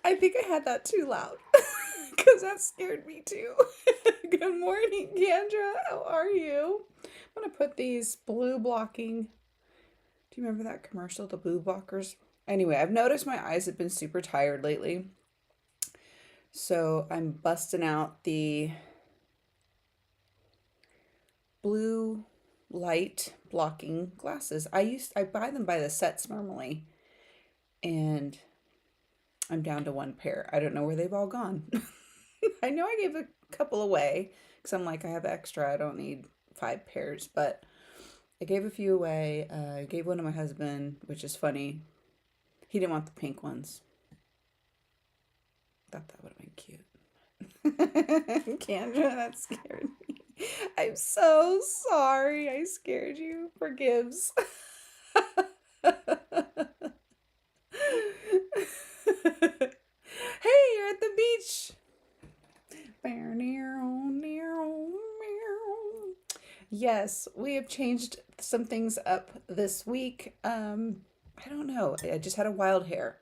I think I had that too loud because that scared me too. Good morning, Kendra. How are you? I'm going to put these blue blocking. Do you remember that commercial, the blue blockers? Anyway, I've noticed my eyes have been super tired lately. So I'm busting out the blue light blocking glasses. I buy them by the sets normally, and I'm down to one pair. I don't know where they've all gone. I know I gave a couple away because I'm like, I have extra. I don't need 5 pairs, but I gave a few away. I gave one to my husband, which is funny. He didn't want the pink ones. Thought that would have been cute. Kendra, that scared me. I'm so sorry. I scared you. Forgives. Hey, you're at the beach. Yes, we have changed some things up this week. I don't know. I just had a wild hair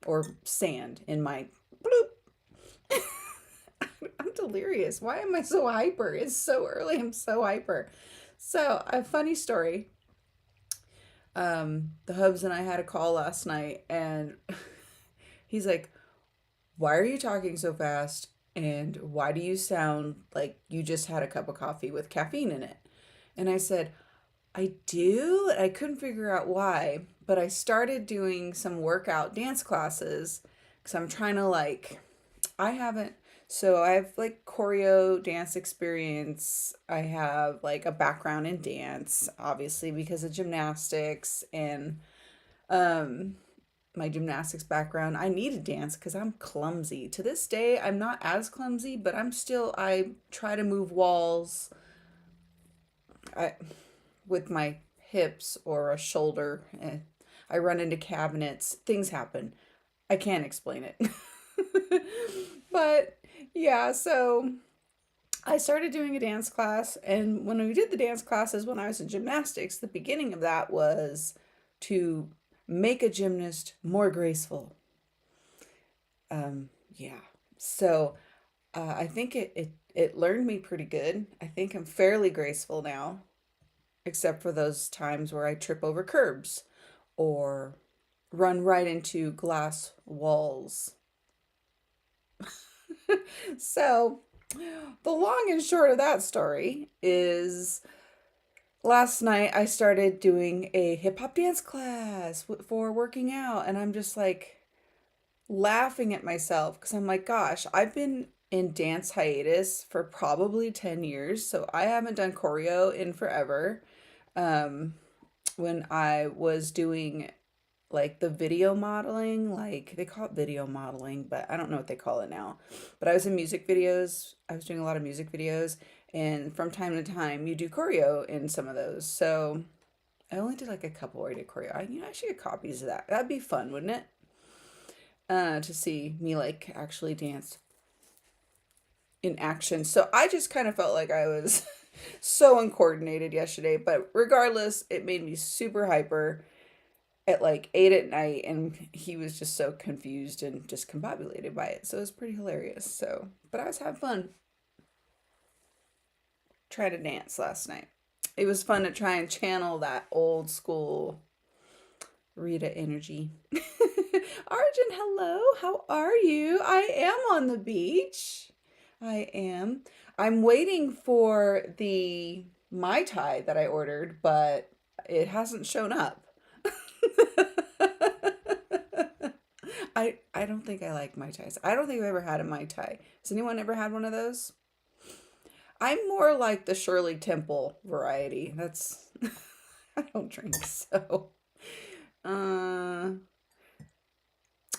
or sand in my bloop. I'm delirious. Why am I so hyper? It's so early. I'm so hyper. So, a funny story. The hubs and I had a call last night, and he's like, "Why are you talking so fast? And why do you sound like you just had a cup of coffee with caffeine in it?" And I said, "I do." I couldn't figure out why, but I started doing some workout dance classes because I'm trying to I haven't, so I have like choreo dance experience. I have like a background in dance, obviously, because of gymnastics and um, my gymnastics background. I need to dance because I'm clumsy. To this day, I'm not as clumsy, but I try to move walls. I, with my hips or a shoulder. I run into cabinets. Things happen. I can't explain it. But yeah, so I started doing a dance class, and when we did the dance classes when I was in gymnastics, the beginning of that was to make a gymnast more graceful. Yeah. So I think it learned me pretty good. I think I'm fairly graceful now, except for those times where I trip over curbs or run right into glass walls. So, the long and short of that story is last night I started doing a hip hop dance class for working out, and I'm just like laughing at myself because I'm like, gosh, I've been in dance hiatus for probably 10 years, so I haven't done choreo in forever. Um, when I was doing like the video modeling, like they call it video modeling, but I don't know what they call it now. But I was in music videos. I was doing a lot of music videos, and from time to time, you do choreo in some of those. So I only did like a couple where I did choreo. I should get copies of that. That'd be fun, wouldn't it? To see me like actually dance in action. So I just kind of felt like I was so uncoordinated yesterday, but regardless, it made me super hyper at like 8 at night, and he was just so confused and discombobulated by it. So it was pretty hilarious. So, but I was having fun trying to dance last night. It was fun to try and channel that old school Rita energy. Arjun, hello. How are you? I am on the beach. I am. I'm waiting for the Mai Tai that I ordered, but it hasn't shown up. I don't think I like Mai Tais. I don't think I've ever had a Mai Tai. Has anyone ever had one of those? I'm more like the Shirley Temple variety. That's I don't drink so. Uh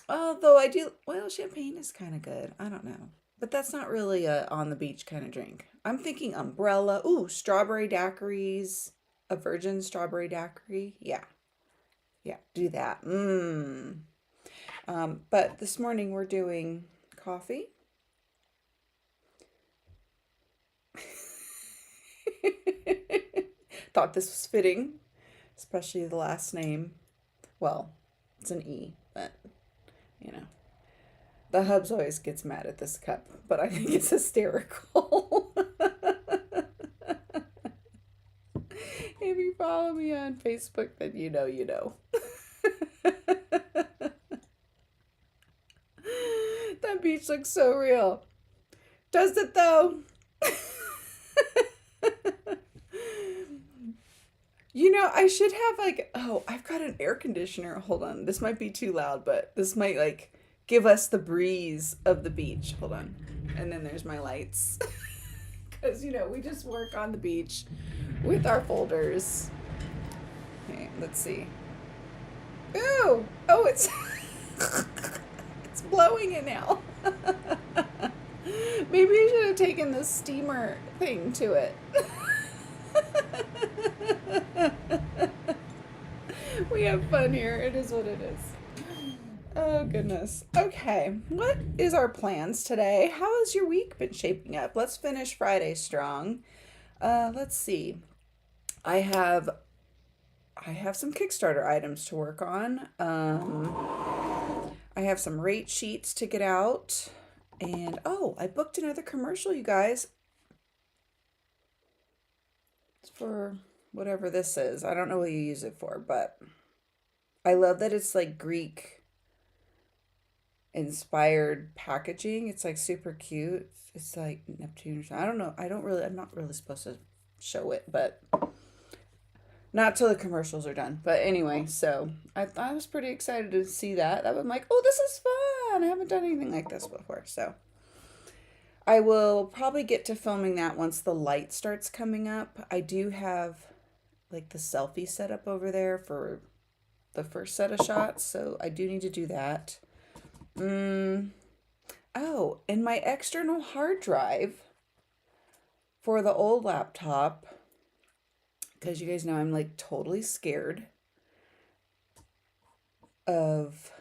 Although I do, well, champagne is kind of good. I don't know. But that's not really a on the beach kind of drink. I'm thinking umbrella. Ooh, strawberry daiquiris. A virgin strawberry daiquiri. Yeah. Yeah, do that. Mmm. But this morning we're doing coffee. Thought this was fitting, especially the last name. Well, it's an E, but you know. The hubs always gets mad at this cup, but I think it's hysterical. If you follow me on Facebook, then you know you know. That beach looks so real. Does it though? I should have oh, I've got an air conditioner. Hold on. This might be too loud, but this might give us the breeze of the beach. Hold on. And then there's my lights. Because, we just work on the beach with our folders. Okay, let's see. Ooh! Oh, it's it's blowing it now. Maybe I should have taken the steamer thing to it. We have fun here. It is what it is. Oh, goodness. Okay. What is our plans today? How has your week been shaping up? Let's finish Friday strong. Let's see. I have some Kickstarter items to work on. I have some rate sheets to get out. And oh, I booked another commercial, you guys. It's for whatever this is. I don't know what you use it for, but I love that it's like Greek inspired packaging. It's like super cute. It's like Neptune or something. I don't know. I'm not really supposed to show it, but not till the commercials are done. But anyway, so I was pretty excited to see that. I'm like, oh, this is fun. I haven't done anything like this before. So I will probably get to filming that once the light starts coming up. I do have like the selfie setup over there for the first set of shots. So I do need to do that. Oh, and my external hard drive for the old laptop, because you guys know I'm like totally scared of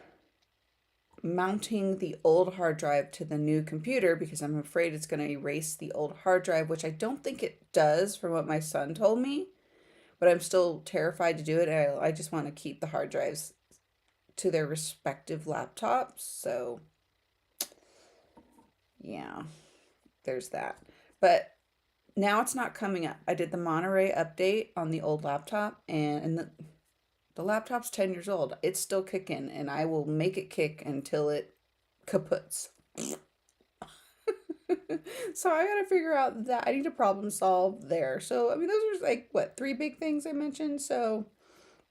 mounting the old hard drive to the new computer because I'm afraid it's going to erase the old hard drive, which I don't think it does from what my son told me, but I'm still terrified to do it. I just want to keep the hard drives to their respective laptops. So yeah, there's that. But now it's not coming up. I did the Monterey update on the old laptop, and the laptop's 10 years old. It's still kicking, and I will make it kick until it kaputs. So I gotta figure out that I need to problem solve there. So, I mean, those are like, what, 3 big things I mentioned? So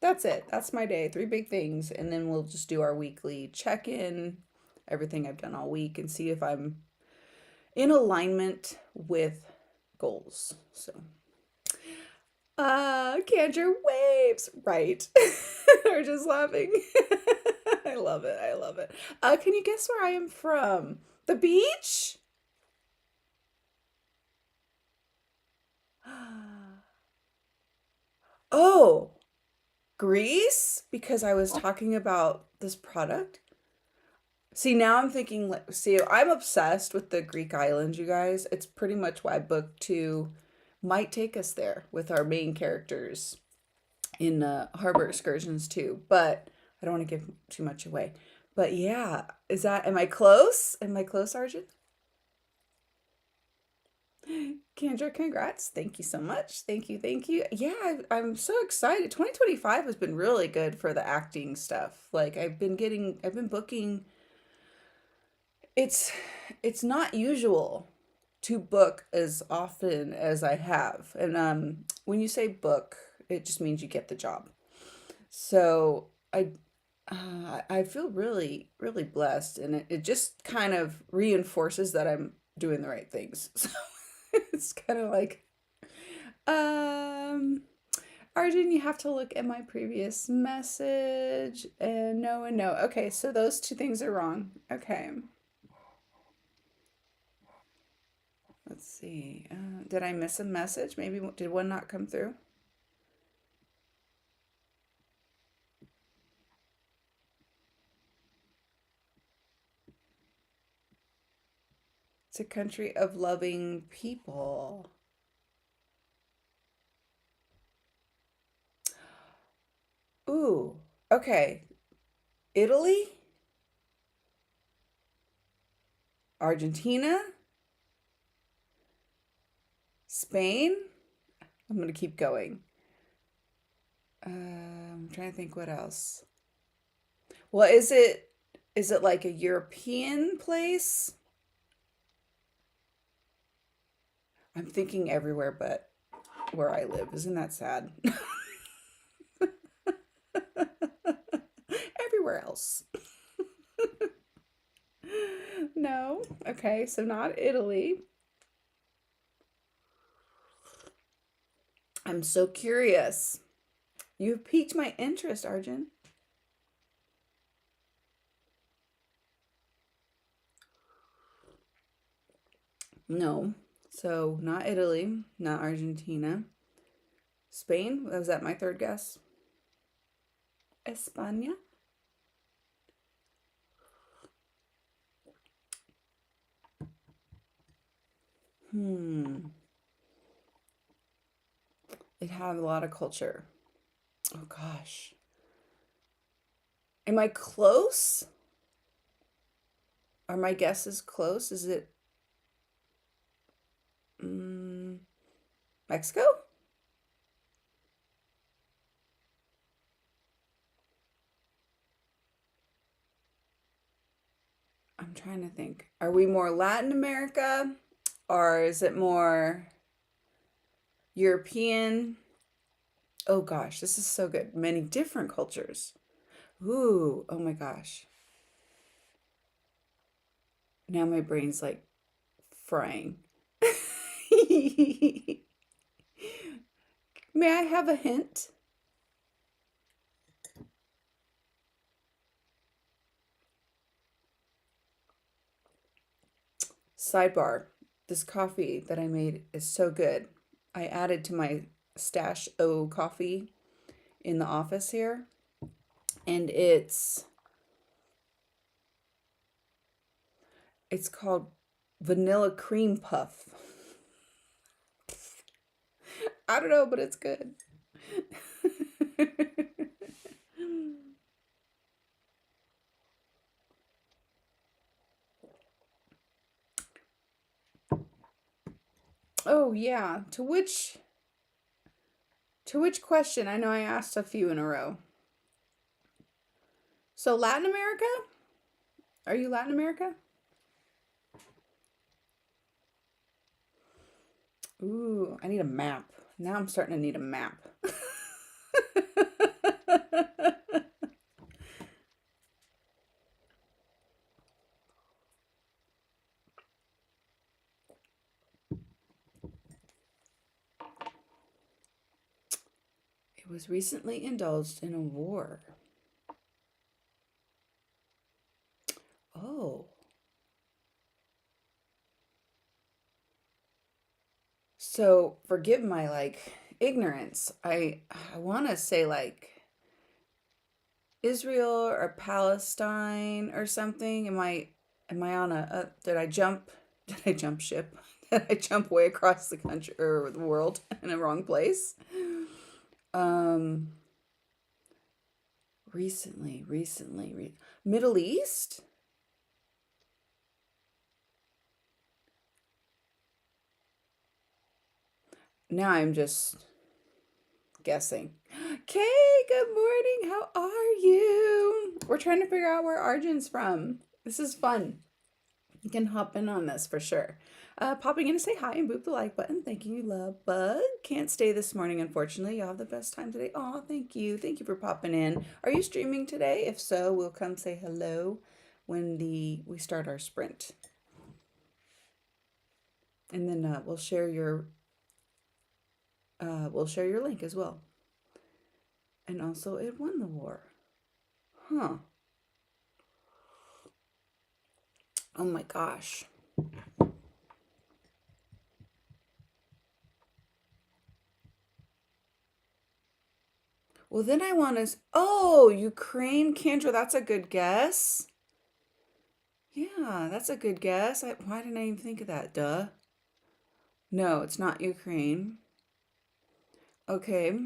that's it. That's my day. 3 big things. And then we'll just do our weekly check-in, everything I've done all week, and see if I'm in alignment with goals. So, Kendra waves, right? They're just laughing. I love it. I love it. Can you guess where I am from? The beach? Oh, Greece? Because I was talking about this product. See, now I'm thinking, see, I'm obsessed with the Greek islands, you guys. It's pretty much why book 2 might take us there with our main characters in Harbor Excursions too. But I don't want to give too much away. But yeah, am I close? Am I close, Arjun? Kendra, congrats. Thank you so much. Thank you. Thank you. Yeah, I'm so excited. 2025 has been really good for the acting stuff. Like I've been booking. It's not usual to book as often as I have. And when you say book, it just means you get the job. So I feel really, really blessed, and it just kind of reinforces that I'm doing the right things. So it's kind of like, um, Arjun, you have to look at my previous message, and no and no. Okay, so those 2 things are wrong. Okay. Let's see. Did I miss a message? Maybe did one not come through? It's a country of loving people. Ooh, okay. Italy? Argentina, Spain. I'm going to keep going. I'm trying to think what else. Well, is it like a European place? I'm thinking everywhere but where I live. Isn't that sad? Everywhere else. No. Okay, so not Italy. I'm so curious. You've piqued my interest, Arjun. No. So not Italy, not Argentina. Spain? Was that my third guess? España? Hmm. It had a lot of culture. Oh gosh. Am I close? Are my guesses close? Is it mm, Mexico? I'm trying to think. Are we more Latin America or is it more European? Oh gosh, this is so good. Many different cultures. Ooh, oh my gosh. Now my brain's like frying. May I have a hint? Sidebar. This coffee that I made is so good. I added to my stash o coffee in the office here, and it's called vanilla cream puff. I don't know, but it's good. Oh yeah. To which question? I know I asked a few in a row. So Latin America? Are you Latin America? Ooh, I need a map. Now I'm starting to need a map. It was recently indulged in a war. Oh. So forgive my like ignorance. I want to say like Israel or Palestine or something. Am I on did I jump did I jump ship? Did I jump way across the country or the world in a wrong place? Um Middle East? Now I'm just guessing. Kay, good morning. How are you? We're trying to figure out where Arjun's from. This is fun. You can hop in on this for sure. Popping in to say hi and boop the like button. Thank you, love bug. Can't stay this morning, unfortunately. Y'all have the best time today. Oh, thank you. Thank you for popping in. Are you streaming today? If so, we'll come say hello when we start our sprint. And then we'll share your link as well. And also, it won the war. Huh. Oh my gosh. Well, then I want to. Oh, Ukraine, Kendra, that's a good guess. Yeah, that's a good guess. Why didn't I even think of that? Duh. No, it's not Ukraine. Okay.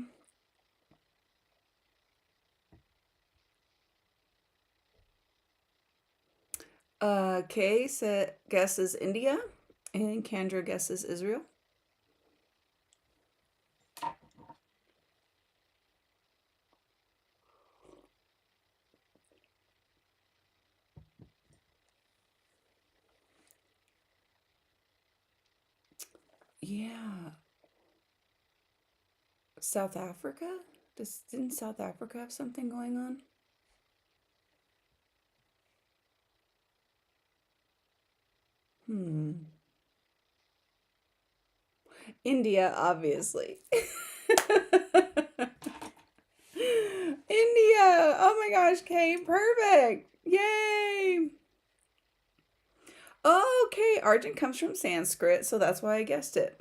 Kay said guesses India, and Kendra guesses Israel. Yeah, South Africa. Didn't South Africa have something going on? Hmm. India, obviously. India. Oh my gosh, Kay, perfect. Yay. Okay, Argent comes from Sanskrit, so that's why I guessed it.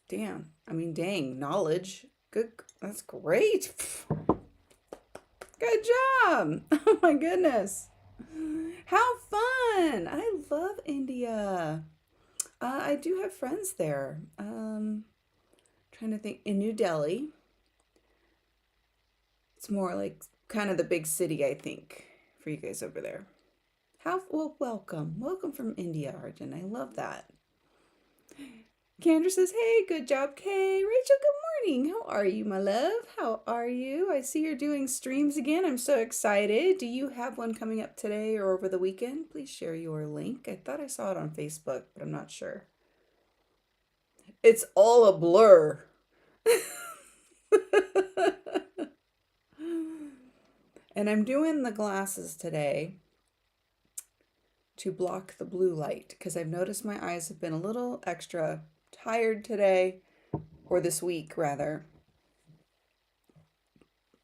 Damn. I mean, dang, knowledge. Good. That's great. Good job. Oh my goodness. How fun. I love India. I do have friends there. Trying to think in New Delhi. It's more like kind of the big city, I think, for you guys over there. How well, welcome. Welcome from India, Arjun. I love that. Kendra says, hey, good job, Kay. Rachel, good morning. How are you, my love? How are you? I see you're doing streams again. I'm so excited. Do you have one coming up today or over the weekend? Please share your link. I thought I saw it on Facebook, but I'm not sure. It's all a blur. And I'm doing the glasses today to block the blue light because I've noticed my eyes have been a little extra tired today, or this week rather.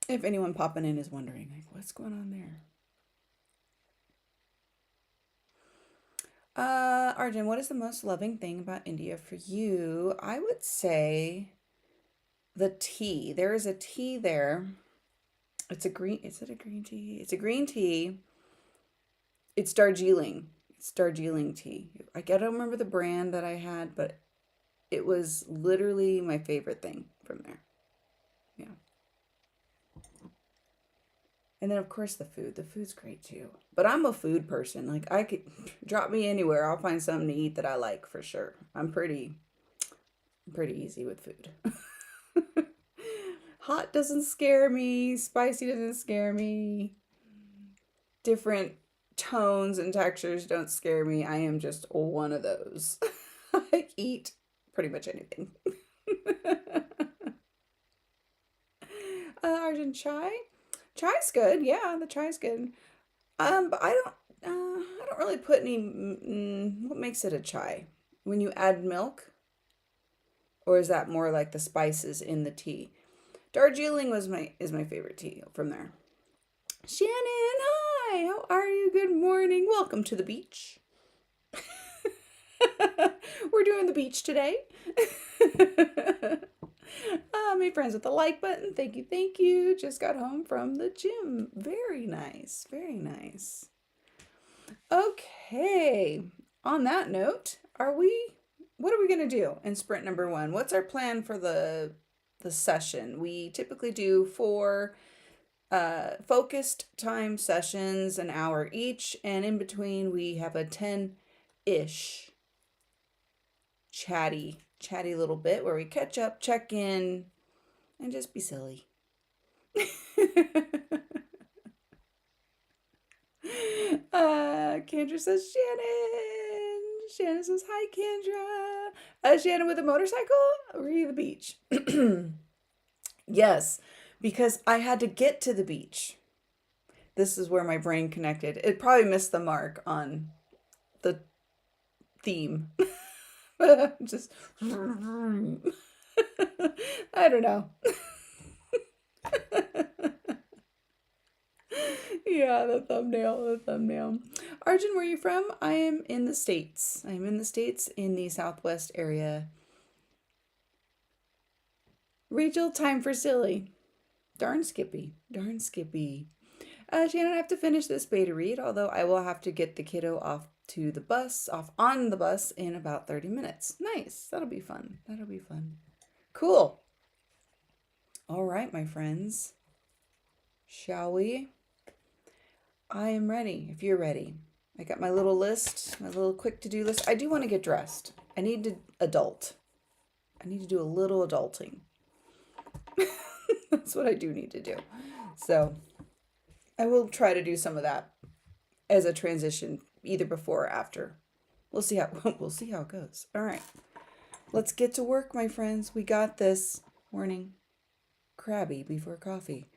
If anyone popping in is wondering, like, what's going on there? Arjun, what is the most loving thing about India for you? I would say the tea. There is a tea there. It's a green, is it a green tea? It's a green tea. It's Darjeeling. It's Darjeeling tea. I don't remember the brand that I had, but it was literally my favorite thing from there. Yeah. And then of course the food. The food's great too. But I'm a food person. Like I could drop me anywhere, I'll find something to eat that I like for sure. I'm pretty easy with food. Hot doesn't scare me, spicy doesn't scare me. Different tones and textures don't scare me. I am just one of those. I eat pretty much anything. Argent chai. Chai's good. Yeah, the chai's good. But I don't really put any. What makes it a chai? When you add milk, or is that more like the spices in the tea? Darjeeling is my favorite tea from there. Shannon, hi. How are you? Good morning. Welcome to the beach. We're doing the beach today. Made friends with the like button. Thank you, thank you. Just got home from the gym. Very nice, very nice. Okay. On that note, what are we gonna do in sprint number one? What's our plan for the session? We typically do four focused time sessions, an hour each, and in between we have a 10-ish chatty little bit where we catch up, check in, and just be silly. Kendra says Shannon. Shannon says hi, Kendra. Shannon with a motorcycle or the beach? Yes, because I had to get to the beach. This is where my brain connected. It probably missed the mark on the theme. Just I don't know. Yeah, the thumbnail. Arjun, where are you from? I am in the States. I am in the States in the Southwest area. Rachel, time for silly. Darn Skippy. Darn Skippy. Shannon, I have to finish this beta read, although I will have to get the kiddo off on the bus in about 30 minutes. Nice. That'll be fun. That'll be fun. Cool. All right, my friends. Shall we? I am ready if you're ready. I got my little list, my little quick to-do list. I do want to get dressed. I need to adult. I need to do a little adulting. That's what I do need to do. So I will try to do some of that as a transition, either before or after. We'll see how we'll see how it goes. All right. Let's get to work, my friends. We got this. Morning. Crabby before coffee.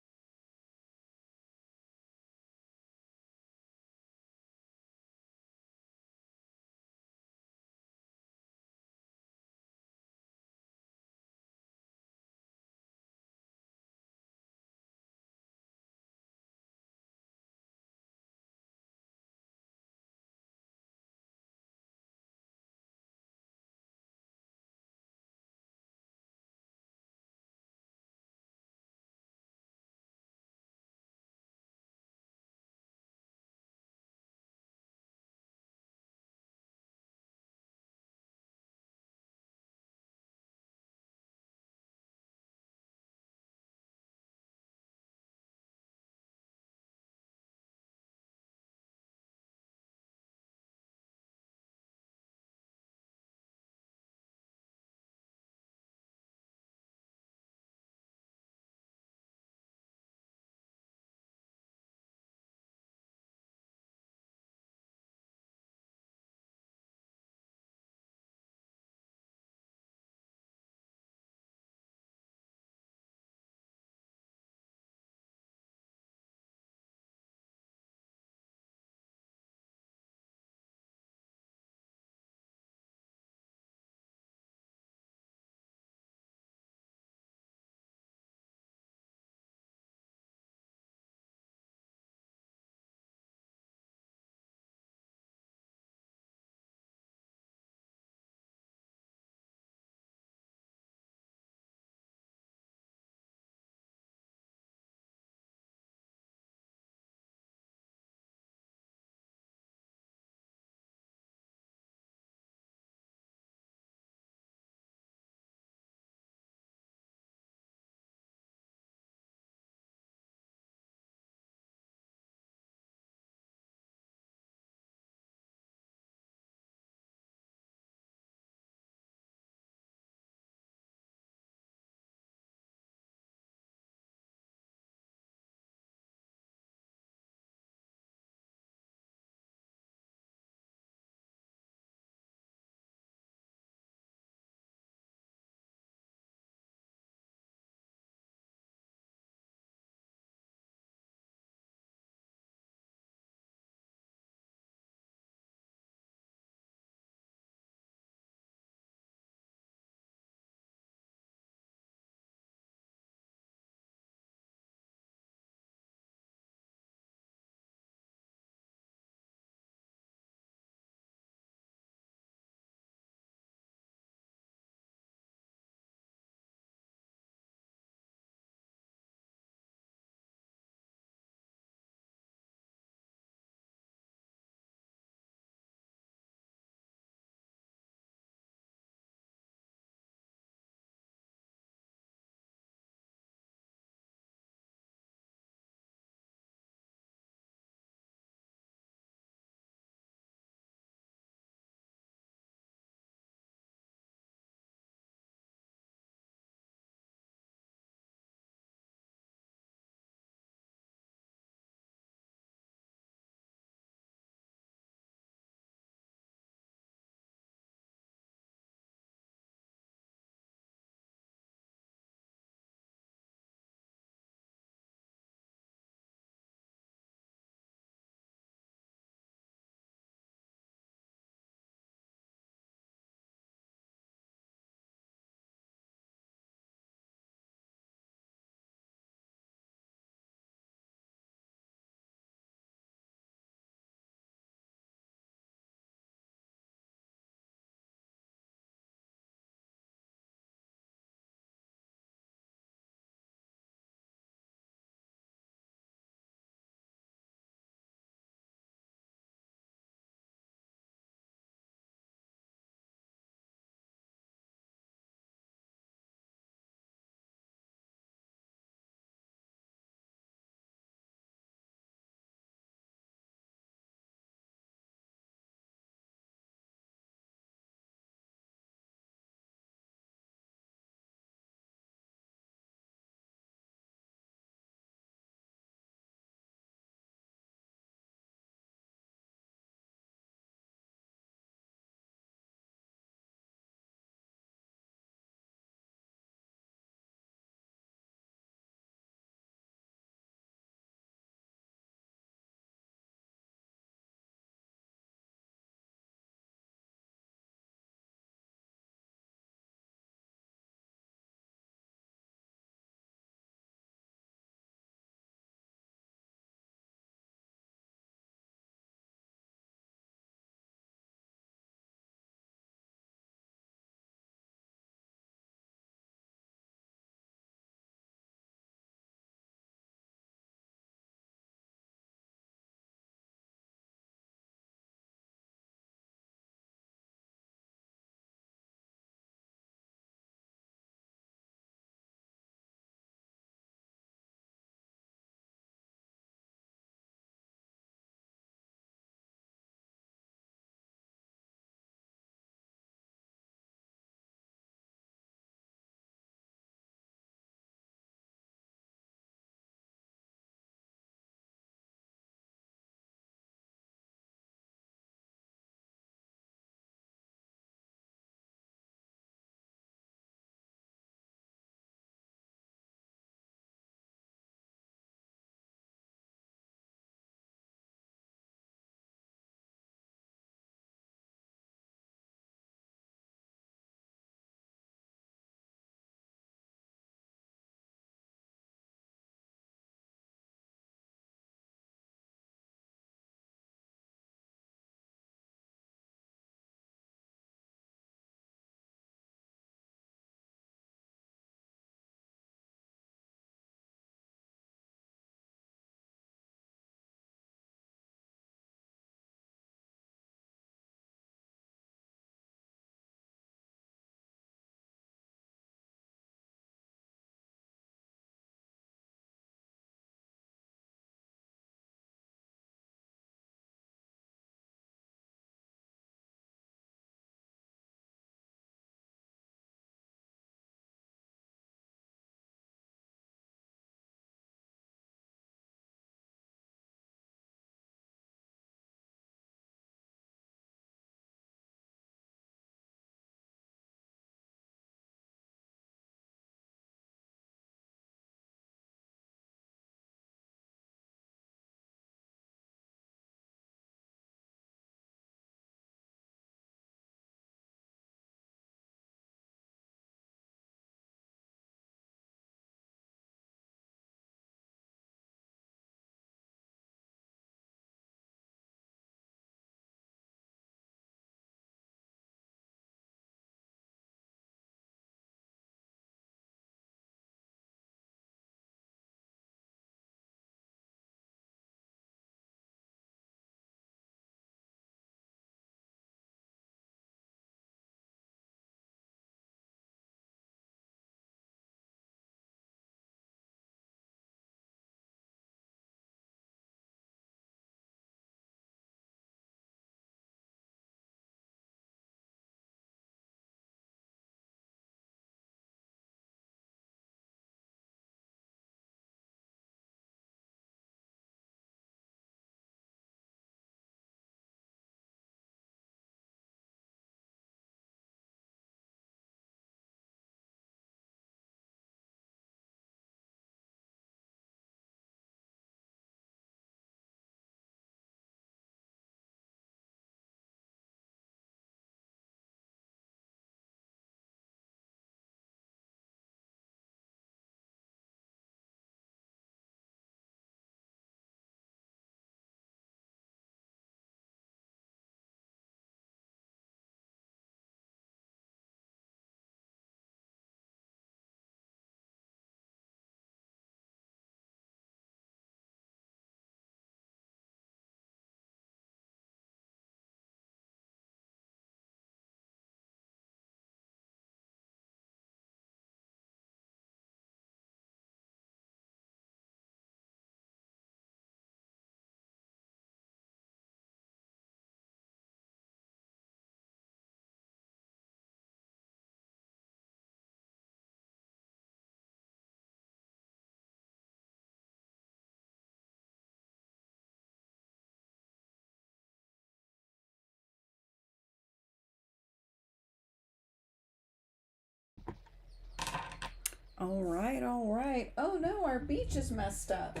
All right, all right. Oh no, our beach is messed up.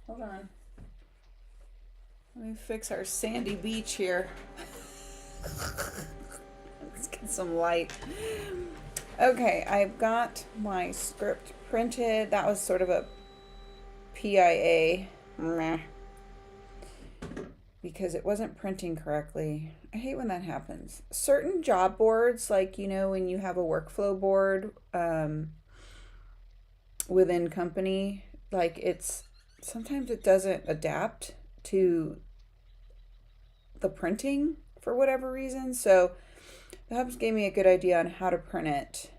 Hold on. Let me fix our sandy beach here. Let's get some light. Okay, I've got my script printed. That was sort of a PIA. Meh. Because it wasn't printing correctly. I hate when that happens. Certain job boards, like, when you have a workflow board within company, like sometimes it doesn't adapt to the printing for whatever reason. So that gave me a good idea on how to print it.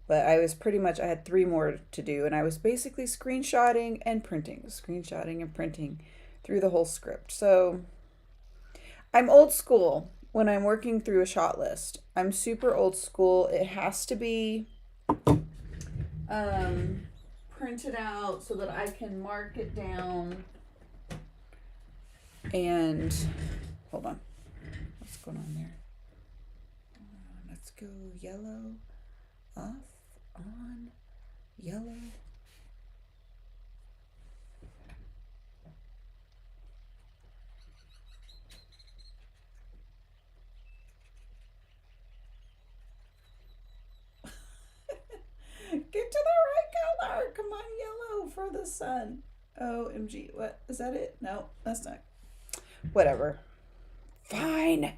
But I had 3 more to do, and I was basically screenshotting and printing through the whole script. So I'm old school when I'm working through a shot list. I'm super old school. It has to be printed out so that I can mark it down. And hold on. What's going on there? Let's go yellow, off, on, yellow. Get to the right color. Come on, yellow for the sun. OMG. What? Is that it? No, that's not. Whatever. Fine.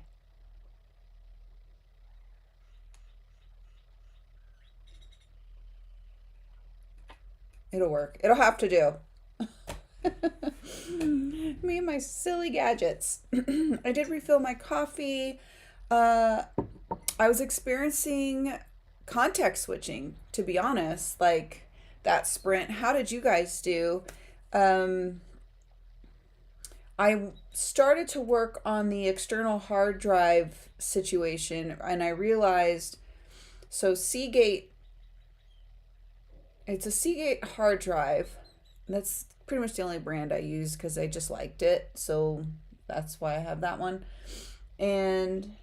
It'll work. It'll have to do. Me and my silly gadgets. I did refill my coffee. I was experiencing context switching, to be honest. Like that sprint. How did you guys do? I started to work on the external hard drive situation, and I realized Seagate, it's a Seagate hard drive. That's pretty much the only brand I use because I just liked it. So that's why I have that one. And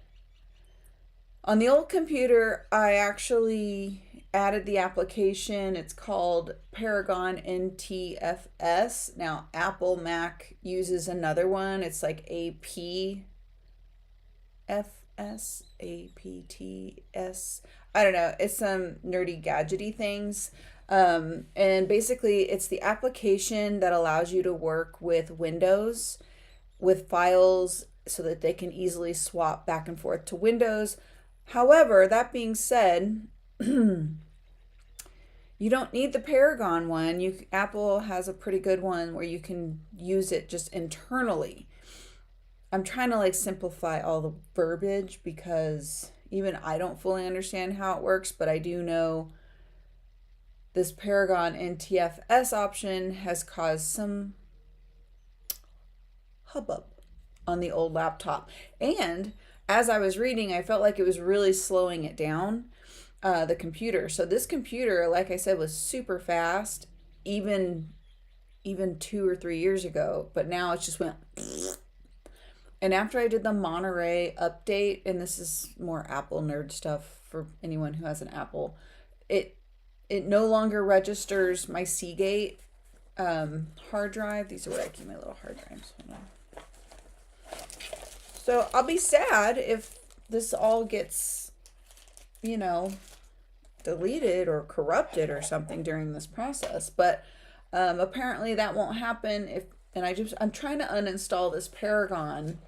on the old computer, I actually added the application. It's called Paragon NTFS. Now, Apple Mac uses another one. It's like APFS, APTS. I don't know. It's some nerdy gadgety things. And basically, it's the application that allows you to work with Windows with files so that they can easily swap back and forth to Windows. However, that being said, you don't need the Paragon one. Apple has a pretty good one where you can use it just internally. I'm trying to simplify all the verbiage because even I don't fully understand how it works, but I do know this Paragon NTFS option has caused some hubbub on the old laptop. And as I was reading, I felt like it was really slowing it down, the computer. So this computer, like I said, was super fast, even 2 or 3 years ago. But now it just went. And after I did the Monterey update, and this is more Apple nerd stuff for anyone who has an Apple, it no longer registers my Seagate hard drive. These are what I keep my little hard drives. So I'll be sad if this all gets, deleted or corrupted or something during this process. But apparently that won't happen I'm trying to uninstall this Paragon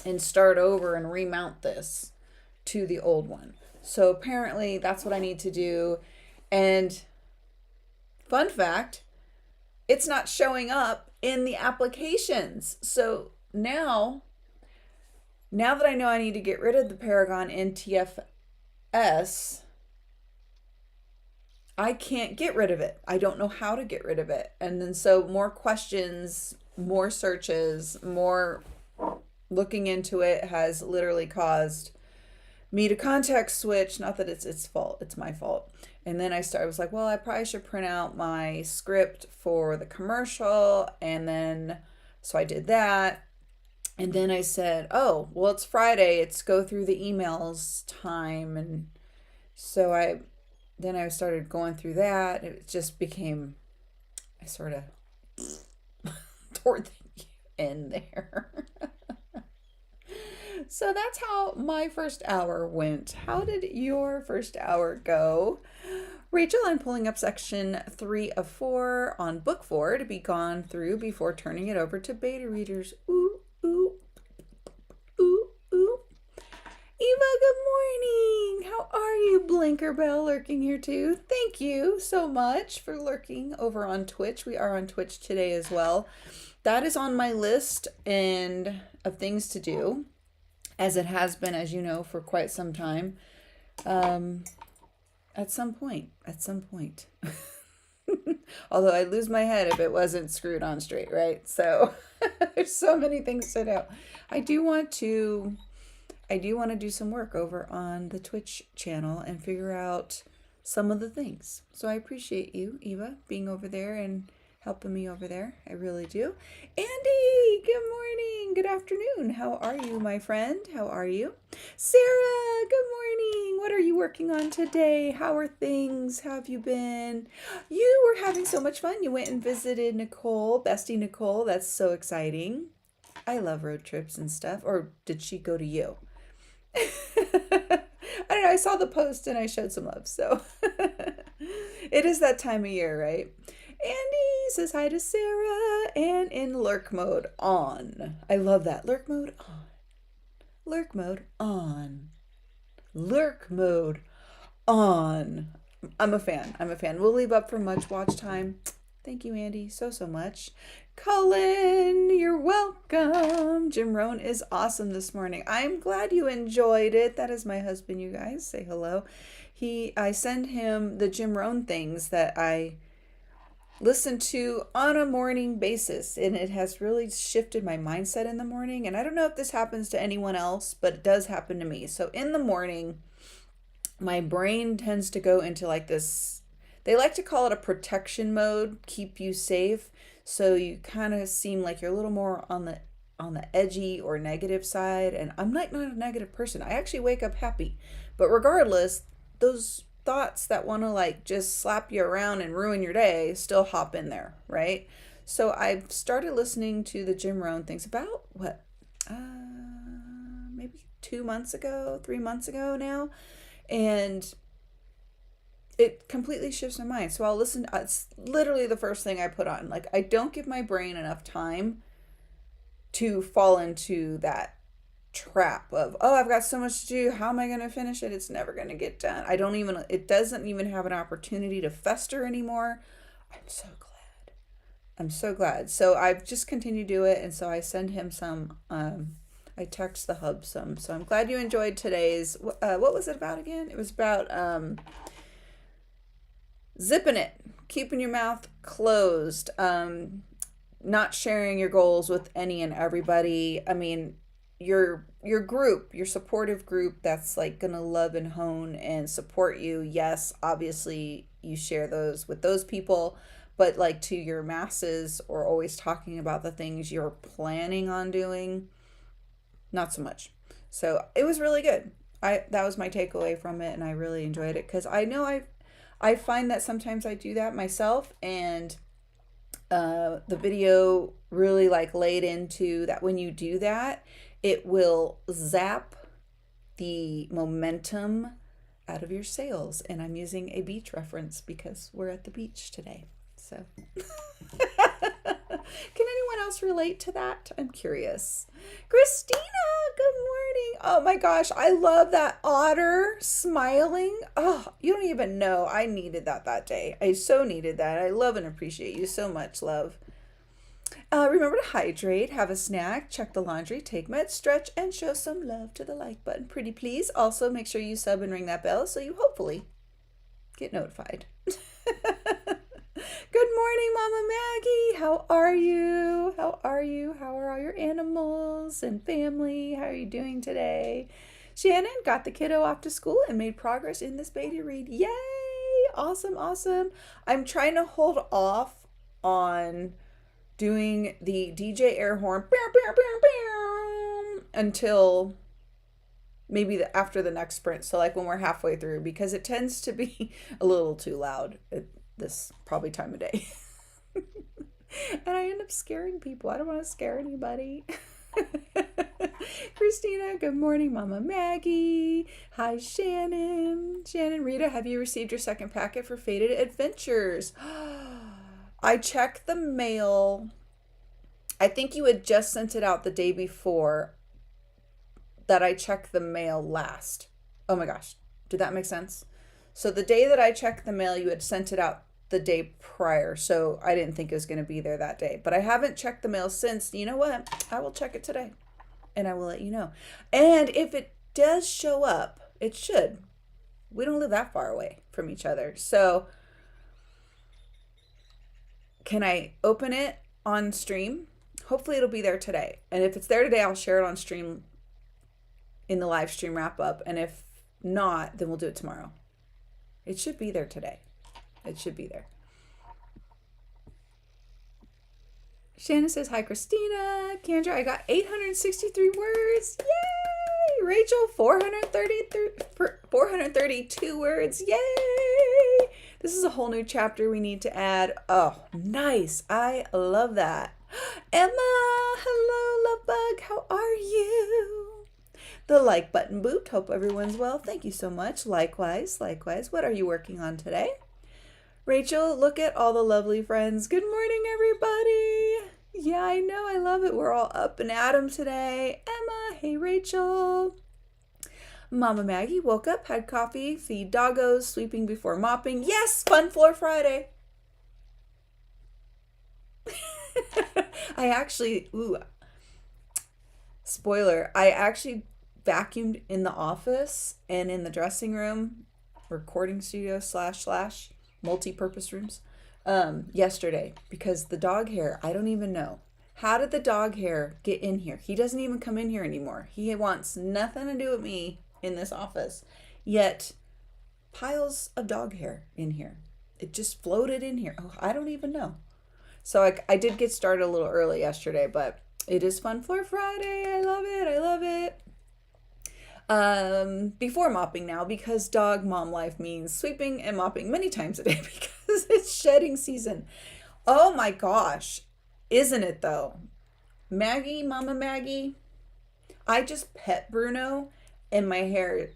and start over and remount this to the old one. So apparently that's what I need to do. And fun fact, it's not showing up in the applications. So now that I know I need to get rid of the Paragon NTFS, I can't get rid of it. I don't know how to get rid of it. And then so more questions, more searches, more looking into it has literally caused me to context switch. Not that it's its fault, it's my fault. And then I was like, well, I probably should print out my script for the commercial. And then, so I did that. And then I said, oh, well, it's Friday. It's go through the emails time. And so I then I started going through that. It just became, I sort of toward the end there. So that's how my first hour went. How did your first hour go? Rachel, I'm pulling up section 3 of 4 on book 4 to be gone through before turning it over to beta readers. Ooh, ooh, ooh, ooh. Eva, good morning. How are you? Blinker Bell lurking here too. Thank you so much for lurking over on Twitch. We are on Twitch today as well. That is on my list and of things to do, as it has been, as you know, for quite some time. At some point. Although I'd lose my head if it wasn't screwed on straight, right? So there's so many things to do. I do want to do some work over on the Twitch channel and figure out some of the things. So I appreciate you, Eva, being over there and helping me over there. I really do. Andy, good morning, good afternoon. How are you, my friend? How are you? Sarah, good morning. What are you working on today? How are things? How have you been? You were having so much fun. You went and visited Nicole, bestie Nicole. That's so exciting. I love road trips and stuff. Or did she go to you? I don't know. I saw the post and I showed some love. So it is that time of year, right? Andy says hi to Sarah and in lurk mode on. I love that. Lurk mode on. Lurk mode on. Lurk mode on. I'm a fan. We'll leave up for much watch time. Thank you, Andy, so much. Cullen, you're welcome. Jim Rohn is awesome this morning. I'm glad you enjoyed it. That is my husband, you guys. Say hello. I send him the Jim Rohn things that I listen to on a morning basis, and it has really shifted my mindset in the morning. And I don't know if this happens to anyone else, but it does happen to me. So in the morning, my brain tends to go into like this, they like to call it a protection mode, keep you safe. So you kind of seem like you're a little more on the edgy or negative side. And I'm not a negative person. I actually wake up happy. But regardless, those thoughts that want to like just slap you around and ruin your day still hop in there, right? So I've started listening to the Jim Rohn things about maybe 3 months ago now, and it completely shifts my mind. So I'll listen. It's literally the first thing I put on. Like, I don't give my brain enough time to fall into that trap of, oh, I've got so much to do, how am I going to finish it? It's never going to get done. It doesn't even have an opportunity to fester anymore. I'm so glad. So I've just continued to do it, and so I send him some, I text the hub some. So I'm glad you enjoyed today's, what was it about again? It was about zipping it, keeping your mouth closed, not sharing your goals with any and everybody. I mean, your group, your supportive group that's like gonna love and hone and support you. Yes, obviously you share those with those people, but like to your masses or always talking about the things you're planning on doing, not so much. So it was really good. That was my takeaway from it, and I really enjoyed it because I know I find that sometimes I do that myself, and the video really like laid into that. When you do that, it will zap the momentum out of your sails. And I'm using a beach reference because we're at the beach today. So can anyone else relate to that? I'm curious. Christina, good morning. Oh my gosh, I love that otter smiling. Oh, you don't even know. I needed that day. I so needed that. I love and appreciate you so much, love. Remember to hydrate, have a snack, check the laundry, take meds, stretch, and show some love to the like button. Pretty please. Also, make sure you sub and ring that bell so you hopefully get notified. Good morning, Mama Maggie. How are you? How are all your animals and family? How are you doing today? Shannon got the kiddo off to school and made progress in this beta read. Yay! Awesome. I'm trying to hold off on doing the DJ air horn until maybe after the next sprint. So like when we're halfway through, because it tends to be a little too loud at this probably time of day. And I end up scaring people. I don't want to scare anybody. Christina, good morning, Mama Maggie. Hi, Shannon. Shannon, Rita, have you received your second packet for Faded Adventures? I checked the mail. I think you had just sent it out the day before that I checked the mail last. Oh my gosh. Did that make sense? So the day that I checked the mail, you had sent it out the day prior. So I didn't think it was going to be there that day. But I haven't checked the mail since. You know what? I will check it today. And I will let you know. And if it does show up, it should. We don't live that far away from each other. So can I open it on stream? Hopefully it'll be there today. And if it's there today, I'll share it on stream in the live stream wrap up. And if not, then we'll do it tomorrow. It should be there today. It should be there. Shannon says, hi, Christina. Kendra, I got 863 words. Yay! Rachel, 432 words. Yay! This is a whole new chapter we need to add. Oh, nice. I love that. Emma, hello, love bug. How are you? The like button booped. Hope everyone's well. Thank you so much. Likewise, likewise. What are you working on today? Rachel, look at all the lovely friends. Good morning, everybody. Yeah, I know. I love it. We're all up and at 'em today. Emma, hey, Rachel. Mama Maggie woke up, had coffee, feed doggos, sweeping before mopping. Yes, Fun Floor Friday. I actually, spoiler, I actually vacuumed in the office and in the dressing room, recording studio slash multi-purpose rooms, yesterday, because the dog hair, I don't even know. How did the dog hair get in here? He doesn't even come in here anymore. He wants nothing to do with me in this office. Yet, piles of dog hair in here. It just floated in here. Oh, I don't even know. So I did get started a little early yesterday, but it is Fun Floor Friday. I love it. I love it. Before mopping now, because dog mom life means sweeping and mopping many times a day because it's shedding season. Oh my gosh. Isn't it though? Maggie, Mama Maggie, I just pet Bruno and my hair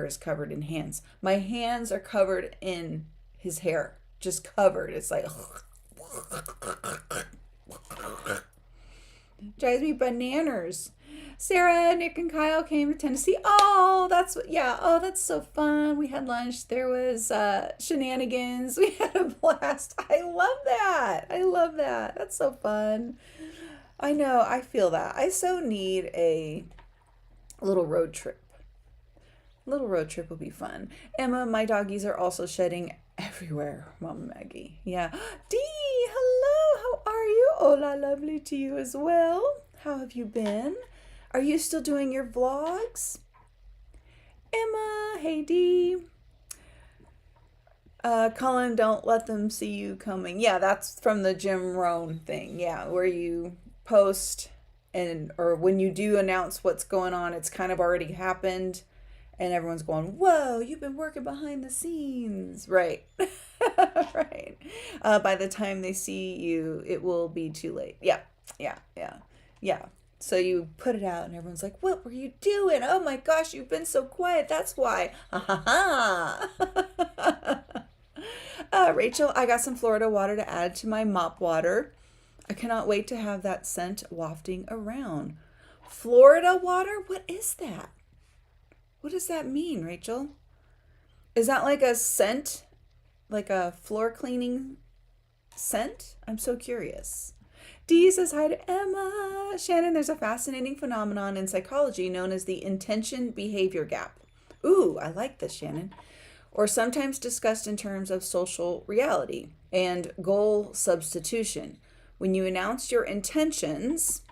is covered in hands. My hands are covered in his hair. Just covered. It's like drives me bananas. Sarah, Nick, and Kyle came to Tennessee. Oh, that's so fun. We had lunch. There was shenanigans. We had a blast. I love that. That's so fun. I know. I feel that. I so need a little road trip. A little road trip will be fun. Emma, my doggies are also shedding everywhere. Mama Maggie. Yeah. Dee, hello. How are you? Hola, lovely to you as well. How have you been? Are you still doing your vlogs? Emma, hey Dee. Colin, don't let them see you coming. Yeah, that's from the Jim Rohn thing. Yeah, where you post or when you do announce what's going on, it's kind of already happened. And everyone's going, whoa, you've been working behind the scenes. Right. Right. By the time they see you, it will be too late. Yeah. So you put it out and everyone's like, what were you doing? Oh my gosh, you've been so quiet. That's why. Rachel, I got some Florida water to add to my mop water. I cannot wait to have that scent wafting around. Florida water? What is that? What does that mean, Rachel? Is that like a scent? Like a floor cleaning scent? I'm so curious. Dee says hi to Emma. Shannon, there's a fascinating phenomenon in psychology known as the intention behavior gap. Ooh, I like this, Shannon. Or sometimes discussed in terms of social reality and goal substitution. When you announce your intentions,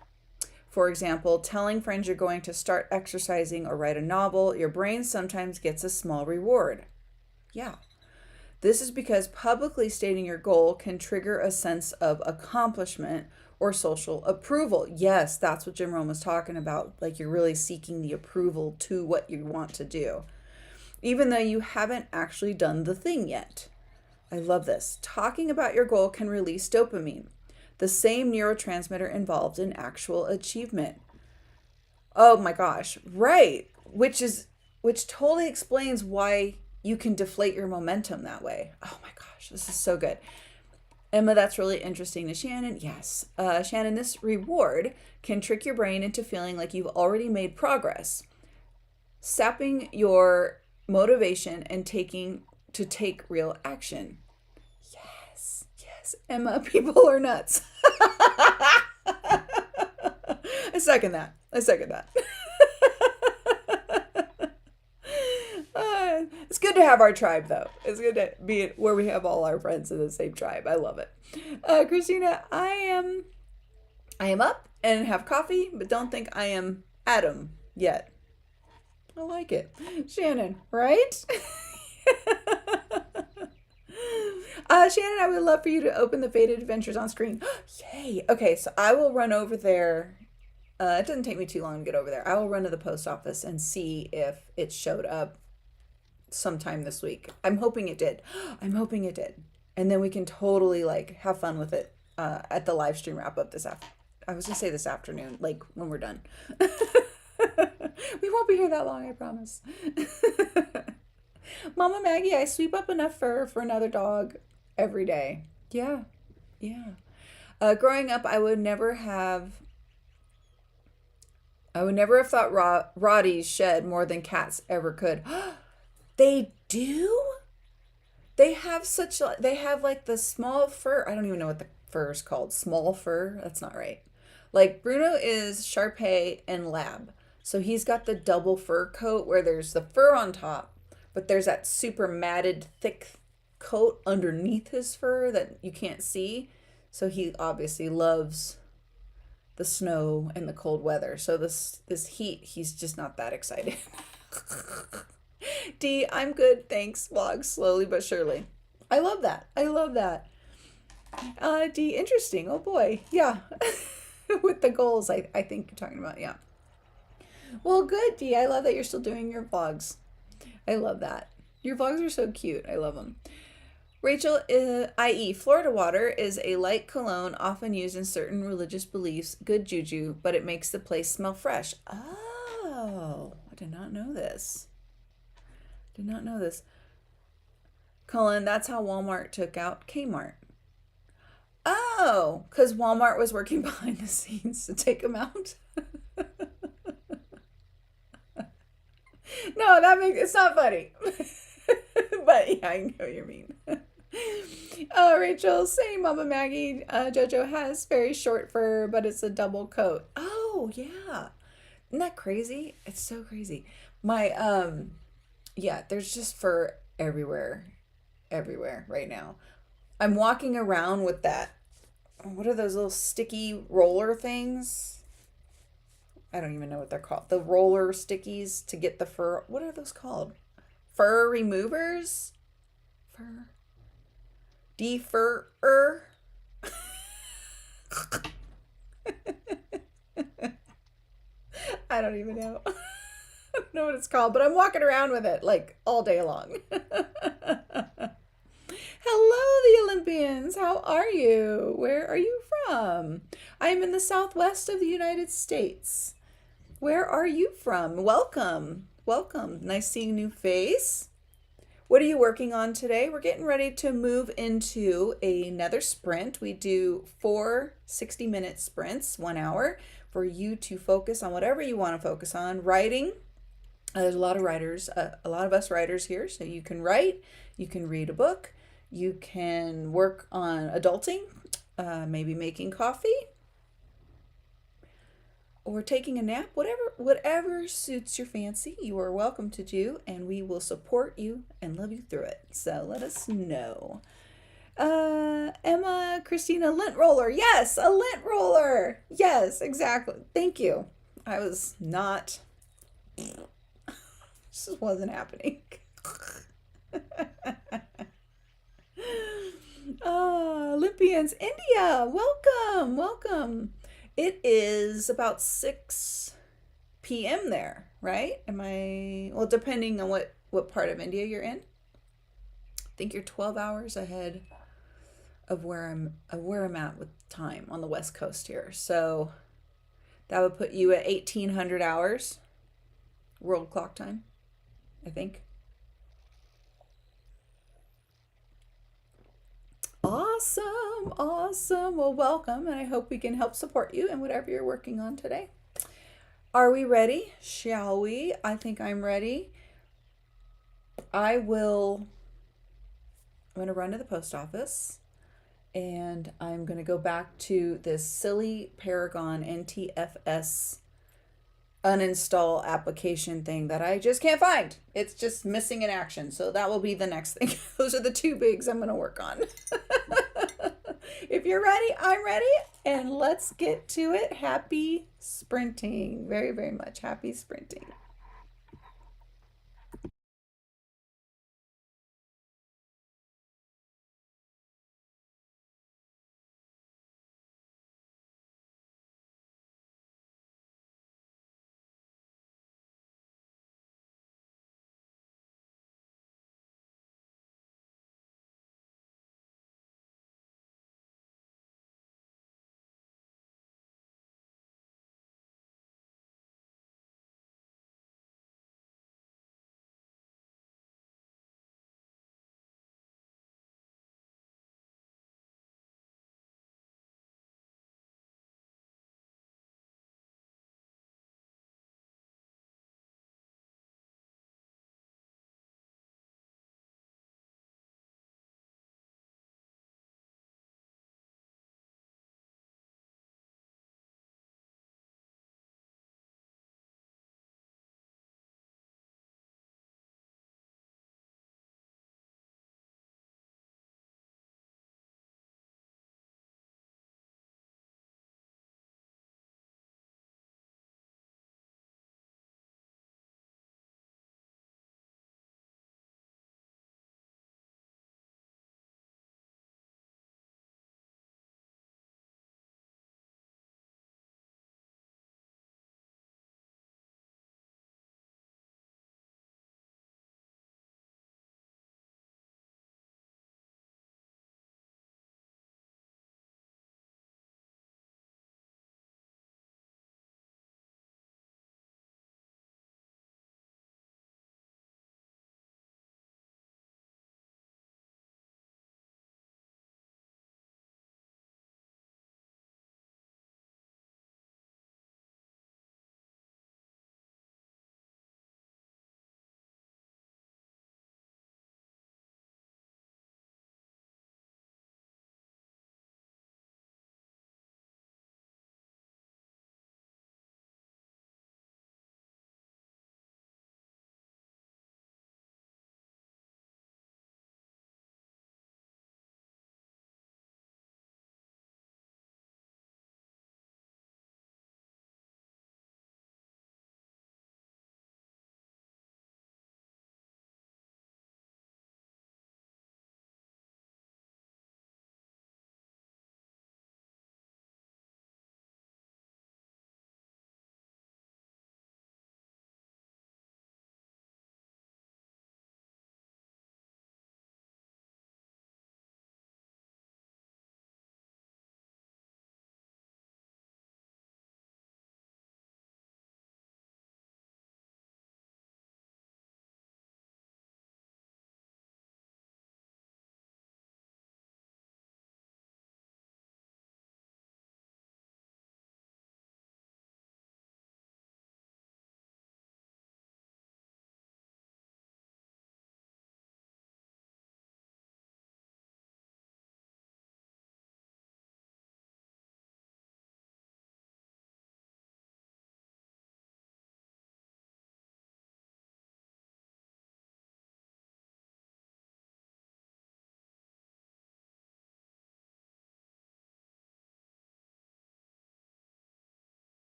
for example, telling friends you're going to start exercising or write a novel, your brain sometimes gets a small reward. Yeah. This is because publicly stating your goal can trigger a sense of accomplishment or social approval. Yes, that's what Jim Rohn was talking about. Like you're really seeking the approval to what you want to do, even though you haven't actually done the thing yet. I love this. Talking about your goal can release dopamine, the same neurotransmitter involved in actual achievement. Oh my gosh, right. Which totally explains why you can deflate your momentum that way. Oh my gosh, this is so good. Emma, that's really interesting. To Shannon, yes. Shannon, this reward can trick your brain into feeling like you've already made progress, sapping your motivation and take real action. Yes, yes. Emma, people are nuts. I second that. It's good to have our tribe, though. It's good to be where we have all our friends in the same tribe. I love it. Christina, I am up and have coffee, but don't think I am Adam yet. I like it. Shannon, right? Shannon, I would love for you to open the Faded Adventures on screen. Yay. Okay, so I will run over there. It doesn't take me too long to get over there. I will run to the post office and see if it showed up sometime this week. I'm hoping it did. And then we can totally like have fun with it at the live stream wrap up I was gonna say this afternoon, like when we're done. We won't be here that long, I promise. Mama Maggie, I sweep up enough fur for another dog every day. Yeah. Growing up, I would never have thought Roddies shed more than cats ever could. They do? They have like the small fur. I don't even know what the fur is called. Small fur? That's not right. Like Bruno is Shar Pei and Lab. So he's got the double fur coat where there's the fur on top, but there's that super matted, thick coat underneath his fur that you can't see. So he obviously loves the snow and the cold weather. So this heat, he's just not that excited. D, I'm good, thanks. Vlog slowly but surely. I love that. D, interesting. Oh boy. Yeah. With the goals, I think you're talking about. Yeah. Well, good, D. I love that you're still doing your vlogs. I love that. Your vlogs are so cute. I love them. Rachel, i.e. Florida water, is a light cologne often used in certain religious beliefs, good juju, but it makes the place smell fresh. Oh, I did not know this. Colin, that's how Walmart took out Kmart. Oh, because Walmart was working behind the scenes to take them out. No, it's not funny. But yeah, I know what you mean. Oh, Rachel, same Mama Maggie. Jojo has very short fur, but it's a double coat. Oh, yeah. Isn't that crazy? It's so crazy. Yeah, there's just fur everywhere right now. I'm walking around with that. What are those little sticky roller things? I don't even know what they're called. The roller stickies to get the fur. What are those called? Fur removers? Fur? Defurrer? I don't even know. I don't know what it's called, but I'm walking around with it like all day long. Hello, the Olympians. How are you? Where are you from? I am in the southwest of the United States. Where are you from? Welcome. Nice seeing a new face. What are you working on today? We're getting ready to move into another sprint. We do 4 60-minute sprints, 1 hour, for you to focus on whatever you want to focus on. Writing. There's a lot of writers, a lot of us writers here, so you can write, you can read a book, you can work on adulting, maybe making coffee, or taking a nap, whatever suits your fancy, you are welcome to do, and we will support you and love you through it. So let us know. Emma, Christina, lint roller. Yes, a lint roller. Yes, exactly. Thank you. I was not, this just wasn't happening. Olympians, India, welcome, welcome. It is about 6 p.m. there, right? Am I, well, depending on what part of India you're in. I think you're 12 hours ahead of where I'm at with time on the West Coast here. So that would put you at 1800 hours world clock time, I think. Awesome, awesome. Well, welcome, and I hope we can help support you in whatever you're working on today. Are we ready? Shall we? I think I'm ready. I will. I'm going to run to the post office and I'm going to go back to this silly Paragon NTFS uninstall application thing that I just can't find. It's just missing in action. So that will be the next thing. Those are the two bigs I'm going to work on. If you're ready, I'm ready. And let's get to it. Happy sprinting. Very, very much happy sprinting.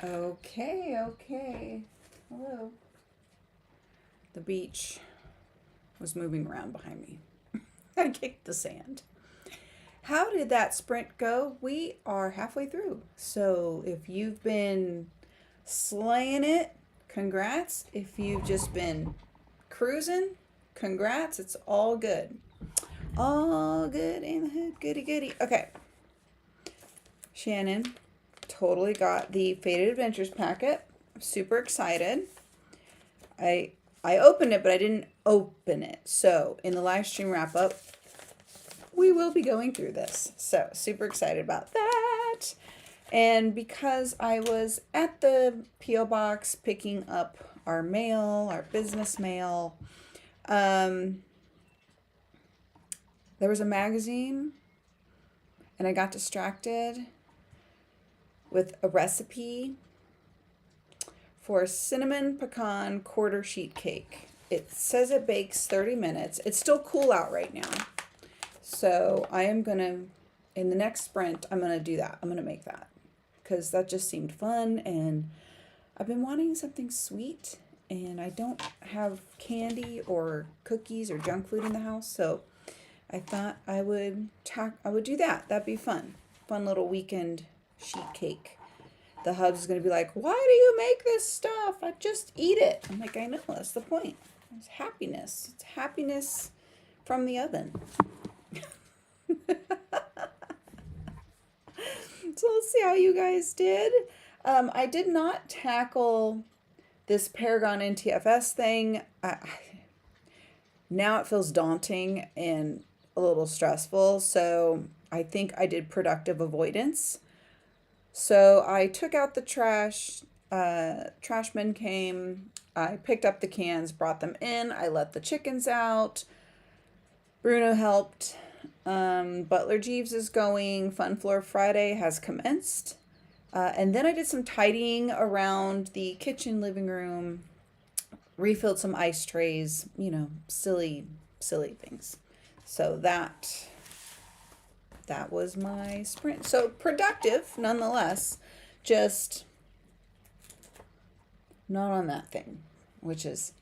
Okay, okay. Hello. The beach was moving around behind me. I kicked the sand. How did that sprint go? We are halfway through. So if you've been slaying it, congrats. If you've just been cruising, congrats. It's all good. All good in the hood. Goody, goody. Okay. Shannon totally got the Faded Adventures packet. I'm super excited. I opened it, but I didn't open it. So in the live stream wrap up, we will be going through this. So super excited about that. And because I was at the P.O. box picking up our mail, our business mail, there was a magazine and I got distracted with a recipe for cinnamon pecan quarter sheet cake. It says it bakes 30 minutes. It's still cool out right now. So I am going to, in the next sprint, I'm going to do that. I'm going to make that because that just seemed fun. And I've been wanting something sweet and I don't have candy or cookies or junk food in the house. So I thought I would do that. That'd be fun. Fun little weekend sheet cake. The hub's going to be like, why do you make this stuff? I just eat it. I'm like, I know. That's the point. It's happiness. It's happiness from the oven. So let's see how you guys did. I did not tackle this Paragon NTFS thing. Now it feels daunting and a little stressful. So I think I did productive avoidance. So I took out the trash. Trashman came. I picked up the cans, brought them in. I let the chickens out. Bruno helped. Butler Jeeves is going. Fun Floor Friday has commenced. And then I did some tidying around the kitchen, living room, refilled some ice trays, you know, silly things. So that was my sprint. So productive nonetheless, just not on that thing, which is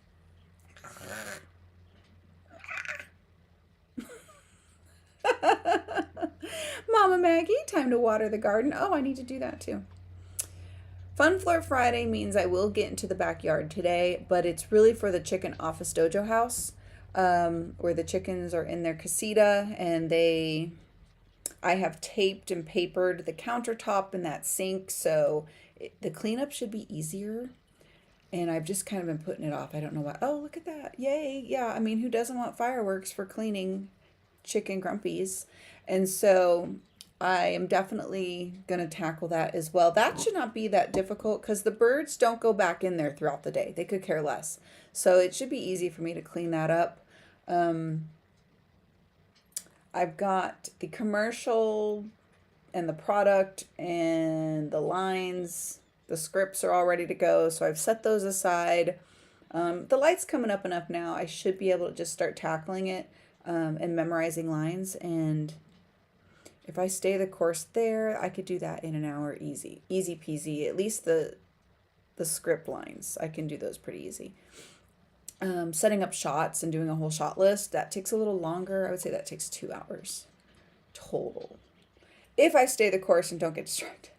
Mama Maggie, time to water the garden. Oh, I need to do that too. Fun Floor Friday means I will get into the backyard today, but it's really for the chicken office dojo house, where the chickens are in their casita and I have taped and papered the countertop and that sink, so the cleanup should be easier. And I've just kind of been putting it off. I don't know why. Oh, look at that. Yay. Yeah, I mean, who doesn't want fireworks for cleaning chicken grumpies? And so I am definitely going to tackle that as well. That should not be that difficult because the birds don't go back in there throughout the day. They could care less. So it should be easy for me to clean that up. I've got the commercial and the product and the lines. The scripts are all ready to go. So I've set those aside. The light's coming up enough now. I should be able to just start tackling it and memorizing lines. And if I stay the course there, I could do that in an hour easy. Easy peasy. At least the script lines, I can do those pretty easy. Setting up shots and doing a whole shot list, that takes a little longer. I would say that takes 2 hours total. If I stay the course and don't get distracted.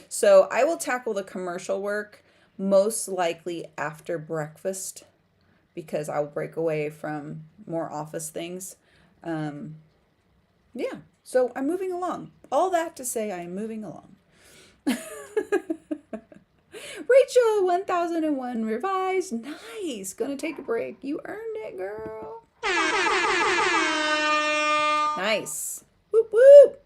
So I will tackle the commercial work most likely after breakfast because I'll break away from more office things. Yeah, so I'm moving along. All that to say I am moving along. Rachel 1001 revised. Nice. Gonna take a break. You earned it, girl. Nice. Whoop whoop.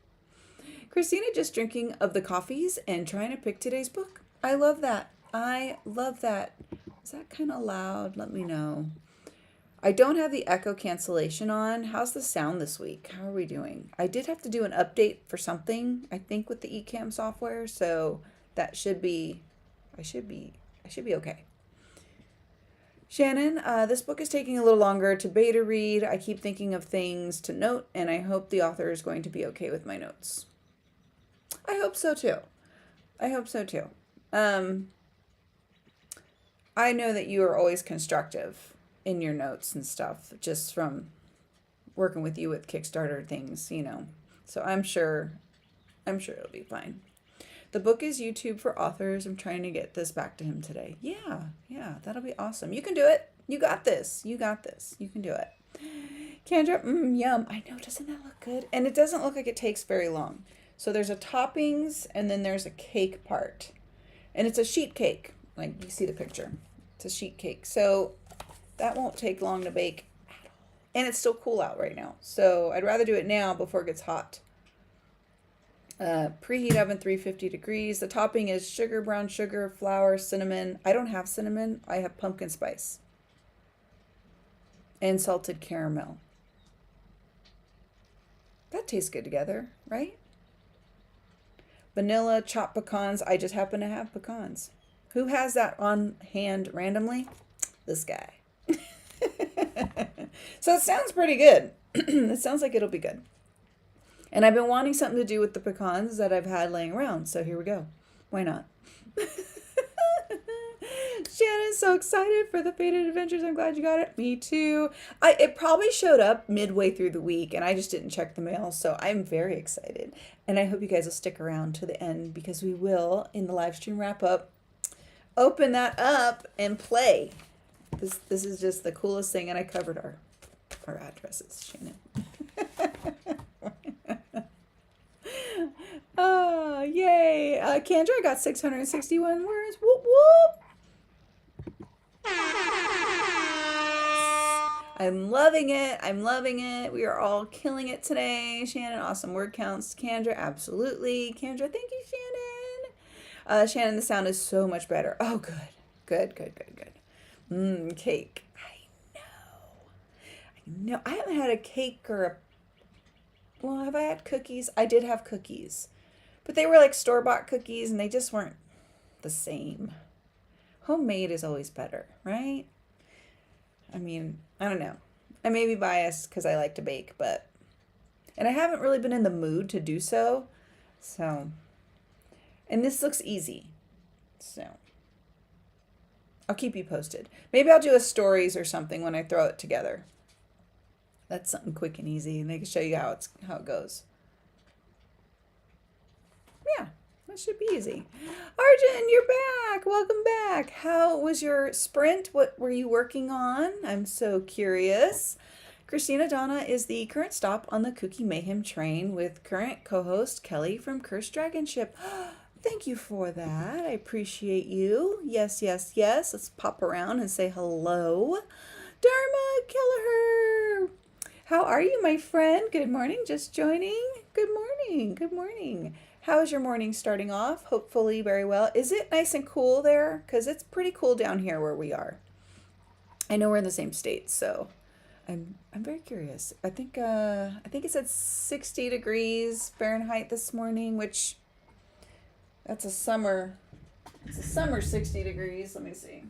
Christina just drinking of the coffees and trying to pick today's book. I love that. I love that. Is that kind of loud? Let me know. I don't have the echo cancellation on. How's the sound this week? How are we doing? I did have to do an update for something, I think, with the Ecamm software, so that should be, I should be okay. Shannon, this book is taking a little longer to beta read. I keep thinking of things to note, and I hope the author is going to be okay with my notes. I hope so too. Um, I know that you are always constructive in your notes and stuff, just from working with you with Kickstarter things, you know. So I'm sure it'll be fine. The book is YouTube for authors. I'm trying to get this back to him today. Yeah, yeah, that'll be awesome. You can do it. You got this. You got this. You can do it. Kendra, yum. I know, doesn't that look good? And it doesn't look like it takes very long. So there's a toppings and then there's a cake part. And it's a sheet cake. Like you see the picture. It's a sheet cake. So that won't take long to bake at all. And it's still cool out right now. So I'd rather do it now before it gets hot. Preheat oven 350 degrees. The topping is sugar, brown sugar, flour, cinnamon. I don't have cinnamon. I have pumpkin spice. And salted caramel. That tastes good together, right? Vanilla, chopped pecans. I just happen to have pecans. Who has that on hand randomly? This guy. So it sounds pretty good. It sounds like it'll be good. And I've been wanting something to do with the pecans that I've had laying around. So here we go. Why not? Shannon's so excited for the Fated Adventures. I'm glad you got it. Me too. It probably showed up midway through the week and I just didn't check the mail. So I'm very excited. And I hope you guys will stick around to the end because we will, in the live stream wrap up, open that up and play. This is just the coolest thing. And I covered our addresses, Shannon. Oh, yay. Kendra got 661 words. Whoop, whoop. I'm loving it. I'm loving it. We are all killing it today. Shannon, awesome word counts. Kendra, absolutely. Kendra, thank you, Shannon. Shannon, the sound is so much better. Oh, good. Good, good, good, good. Cake. I know. I haven't had a cake or a... Well, have I had cookies? I did have cookies. But they were like store-bought cookies and they just weren't the same. Homemade is always better, right? I mean, I don't know. I may be biased because I like to bake, but... And I haven't really been in the mood to do so. So... And this looks easy. So... I'll keep you posted. Maybe I'll do a stories or something when I throw it together. That's something quick and easy, and they can show you how it goes. Yeah, that should be easy. Arjun, you're back. Welcome back. How was your sprint? What were you working on? I'm so curious. Christina Donna is the current stop on the Cookie Mayhem train with current co-host Kelly from Cursed Dragon Ship. Thank you for that. I appreciate you. Yes, yes, yes. Let's pop around and say hello. Dharma Kelleher. How are you, my friend? Good morning. Just joining. Good morning. Good morning. How is your morning starting off? Hopefully very well. Is it nice and cool there? Because it's pretty cool down here where we are. I know we're in the same state, so I'm very curious. I think it said 60 degrees Fahrenheit this morning, which that's a summer. It's a summer 60 degrees. Let me see.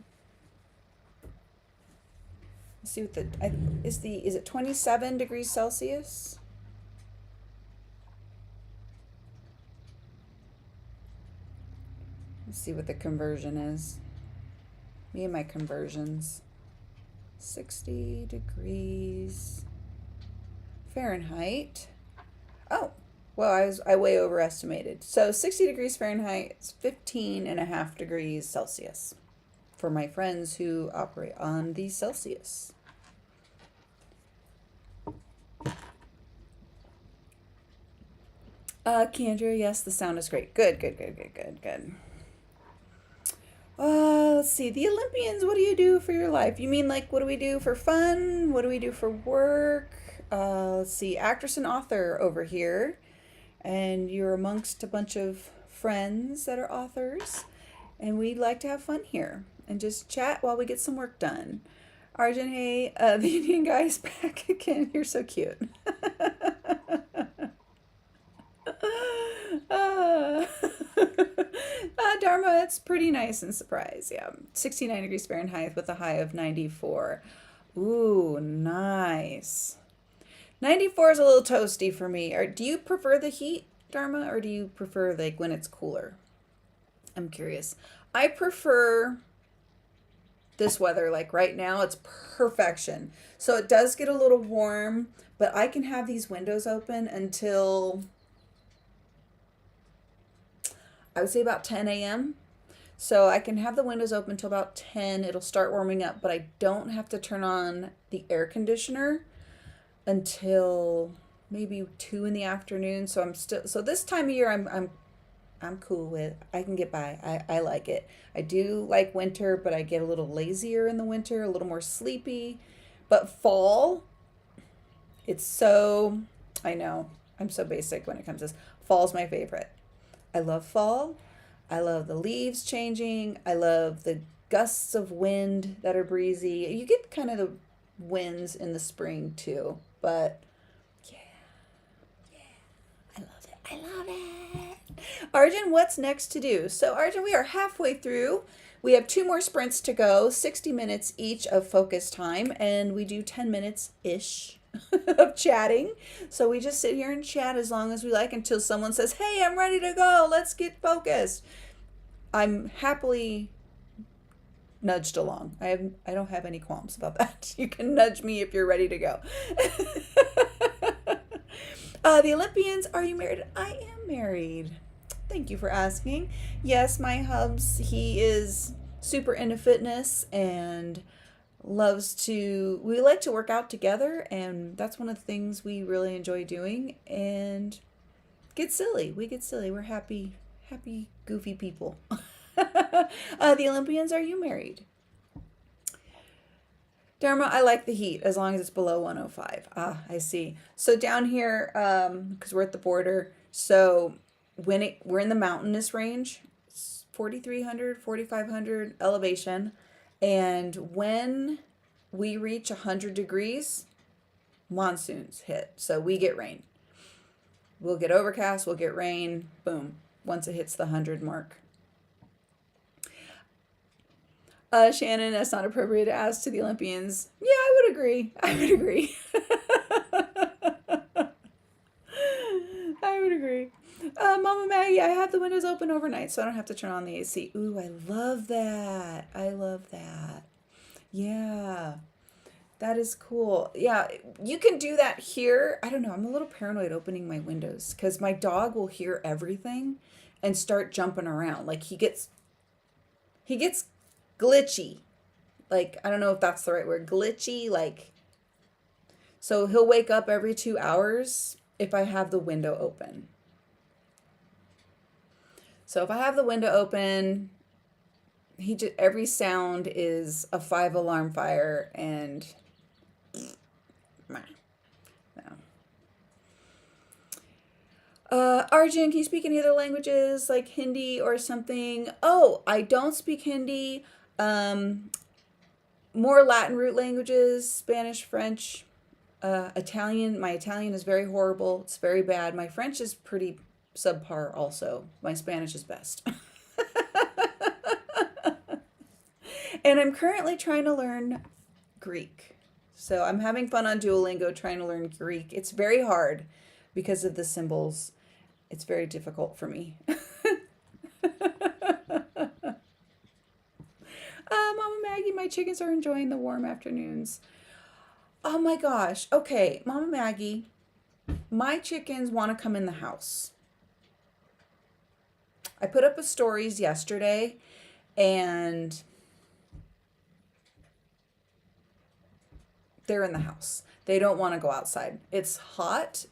Let's see what is it 27 degrees Celsius? Let's see what the conversion is. Me and my conversions. 60 degrees Fahrenheit. Oh, well, I way overestimated. So 60 degrees Fahrenheit is 15.5 degrees Celsius for my friends who operate on the Celsius. Kendra, yes, the sound is great. Good, good, good, good, good, good. Let's see. The Olympians, what do you do for your life? You mean like, what do we do for fun? What do we do for work? Let's see. Actress and author over here. And you're amongst a bunch of friends that are authors. And we'd like to have fun here and just chat while we get some work done. Arjun, hey, the Indian guy is back again. You're so cute. Dharma, it's pretty nice and surprise. Yeah, 69 degrees Fahrenheit with a high of 94. Ooh, nice. 94 is a little toasty for me. Do you prefer the heat, Dharma, or do you prefer like when it's cooler? I'm curious. I prefer this weather. Like right now, it's perfection. So it does get a little warm, but I can have these windows open until I would say about 10 a.m. So I can have the windows open until about 10. It'll start warming up, but I don't have to turn on the air conditioner until maybe 2 in the afternoon. So I'm still, so this time of year I'm cool with. I can get by. I like it. I do like winter, but I get a little lazier in the winter, a little more sleepy. But fall, it's so, I know, I'm so basic when it comes to this. Fall's my favorite. I love fall. I love the leaves changing. I love the gusts of wind that are breezy. You get kind of the winds in the spring too, but yeah, I love it. I love it. Arjun, what's next to do? So, Arjun, we are halfway through. We have two more sprints to go, 60 minutes each of focus time, and we do 10 minutes ish of chatting. So we just sit here and chat as long as we like until someone says, "Hey, I'm ready to go. Let's get focused." I'm happily nudged along. I don't have any qualms about that. You can nudge me if you're ready to go. The Olympians, are you married? I am married. Thank you for asking. Yes, my hubs, he is super into fitness and loves to, we like to work out together, and that's one of the things we really enjoy doing, and get silly. We get silly. We're happy, goofy people. The Olympians, are you married? Dharma, I like the heat as long as it's below 105. Ah, I see. So down here, because we're at the border, so we're in the mountainous range, it's 4,300, 4,500 elevation, and when we reach 100 degrees, monsoons hit. So we get rain. We'll get overcast, we'll get rain, boom, once it hits the 100 mark. Shannon, that's not appropriate to ask to the Olympians. Yeah, I would agree. I would agree. I would agree. Mama Maggie, I have the windows open overnight, so I don't have to turn on the AC. Ooh, I love that. I love that. Yeah, that is cool. Yeah, you can do that here. I don't know. I'm a little paranoid opening my windows because my dog will hear everything and start jumping around. Like he gets glitchy. Like, I don't know if that's the right word. Glitchy, like, so he'll wake up every 2 hours if I have the window open. So if I have the window open, he just, every sound is a 5 alarm fire, and no. Arjun, can you speak any other languages like Hindi or something? Oh, I don't speak Hindi. Um, More Latin root languages, Spanish, French, Italian. My Italian is very horrible. It's very bad. My French is pretty subpar also. My Spanish is best. And I'm currently trying to learn Greek. So I'm having fun on Duolingo trying to learn Greek. It's very hard because of the symbols. It's very difficult for me. Mama Maggie, my chickens are enjoying the warm afternoons. Oh my gosh. Okay, Mama Maggie, my chickens want to come in the house. I put up a stories yesterday, and they're in the house. They don't want to go outside. It's hot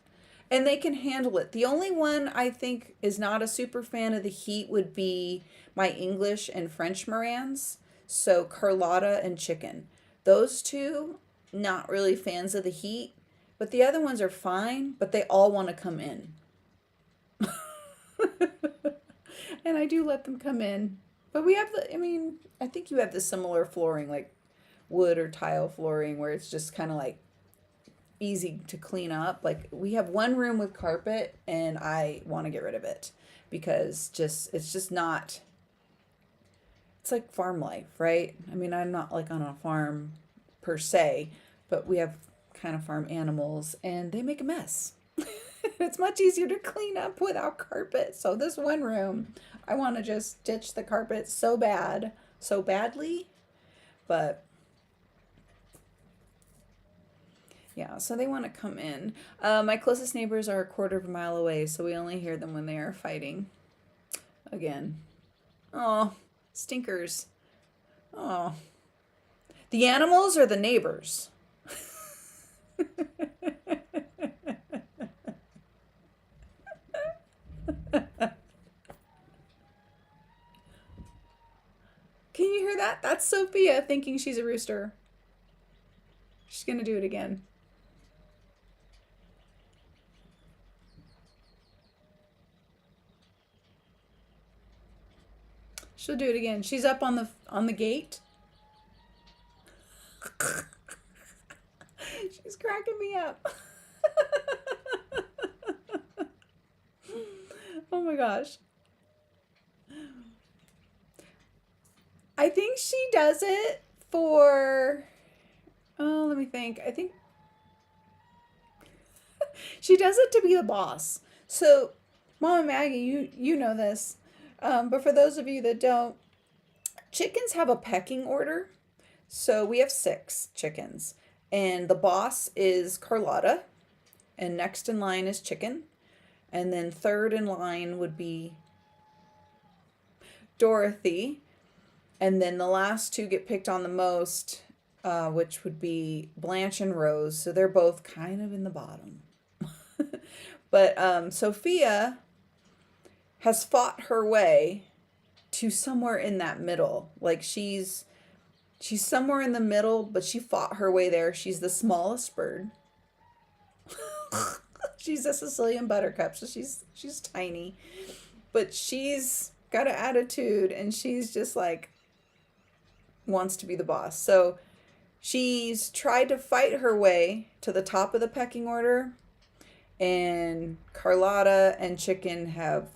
and they can handle it. The only one I think is not a super fan of the heat would be my English and French Morans. So Carlotta and Chicken. Those two, not really fans of the heat, but the other ones are fine, but they all want to come in. And I do let them come in. But we have the, I mean, I think you have the similar flooring, like wood or tile flooring, where it's just kind of like easy to clean up. Like we have one room with carpet, and I want to get rid of it because it's just not, it's like farm life, right? I mean, I'm not like on a farm per se, but we have kind of farm animals and they make a mess. It's much easier to clean up without carpet. So this one room, I want to just ditch the carpet so bad, so badly. But yeah, so they want to come in. My closest neighbors are a quarter of a mile away, so we only hear them when they are fighting. Again. Oh, stinkers. Oh. The animals or the neighbors? Can you hear that? That's Sophia thinking she's a rooster. She's going to do it again. She'll do it again. She's up on the gate. She's cracking me up. Oh my gosh. I think she does it for, oh, let me think. I think she does it to be the boss. So, Mama Maggie, you know this. But for those of you that don't, chickens have a pecking order. So we have 6 chickens. And the boss is Carlotta. And next in line is Chicken. And then third in line would be Dorothy. And then the last 2 get picked on the most, which would be Blanche and Rose. So they're both kind of in the bottom. But Sophia has fought her way to somewhere in that middle. Like she's somewhere in the middle, but she fought her way there. She's the smallest bird. She's a Sicilian buttercup, so she's tiny. But she's got an attitude and she's just like wants to be the boss. So she's tried to fight her way to the top of the pecking order, and Carlotta and Chicken have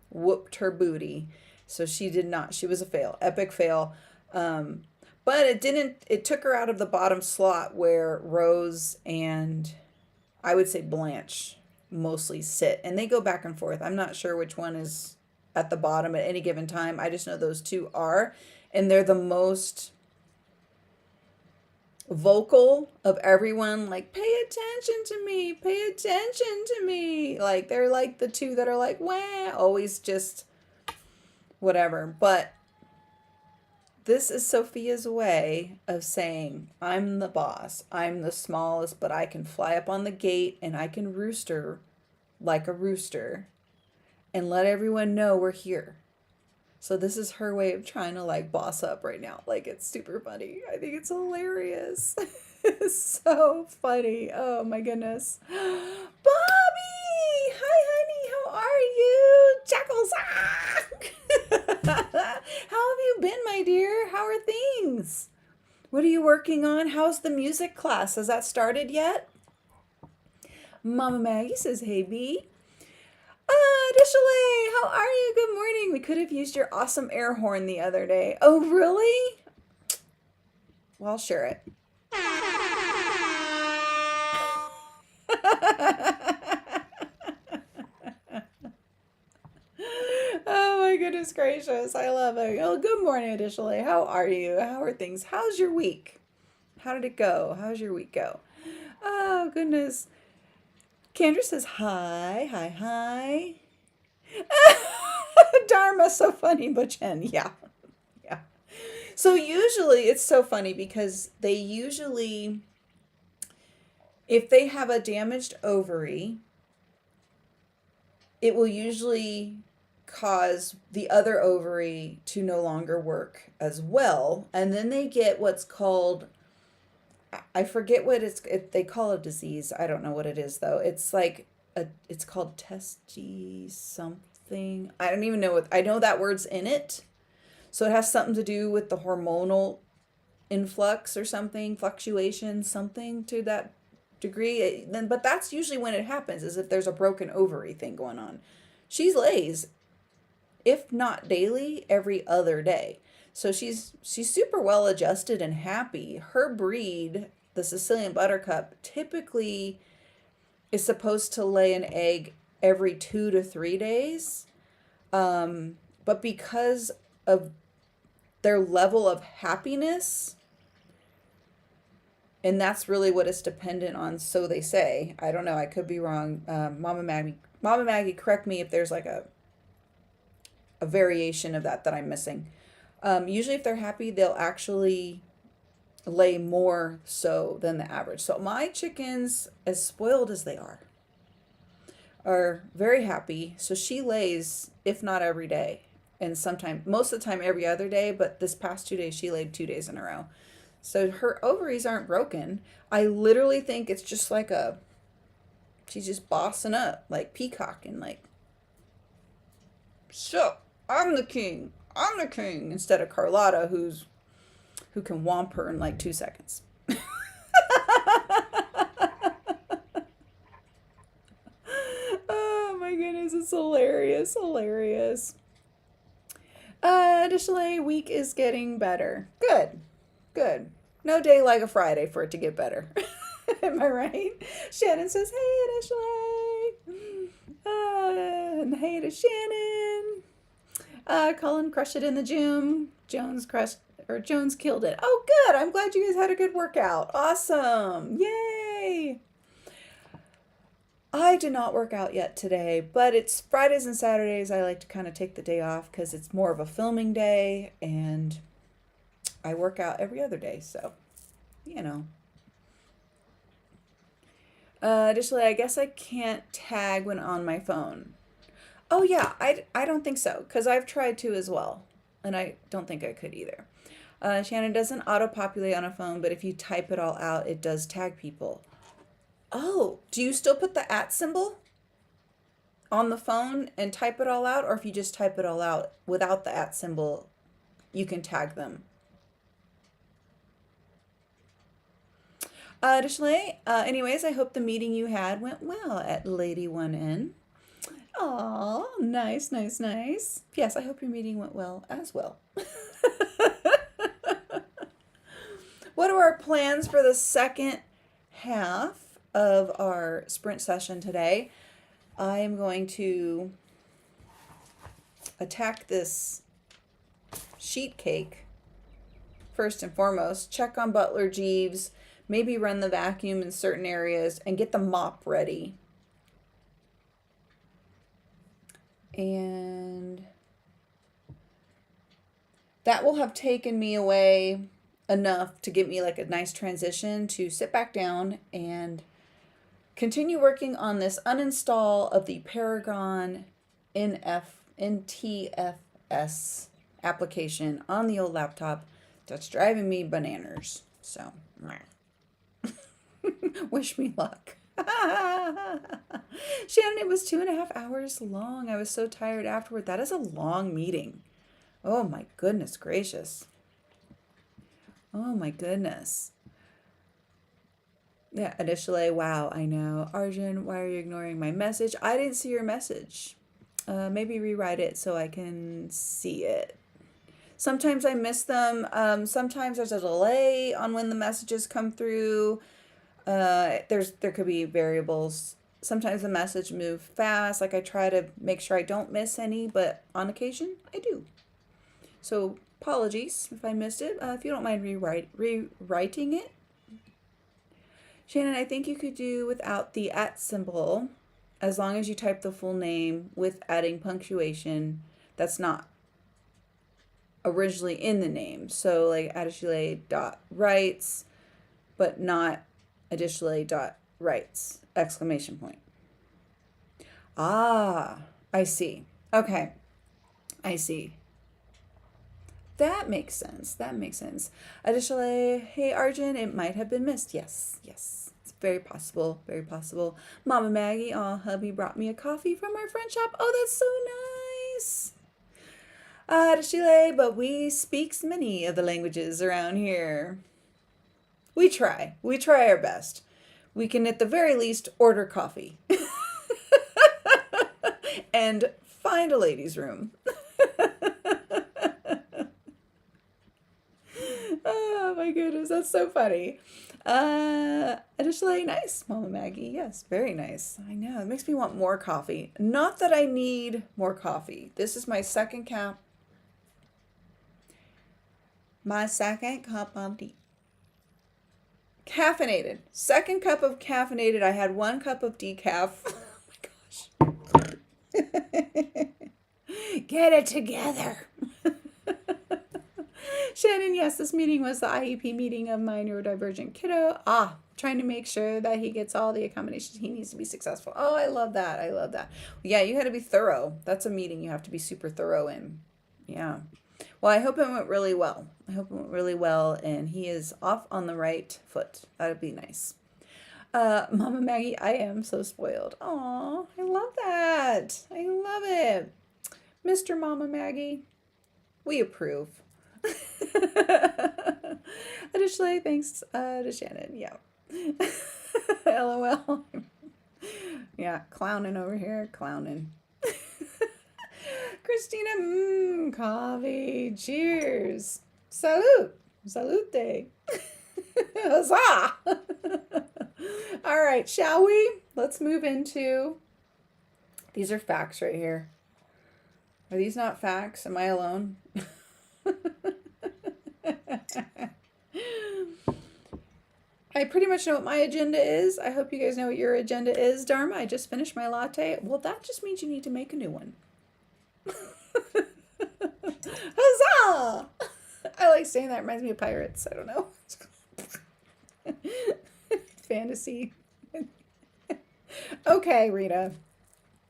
whooped her booty. So she did not. She was a fail, epic fail. But it took her out of the bottom slot where Rose and I would say Blanche mostly sit, and they go back and forth. I'm not sure which one is at the bottom at any given time. I just know those 2 are, and they're the most vocal of everyone, like, pay attention to me, pay attention to me. Like, they're like the 2 that are like, wah, always just whatever. But this is Sophia's way of saying, I'm the boss. I'm the smallest, but I can fly up on the gate and I can rooster like a rooster and let everyone know we're here. So this is her way of trying to like boss up right now. Like, it's super funny. I think it's hilarious. It's so funny. Oh my goodness. Bobby! Hi honey, how are you? Jackals! How have you been, my dear? How are things? What are you working on? How's the music class? Has that started yet? Mama Maggie says, hey B. Dishalay, how are you? Good morning. We could have used your awesome air horn the other day. Oh, really? Well, I'll share it. Oh my goodness gracious. I love it. Oh, good morning, additionally. How are you? How are things? How's your week? How did it go? How's your week go? Oh, goodness. Kendra says, hi, hi, hi. Dharma, so funny, Butchen. Yeah. Yeah. So usually it's so funny because they usually, if they have a damaged ovary, it will usually cause the other ovary to no longer work as well. And then they get what's called, I forget what they call a disease. I don't know what it is though. It's like it's called testy something. I don't even know I know that word's in it. So it has something to do with the hormonal influx or something, fluctuation, something to that degree. But that's usually when it happens, is if there's a broken ovary thing going on. She lays, if not daily, every other day. So she's super well adjusted and happy. Her breed, the Sicilian Buttercup, typically is supposed to lay an egg every 2 to 3 days. But because of their level of happiness, and that's really what it's dependent on, so they say. I don't know. I could be wrong. Mama Maggie, correct me if there's like a variation of that I'm missing. Usually, if they're happy, they'll actually lay more so than the average. So my chickens, as spoiled as they are very happy. So she lays, if not every day, and sometimes, most of the time, every other day. But this past 2 days, she laid 2 days in a row. So her ovaries aren't broken. I literally think it's just like she's just bossing up, like peacocking, like, so I'm the king. I'm the king. Instead of Carlotta, who can whomp her in like 2 seconds. Oh my goodness, it's hilarious, hilarious. Additionally, week is getting better. Good, good. No day like a Friday for it to get better. Am I right? Shannon says, "Hey, Additionally." And hey to Shannon. Colin crushed it in the gym. Jones killed it. Oh, good. I'm glad you guys had a good workout. Awesome. Yay. I did not work out yet today, but it's Fridays and Saturdays. I like to kind of take the day off because it's more of a filming day, and I work out every other day. So, you know. Additionally, I guess I can't tag when on my phone. Oh, yeah, I don't think so, because I've tried to as well, and I don't think I could either. Shannon doesn't auto-populate on a phone, but if you type it all out, it does tag people. Oh, do you still put the @ symbol on the phone and type it all out? Or if you just type it all out without the @ symbol, you can tag them? Additionally, anyways, I hope the meeting you had went well at Lady 1N. Aw, nice, nice, nice. Yes, I hope your meeting went well as well. What are our plans for the second half of our sprint session today? I am going to attack this sheet cake first and foremost. Check on Butler Jeeves, maybe run the vacuum in certain areas, and get the mop ready. And that will have taken me away enough to give me like a nice transition to sit back down and continue working on this uninstall of the Paragon NTFS application on the old laptop that's driving me bananas. So, wish me luck. Shannon, it was 2.5 hours long. I was so tired afterward. That is a long meeting. Oh my goodness gracious. Oh my goodness. Yeah, initially, wow, I know. Arjun, why are you ignoring my message? I didn't see your message. Maybe rewrite it so I can see it. Sometimes I miss them. Sometimes there's a delay on when the messages come through. There could be variables. Sometimes the message move fast. Like I try to make sure I don't miss any, but on occasion I do. So apologies if I missed it. If you don't mind rewriting it. Shannon, I think you could do without the @ symbol as long as you type the full name with adding punctuation that's not originally in the name. So like additionally.writes, but not additionally.writes, ! Ah, I see. Okay, I see. That makes sense. That makes sense. Additionally, hey Arjun, it might have been missed. Yes, yes. It's very possible. Very possible. Mama Maggie, hubby brought me a coffee from our friend shop. Oh, that's so nice. Additionally, but we speaks many of the languages around here. We try. We try our best. We can at the very least order coffee. And find a ladies' room. Oh Oh my goodness, that's so funny. Additionally, nice, Mama Maggie. Yes, very nice. I know. It makes me want more coffee. Not that I need more coffee. This is my second cup of tea. Caffeinated. Second cup of caffeinated. I had 1 cup of decaf. Oh my gosh. Get it together. Shannon, yes, this meeting was the IEP meeting of my neurodivergent kiddo. Trying to make sure that he gets all the accommodations he needs to be successful. Oh, I love that. I love that. Yeah, you had to be thorough. That's a meeting you have to be super thorough in. Yeah. Well, I hope it went really well. I hope it went really well, and he is off on the right foot. That'd be nice. Mama Maggie, I am so spoiled. Aw, I love that. I love it. Mr. Mama Maggie, we approve. Additionally, thanks to Shannon. Yeah. LOL. Yeah, clowning over here, clowning. Christina, coffee. Cheers. Salute. Salute. Huzzah. All right, shall we? Let's move into. These are facts right here. Are these not facts? Am I alone? I pretty much know what my agenda is. I hope you guys know what your agenda is. Dharma, I just finished my latte. Well, that just means you need to make a new one. Huzzah! I like saying that. It reminds me of pirates. I don't know. Fantasy. Okay, Rita.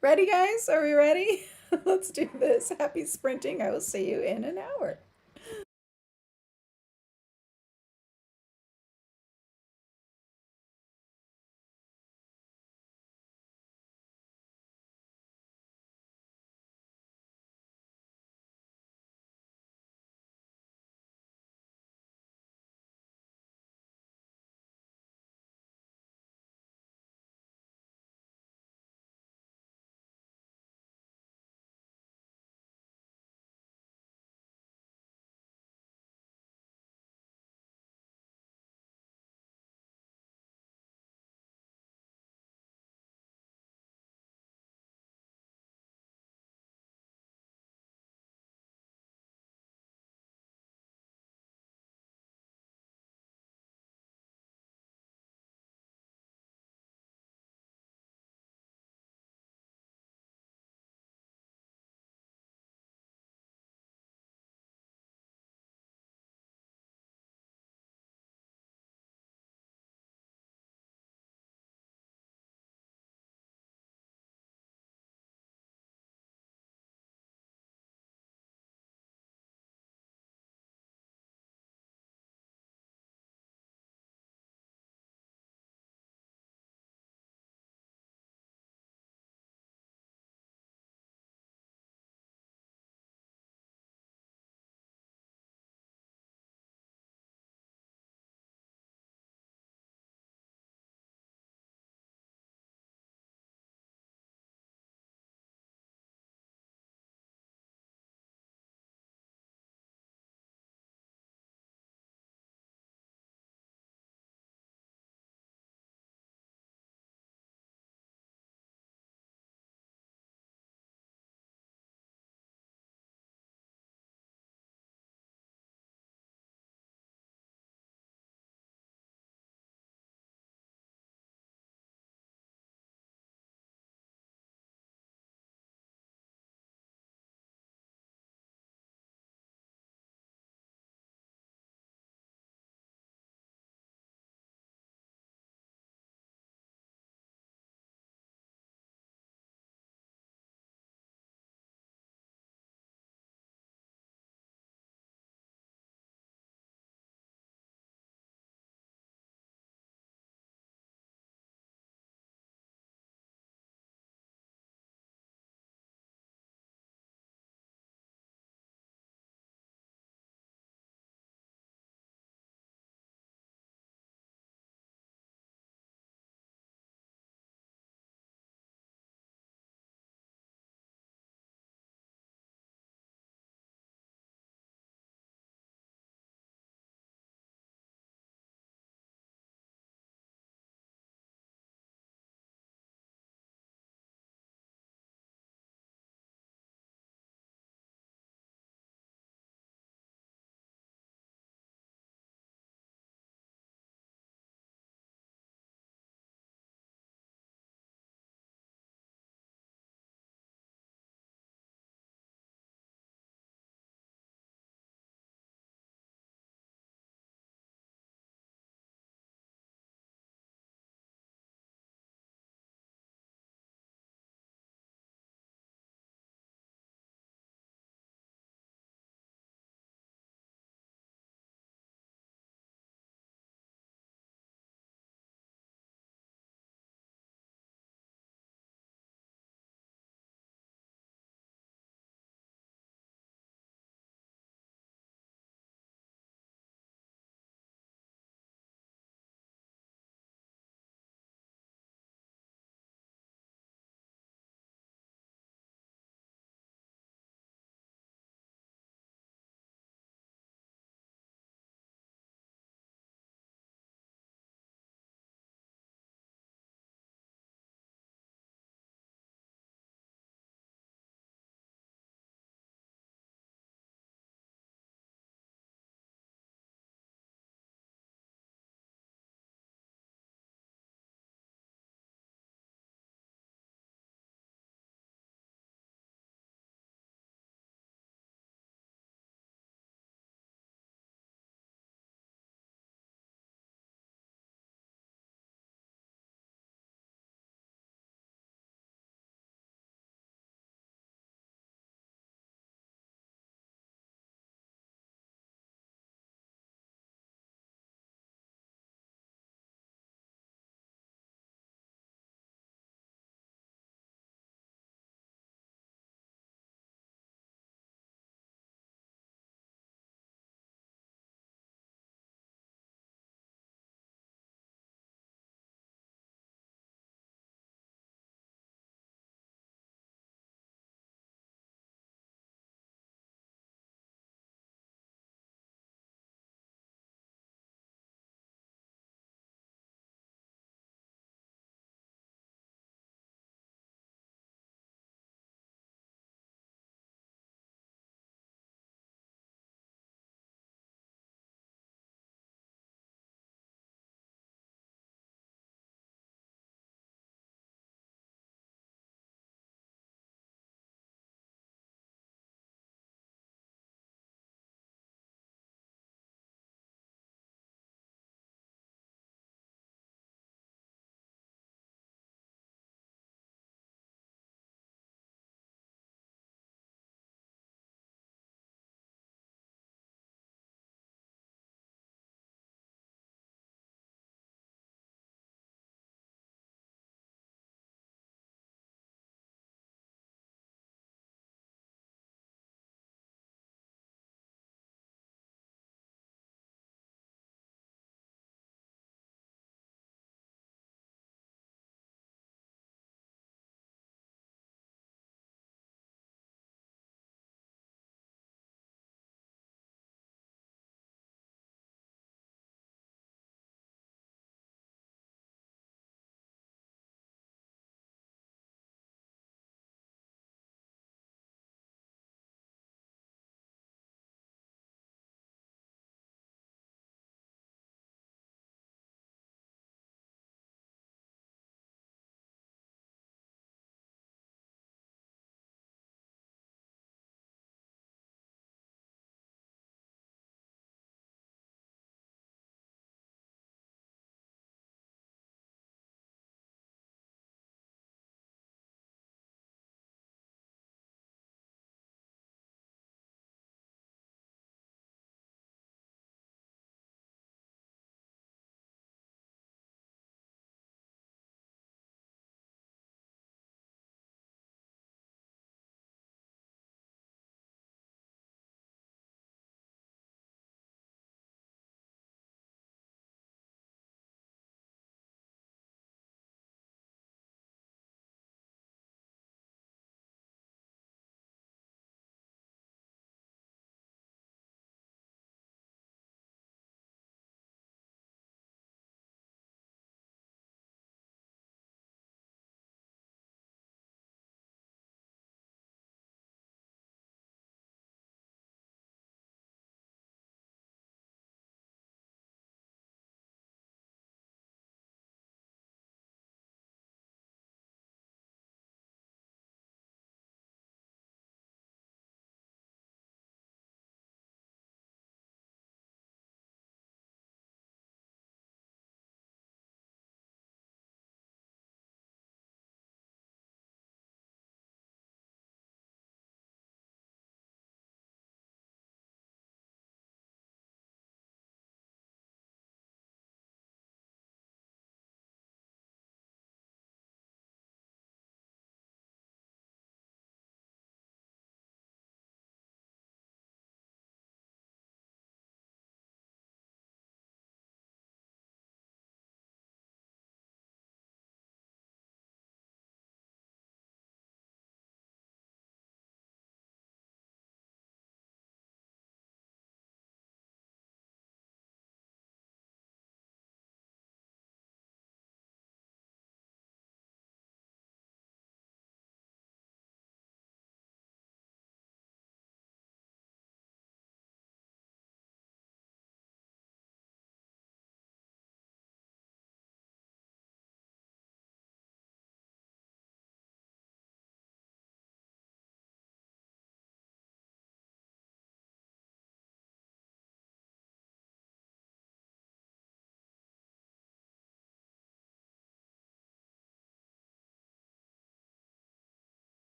Ready, guys? Are we ready? Let's do this. Happy sprinting. I will see you in an hour.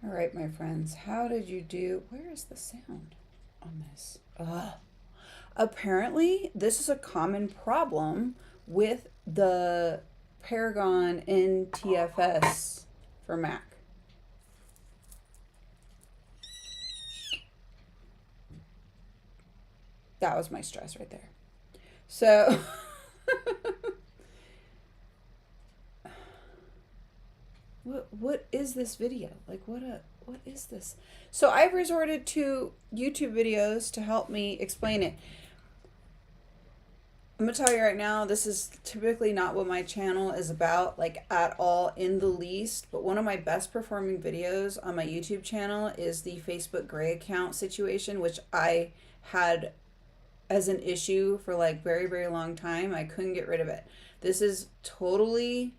All right, my friends, how did you do? Where is the sound on this? Apparently, this is a common problem with the Paragon NTFS for Mac. That was my stress right there. So, what is this video? Like, what is this? So I've resorted to YouTube videos to help me explain it. I'm gonna tell you right now, this is typically not what my channel is about, like at all in the least, but one of my best performing videos on my YouTube channel is the Facebook gray account situation, which I had as an issue for like very, very long time. I couldn't get rid of it. This is totally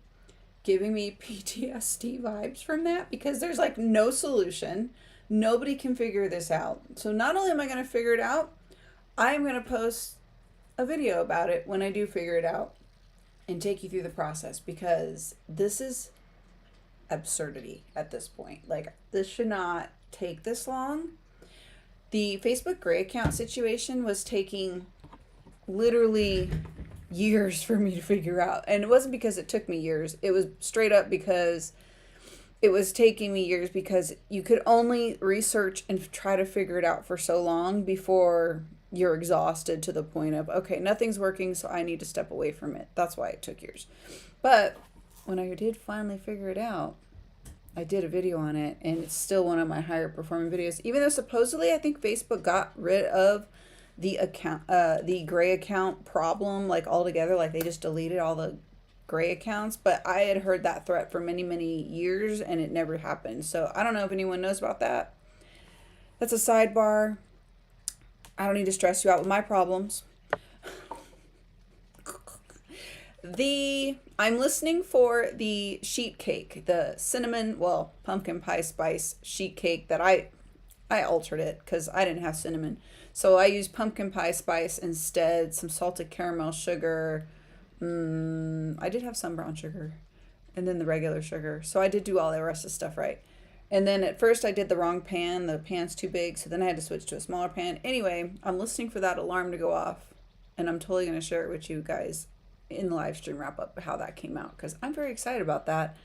giving me PTSD vibes from that because there's like no solution. Nobody can figure this out. So not only am I going to figure it out, I am going to post a video about it when I do figure it out and take you through the process, because this is absurdity at this point. Like, this should not take this long. The Facebook gray account situation was taking literally years for me to figure out. And it wasn't because it took me years. It was straight up because it was taking me years, because you could only research and try to figure it out for so long before you're exhausted to the point of, okay, nothing's working, so I need to step away from it. That's why it took years. But when I did finally figure it out, I did a video on it, and it's still one of my higher performing videos, even though supposedly I think Facebook got rid of the account, the gray account problem, like altogether. Like, they just deleted all the gray accounts, but I had heard that threat for many, many years, and it never happened. So I don't know if anyone knows about that. That's a sidebar. I don't need to stress you out with my problems. I'm listening for the sheet cake, the cinnamon, well, pumpkin pie spice sheet cake that I altered it because I didn't have cinnamon. So I used pumpkin pie spice instead, some salted caramel sugar. I did have some brown sugar and then the regular sugar. So I did do all the rest of the stuff right. And then at first I did the wrong pan. The pan's too big, so then I had to switch to a smaller pan. Anyway, I'm listening for that alarm to go off, and I'm totally going to share it with you guys in the live stream wrap up how that came out, because I'm very excited about that.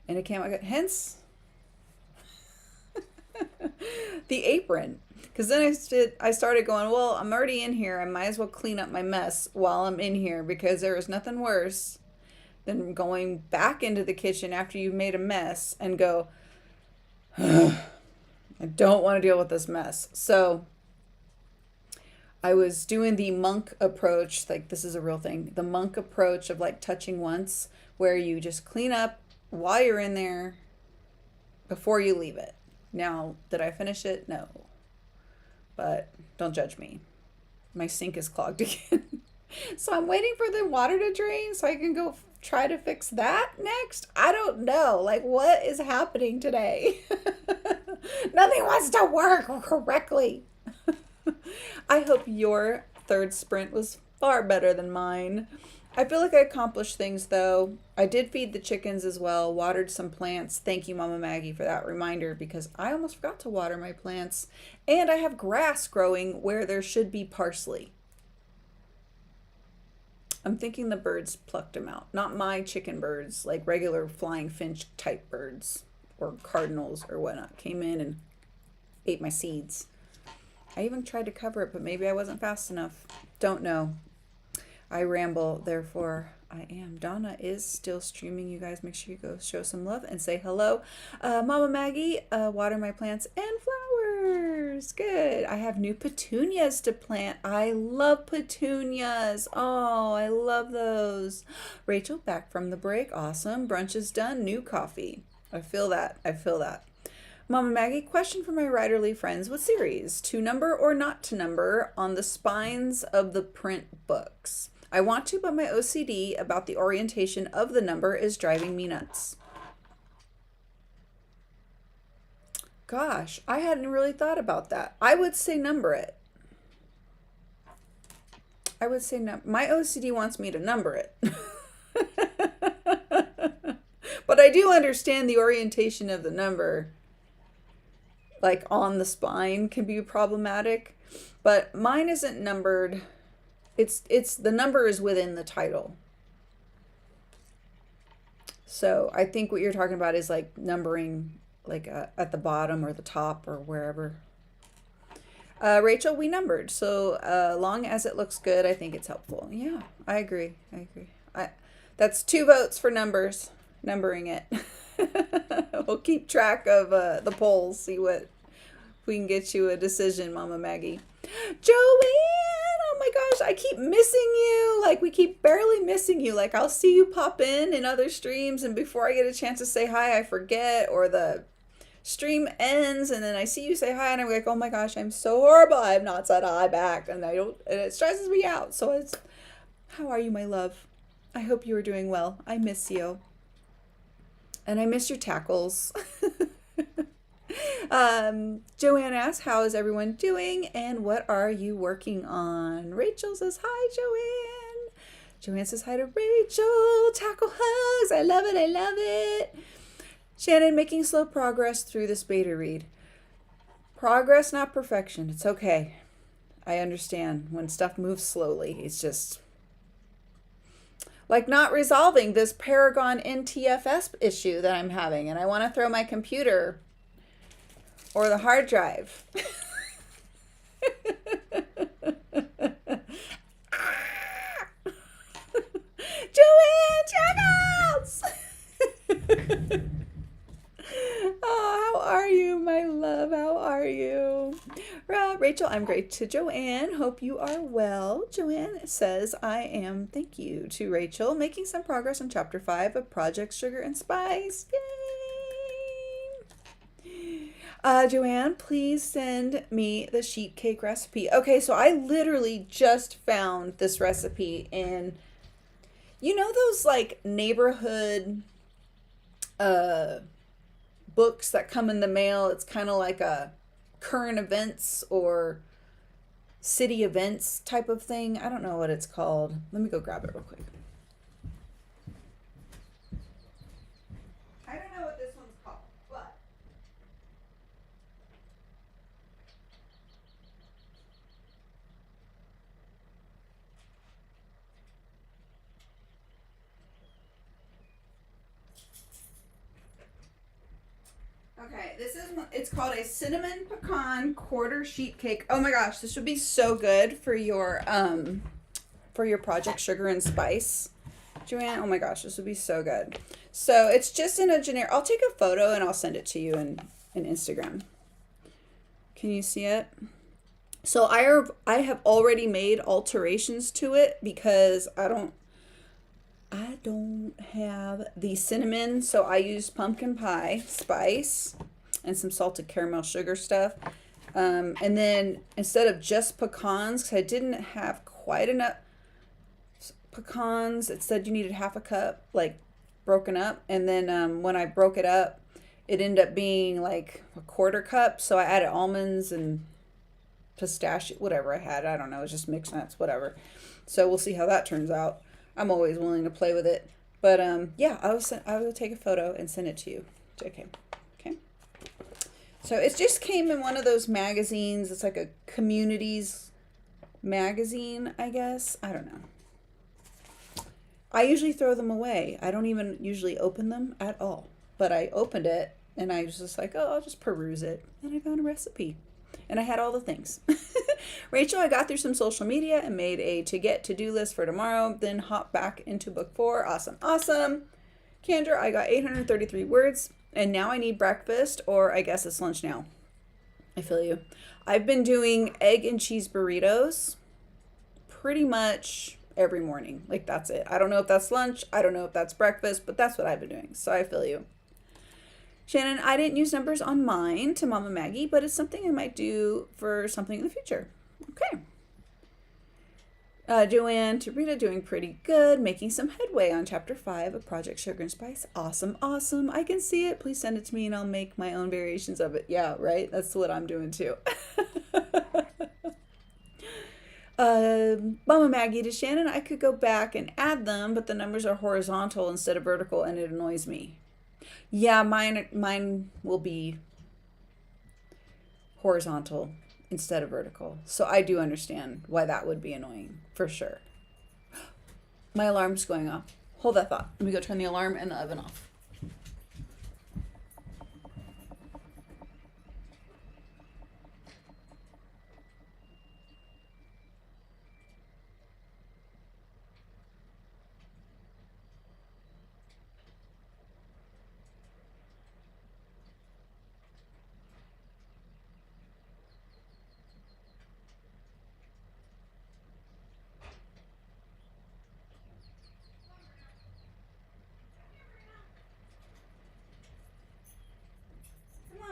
And it came out, hence the apron. Because then I started going, well, I'm already in here. I might as well clean up my mess while I'm in here, because there is nothing worse than going back into the kitchen after you've made a mess and go, I don't want to deal with this mess. So I was doing the monk approach, like, this is a real thing, the monk approach of like touching once, where you just clean up while you're in there before you leave it. Now, did I finish it? No. But don't judge me. My sink is clogged again. So I'm waiting for the water to drain so I can go try to fix that next. I don't know. Like, what is happening today? Nothing wants to work correctly. I hope your third sprint was far better than mine. I feel like I accomplished things, though. I did feed the chickens as well, watered some plants. Thank you, Mama Maggie, for that reminder, because I almost forgot to water my plants. And I have grass growing where there should be parsley. I'm thinking the birds plucked them out. Not my chicken birds, like regular flying finch type birds or cardinals or whatnot came in and ate my seeds. I even tried to cover it, but maybe I wasn't fast enough. Don't know. I ramble, therefore I am. Donna is still streaming. You guys make sure you go show some love and say hello. Mama Maggie, water my plants and flowers. Good. I have new petunias to plant. I love petunias. Oh, I love those. Rachel, back from the break. Awesome. Brunch is done. New coffee. I feel that. I feel that. Mama Maggie, question for my writerly friends. What series? To number or not to number on the spines of the print books? I want to, but my OCD about the orientation of the number is driving me nuts. Gosh, I hadn't really thought about that. I would say number it. I would say my OCD wants me to number it. But I do understand the orientation of the number. like on the spine can be problematic, but mine isn't numbered. It's the number is within the title. So I think what you're talking about is like numbering like at the bottom or the top or wherever. Rachel, we numbered. So long as it looks good, I think it's helpful. Yeah, I agree. I agree. That's 2 votes for numbering it. We'll keep track of the polls, see what if we can get you a decision, Mama Maggie. Joanne, oh my gosh, I keep missing you. Like we keep barely missing you. Like I'll see you pop in other streams, and before I get a chance to say hi, I forget, or the stream ends and then I see you say hi and I'm like, oh my gosh, I'm so horrible. I have not said hi back, and it stresses me out. So how are you, my love? I hope you are doing well. I miss you. And I miss your tackles. Joanne asks, how is everyone doing and what are you working on? Rachel says, hi, Joanne. Joanne says hi to Rachel. Tackle hugs. I love it. I love it. Shannon, making slow progress through this beta read. Progress, not perfection. It's okay. I understand when stuff moves slowly. It's just like not resolving this Paragon NTFS issue that I'm having, and I want to throw my computer or the hard drive. Joanne, checkouts! Oh, how are you, my love? How are you? Rachel, I'm great to Joanne. Hope you are well. Joanne says, I am, thank you to Rachel, making some progress on chapter 5 of Project Sugar and Spice. Yay! Joanne, please send me the sheet cake recipe. Okay, so I literally just found this recipe in, you know, those like neighborhood books that come in the mail. It's kind of like a current events or city events type of thing. I don't know what it's called. Let me go grab it real quick. I don't know what this one's called, but okay, it's called a cinnamon pecan quarter sheet cake. Oh my gosh, this would be so good for your Project Sugar and Spice, Joanne. Oh my gosh, this would be so good. So it's just in a generic, I'll take a photo and I'll send it to you in Instagram. Can you see it? So I have already made alterations to it because I don't have the cinnamon, so I used pumpkin pie spice and some salted caramel sugar stuff. And then instead of just pecans, because I didn't have quite enough pecans, it said you needed half a cup, like broken up. And then when I broke it up, it ended up being like a quarter cup. So I added almonds and pistachio, whatever I had. I don't know. It's just mixed nuts, whatever. So we'll see how that turns out. I'm always willing to play with it. But yeah, I will take a photo and send it to you. Okay. Okay. So it just came in one of those magazines. It's like a communities magazine, I guess. I don't know. I usually throw them away. I don't even usually open them at all. But I opened it and I was just like, oh, I'll just peruse it. And I found a recipe. And I had all the things. Rachel, I got through some social media and made a to-do list for tomorrow, then hop back into book 4. Awesome, awesome. Kendra, I got 833 words, and now I need breakfast, or I guess it's lunch now. I feel you. I've been doing egg and cheese burritos pretty much every morning. Like, that's it. I don't know if that's lunch. I don't know if that's breakfast, but that's what I've been doing, so I feel you. Shannon, I didn't use numbers on mine to Mama Maggie, but it's something I might do for something in the future. Okay. Joanne, to Rita, doing pretty good, making some headway on chapter 5 of Project Sugar and Spice. Awesome, awesome. I can see it. Please send it to me and I'll make my own variations of it. Yeah, right? That's what I'm doing too. Mama Maggie, to Shannon, I could go back and add them, but the numbers are horizontal instead of vertical and it annoys me. Yeah, mine will be horizontal instead of vertical. So I do understand why that would be annoying, for sure. My alarm's going off. Hold that thought. Let me go turn the alarm and the oven off.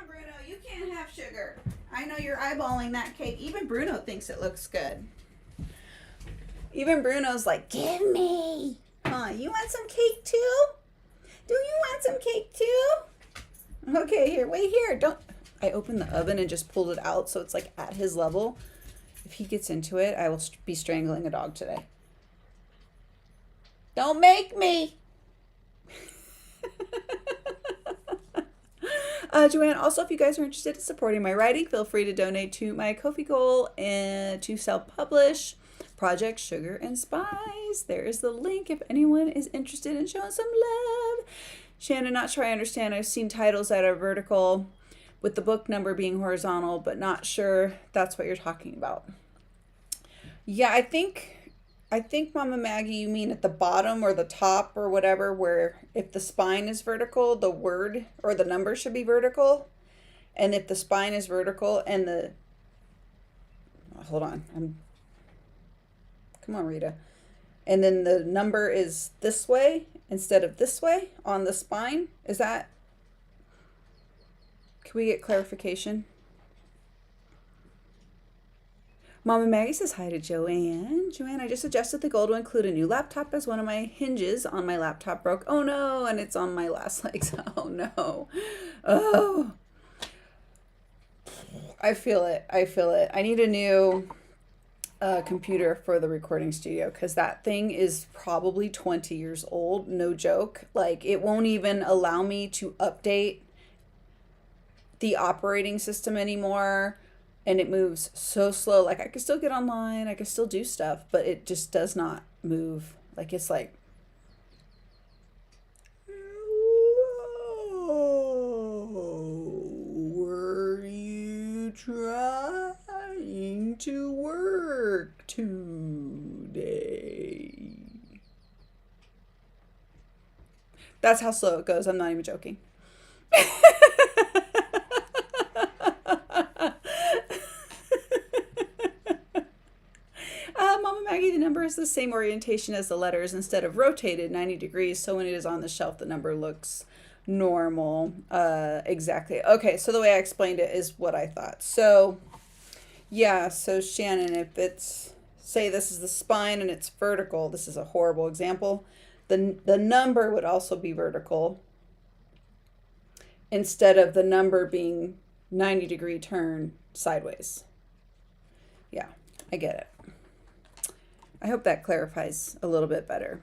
Bruno, you can't have sugar. I know you're eyeballing that cake. Even Bruno thinks it looks good. Even Bruno's like, give me. Huh, you want some cake too? Do you want some cake too? Okay, here, wait here. Don't. I opened the oven and just pulled it out so it's like at his level. If he gets into it, I will be strangling a dog today. Don't make me. Joanne, also, if you guys are interested in supporting my writing, feel free to donate to my Ko-fi goal and to self-publish Project Sugar and Spice. There is the link if anyone is interested in showing some love. Shannon, not sure I understand. I've seen titles that are vertical with the book number being horizontal, but not sure that's what you're talking about. Yeah, I think Mama Maggie, you mean at the bottom or the top or whatever, where if the spine is vertical, the word or the number should be vertical. And if the spine is vertical and the, hold on, come on, Rita. And then the number is this way instead of this way on the spine. Is that, can we get clarification? Mama Maggie says hi to Joanne. Joanne, I just suggested the goal to include a new laptop as one of my hinges on my laptop broke. Oh no, and it's on my last legs. Oh no. Oh. I feel it. I need a new computer for the recording studio because that thing is probably 20 years old. No joke. Like, it won't even allow me to update the operating system anymore. And it moves so slow. Like, I can still get online, I can still do stuff, but it just does not move. Like, it's like, were you trying to work today? That's how slow it goes. I'm not even joking. Mama Maggie, the number is the same orientation as the letters instead of rotated 90 degrees. So when it is on the shelf, the number looks normal. Exactly. Okay, so the way I explained it is what I thought. So, yeah, so Shannon, if it's, say this is the spine and it's vertical, this is a horrible example, the number would also be vertical instead of the number being 90-degree turn sideways. Yeah, I get it. I hope that clarifies a little bit better.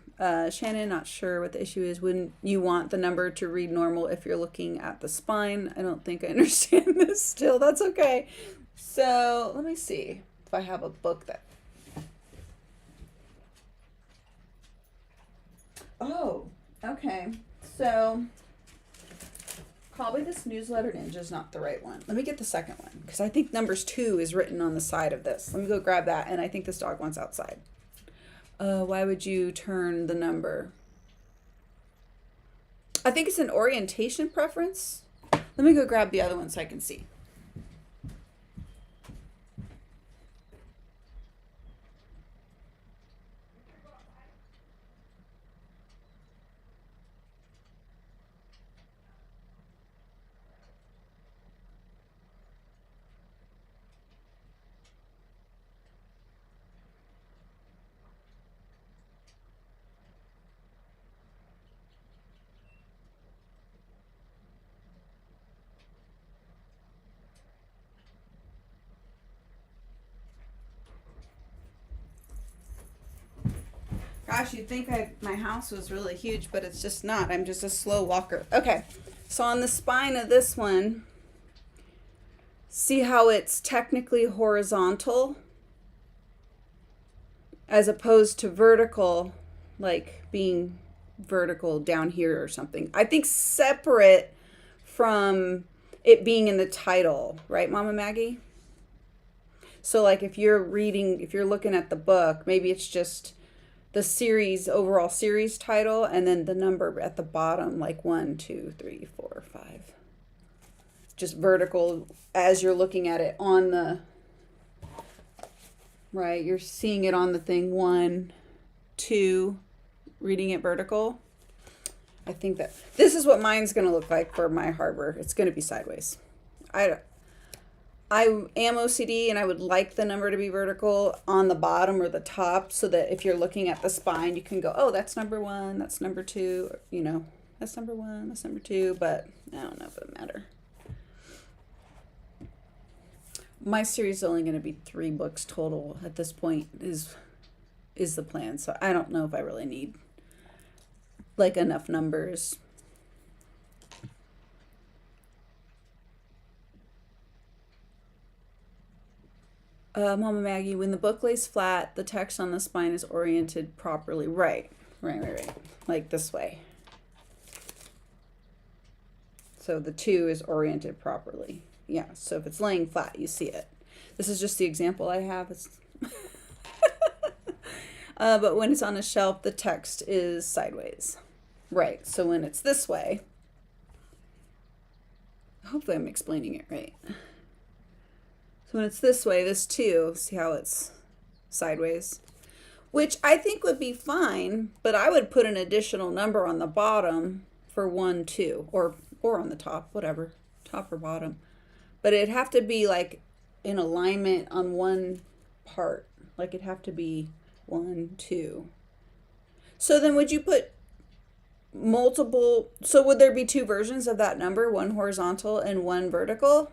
Shannon, not sure what the issue is. Wouldn't you want the number to read normal if you're looking at the spine? I don't think I understand this still. That's okay. So let me see if I have a book that... Oh, okay. So probably this Newsletter Ninja is not the right one. Let me get the second one because I think numbers 2 is written on the side of this. Let me go grab that, and I think this dog wants outside. Why would you turn the number? I think it's an orientation preference. Let me go grab the other one so I can see. Gosh, you'd think my house was really huge, but it's just not. I'm just a slow walker. Okay, so on the spine of this one, See how it's technically horizontal as opposed to vertical, like being vertical down here or something. I think separate from it being in the title, right, Mama Maggie? So like if you're reading, if you're looking at the book, maybe it's just the series, overall series title, and then the number at the bottom, like 1, 2, 3, 4, 5. Just vertical as you're looking at it on the, right, you're seeing it on the thing, 1, 2, reading it vertical. I think that this is what mine's going to look like for my harbor. It's going to be sideways. I am OCD and I would like the number to be vertical on the bottom or the top so that if you're looking at the spine, you can go, oh, that's number 1, that's number 2, you know, that's number 1, that's number 2, but I don't know if it matters. My series is only going to be 3 books total at this point is the plan. So I don't know if I really need like enough numbers. Mama Maggie, when the book lays flat, the text on the spine is oriented properly. Right. Like this way. So the 2 is oriented properly. Yeah, so if it's laying flat, you see it. This is just the example I have. It's but when it's on a shelf, the text is sideways. Right, so when it's this way, hopefully I'm explaining it right. So when it's this way, this 2, see how it's sideways? Which I think would be fine, but I would put an additional number on the bottom for 1, 2, or on the top, whatever, top or bottom. But it'd have to be like in alignment on one part. Like it'd have to be 1, 2. So then would you put multiple, so would there be 2 versions of that number, 1 horizontal and 1 vertical?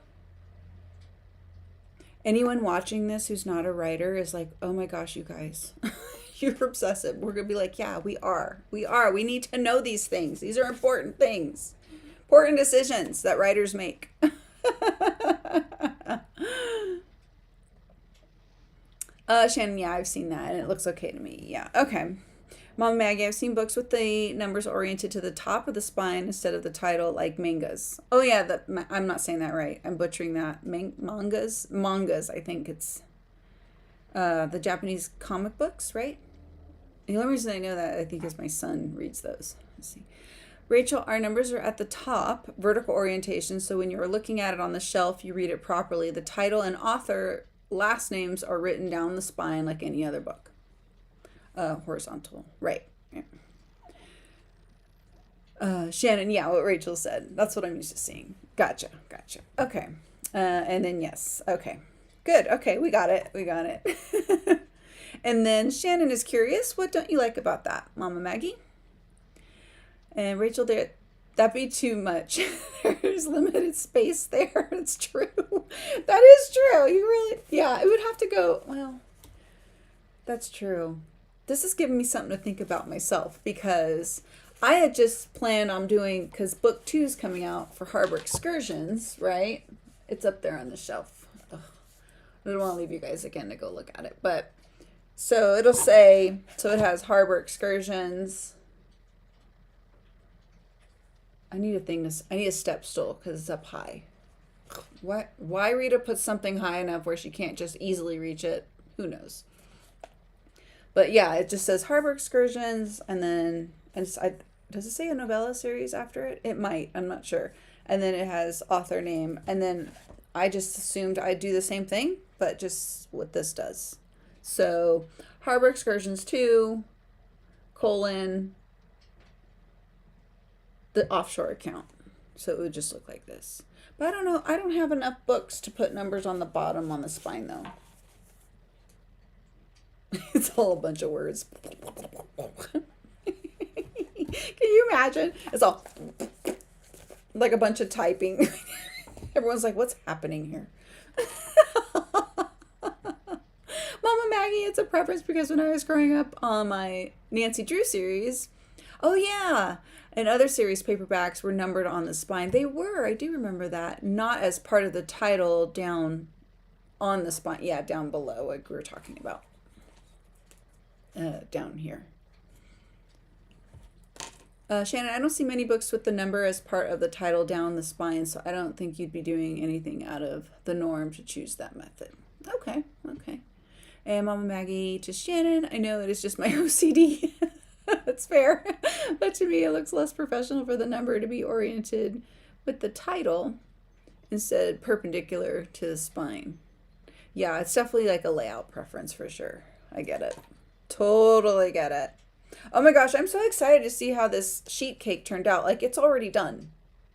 Anyone watching this who's not a writer is like, oh my gosh, you guys, you're obsessive. We're going to be like, yeah, we are. We need to know these things. These are important things, important decisions that writers make. Shannon, yeah, I've seen that and it looks okay to me. Yeah, okay. Mom Maggie, I've seen books with the numbers oriented to the top of the spine instead of the title, like mangas. Oh yeah, I'm not saying that right. I'm butchering that. Mangas. I think it's the Japanese comic books, right? The only reason I know that I think is my son reads those. Let's see. Rachel, our numbers are at the top, vertical orientation, so when you're looking at it on the shelf, you read it properly. The title and author last names are written down the spine like any other book. Horizontal, right. Yeah. Shannon, yeah, what Rachel said. That's what I'm used to seeing. Gotcha. Okay. And then yes. Okay. Good. Okay, we got it. And then Shannon is curious, what don't you like about that, Mama Maggie? And Rachel, that'd be too much. There's limited space there. It's true. That is true. You really, yeah, it would have to go, well, that's true. This is giving me something to think about myself because I had just planned on doing, because book 2 is coming out for Harbor Excursions, right? It's up there on the shelf. Ugh. I don't want to leave you guys again to go look at it. But so it'll say, so it has Harbor Excursions. I need a step stool because it's up high. Why Rita put something high enough where she can't just easily reach it? Who knows? But yeah, it just says Harbor Excursions, and then does it say a novella series after it? It might, I'm not sure. And then it has author name, and then I just assumed I'd do the same thing, but just what this does. So Harbor Excursions 2, the offshore account. So it would just look like this. But I don't know, I don't have enough books to put numbers on the bottom on the spine though. It's all a bunch of words. Can you imagine? It's all like a bunch of typing. Everyone's like, what's happening here? Mama Maggie, it's a preference because when I was growing up on my Nancy Drew series, Oh yeah. And other series paperbacks were numbered on the spine. They were, I do remember that. Not as part of the title down on the spine. Yeah, down below, like we were talking about. Down here. Shannon, I don't see many books with the number as part of the title down the spine, so I don't think you'd be doing anything out of the norm to choose that method. Okay, okay. And Mama Maggie to Shannon, I know it is just my OCD. That's fair. But to me, it looks less professional for the number to be oriented with the title instead perpendicular to the spine. Yeah, it's definitely like a layout preference for sure. I get it. Totally get it. Oh my gosh, I'm so excited to see how this sheet cake turned out. Like, it's already done.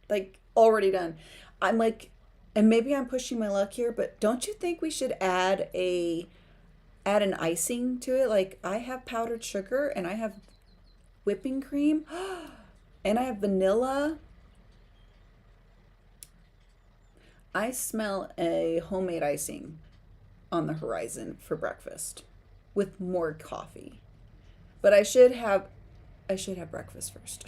Like, already done. I'm like, and maybe I'm pushing my luck here, but don't you think we should add an icing to it? Like, I have powdered sugar and I have whipping cream and I have vanilla. I smell a homemade icing on the horizon for breakfast with more coffee. But I should have breakfast first.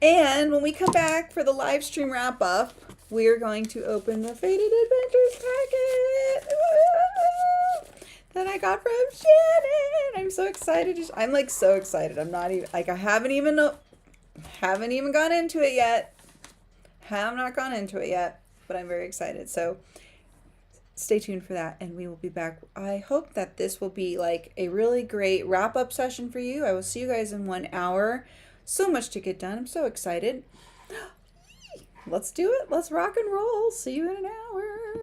And when we come back for the live stream wrap up, we're going to open the Faded Adventures packet that I got from Shannon. I'm so excited. I'm like so excited. I'm not even like I haven't even gone into it yet. Have not gone into it yet, but I'm very excited. So stay tuned for that and we will be back. I hope that this will be like a really great wrap up session for you. I will see you guys in 1 hour. So much to get done. I'm so excited. Let's do it. Let's rock and roll. See you in an hour.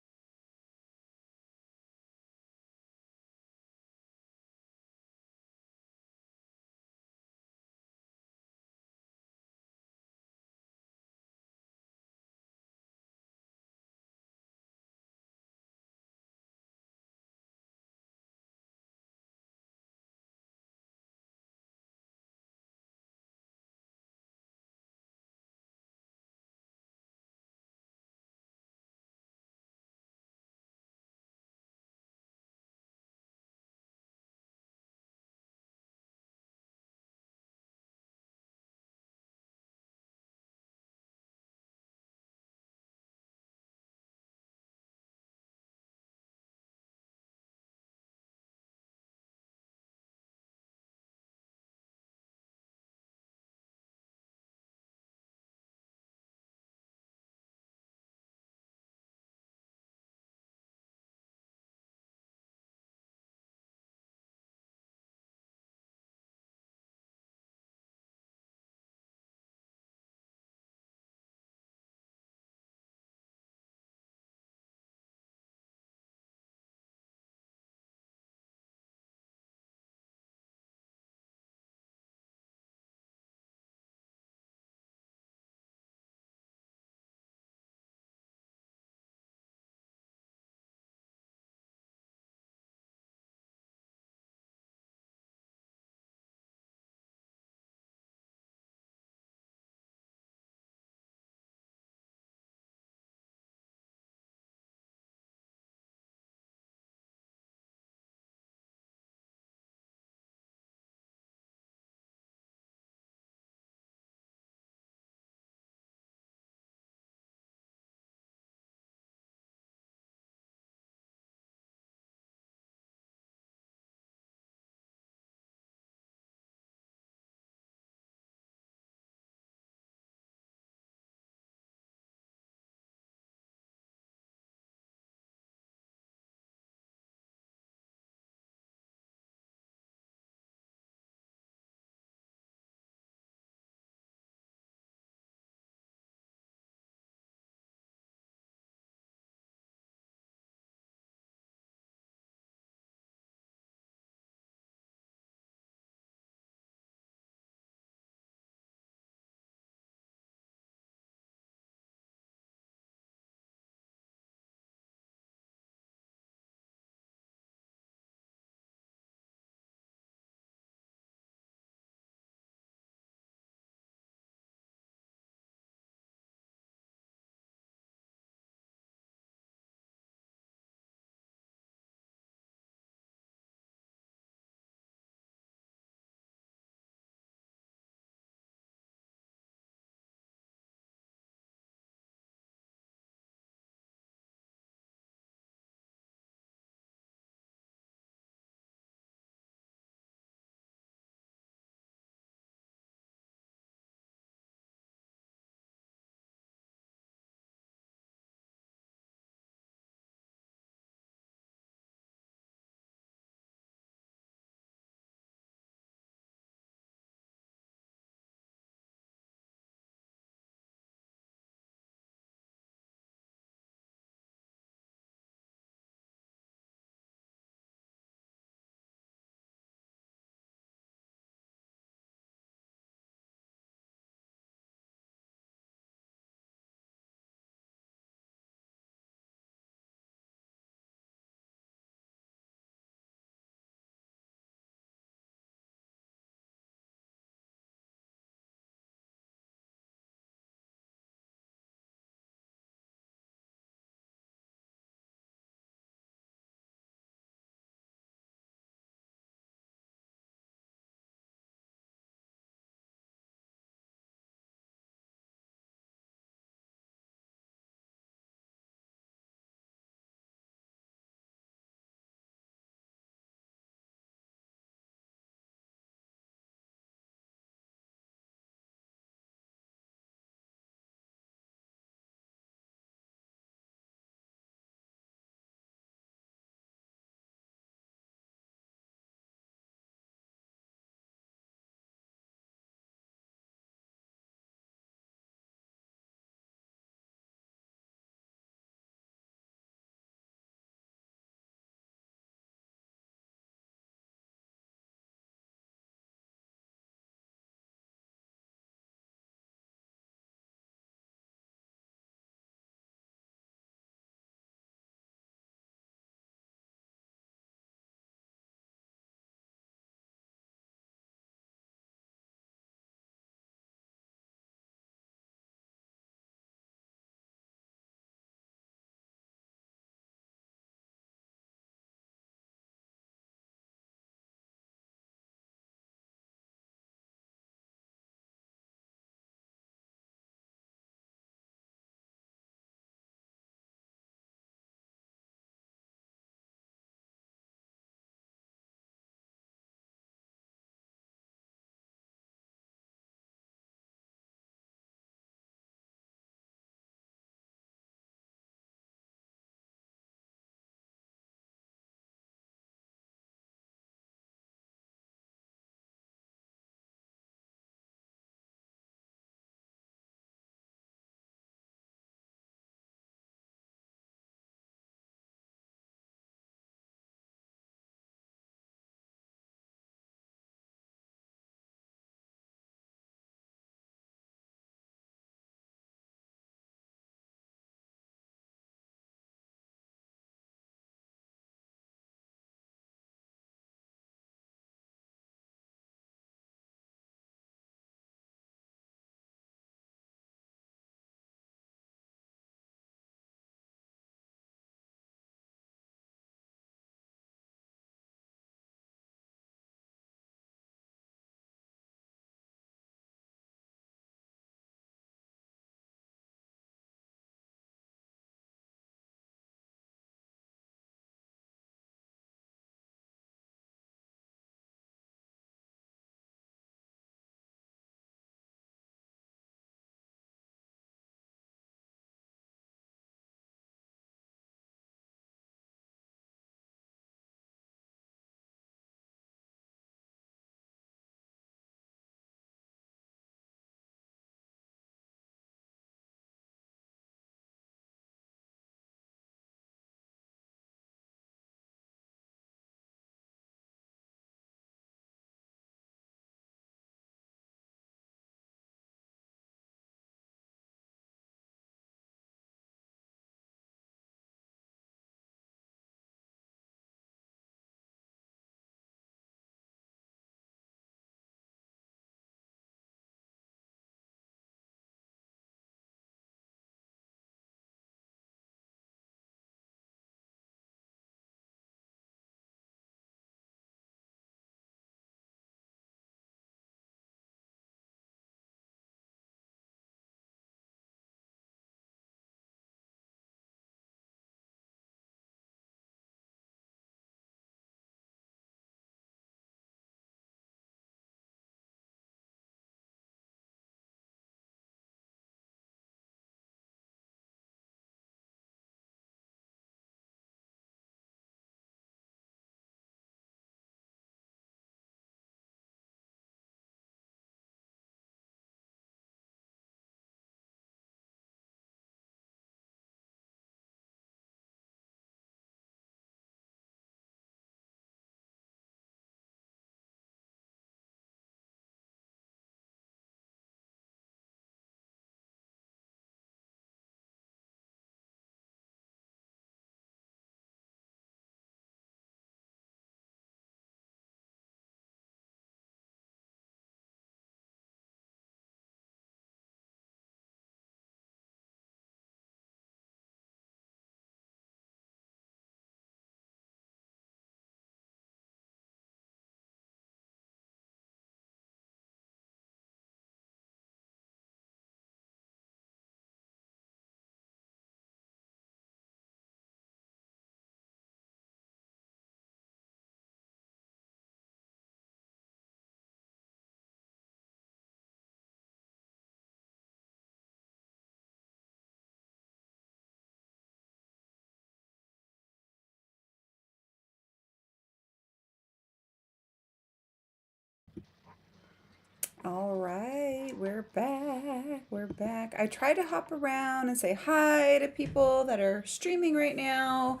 All right, we're back. We're back. I try to hop around and say hi to people that are streaming right now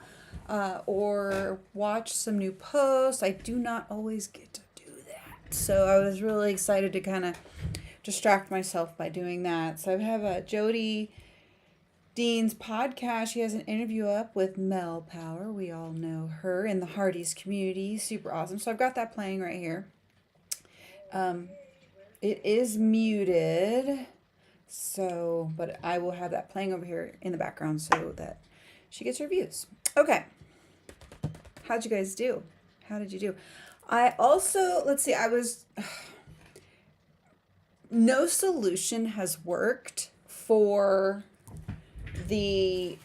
or watch some new posts. I do not always get to do that. So I was really excited to kind of distract myself by doing that. So I have a Jody Dean's podcast. She has an interview up with Mel Power. We all know her in the Hardy's community. Super awesome. So I've got that playing right here. It is muted, so, but I will have that playing over here in the background so that she gets her views. Okay. How'd you guys do? How did you do? I also, let's see, no solution has worked for the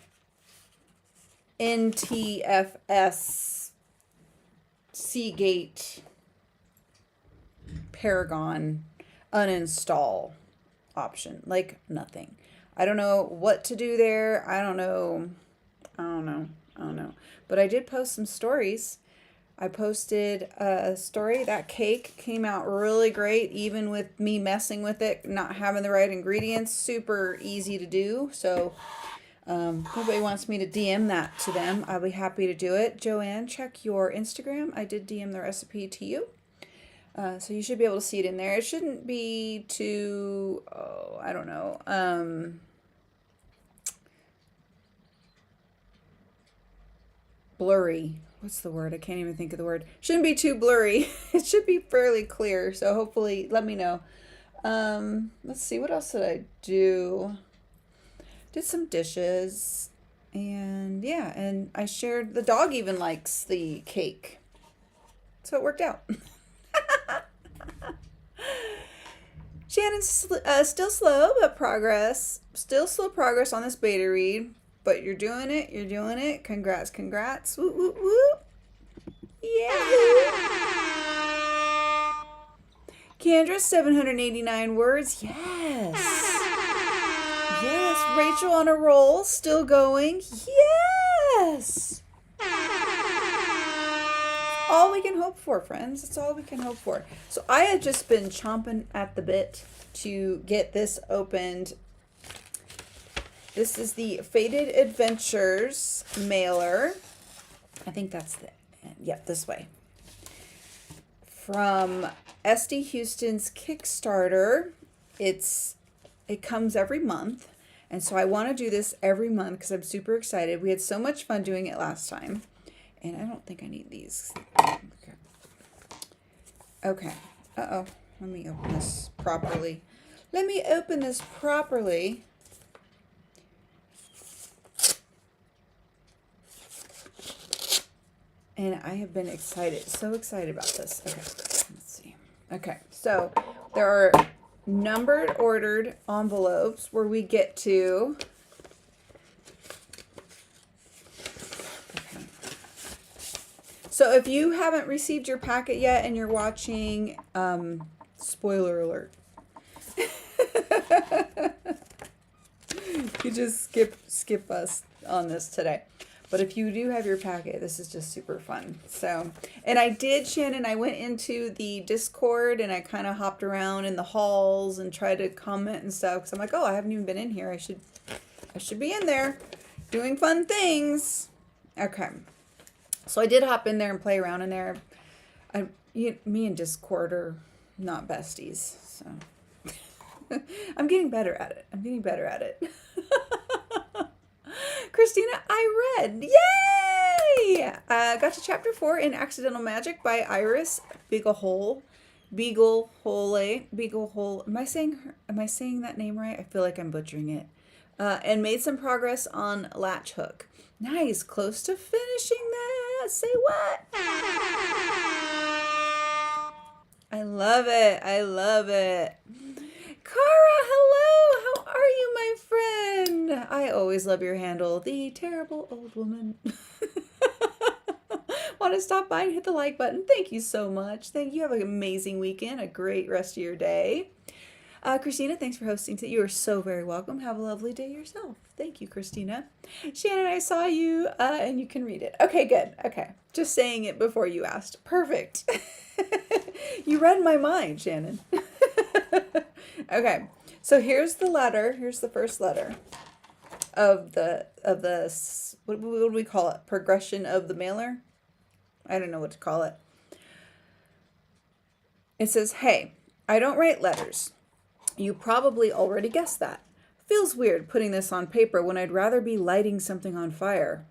NTFS Seagate Paragon uninstall option. Like nothing. I don't know what to do there. I don't know. But I did post some stories. I posted a story. That cake came out really great, even with me messing with it, not having the right ingredients. Super easy to do. So if anybody wants me to DM that to them, I'll be happy to do it. Joanne, check your Instagram. I did DM the recipe to you. So you should be able to see it in there. It shouldn't be too, I don't know, blurry. What's the word? I can't even think of the word. Shouldn't be too blurry. It should be fairly clear. So hopefully, let me know. Let's see, what else did I do? Did some dishes. And yeah, and I shared, the dog even likes the cake. So it worked out. Shannon's still slow, but still slow progress on this beta read, but you're doing it. Congrats. Woo, woo, woo. Yeah. Kendra, 789 words. Yes. Rachel on a roll, still going. Yes. All we can hope for, friends. It's all we can hope for. So I have just been chomping at the bit to get this opened. This is the Faded Adventures mailer. I think that's this way. From SD Houston's Kickstarter. It comes every month. And so I want to do this every month because I'm super excited. We had so much fun doing it last time. And I don't think I need these. Okay. Uh-oh. Let me open this properly. And I have been so excited about this. Okay, let's see. Okay, so there are numbered ordered envelopes where we get to... So if you haven't received your packet yet and you're watching, spoiler alert. You just skip us on this today. But if you do have your packet, this is just super fun. So, and I did, Shannon, I went into the Discord and I kind of hopped around in the halls and tried to comment and stuff. Because I'm like, oh, I haven't even been in here. I should be in there doing fun things. Okay. So I did hop in there and play around in there. Me and Discord are not besties, so I'm getting better at it. Christina, I read. Yay! Got to chapter 4 in Accidental Magic by Iris Beaglehole. Am I saying that name right? I feel like I'm butchering it. And made some progress on Latch Hook. Nice, close to finishing that. Say what? I love it. Cara, hello. How are you, my friend? I always love your handle, the terrible old woman. Want to stop by and hit the like button? Thank you so much. Thank you. Have an amazing weekend. A great rest of your day. Christina, thanks for hosting today. You are so very welcome. Have a lovely day yourself. Thank you, Christina. Shannon, I saw you, and you can read it. Okay, good. Okay. Just saying it before you asked. Perfect. You read my mind, Shannon. Okay, so here's the letter. Here's the first letter of the what do we call it? Progression of the mailer. I don't know what to call it. It says, "Hey, I don't write letters. You probably already guessed that. Feels weird putting this on paper when I'd rather be lighting something on fire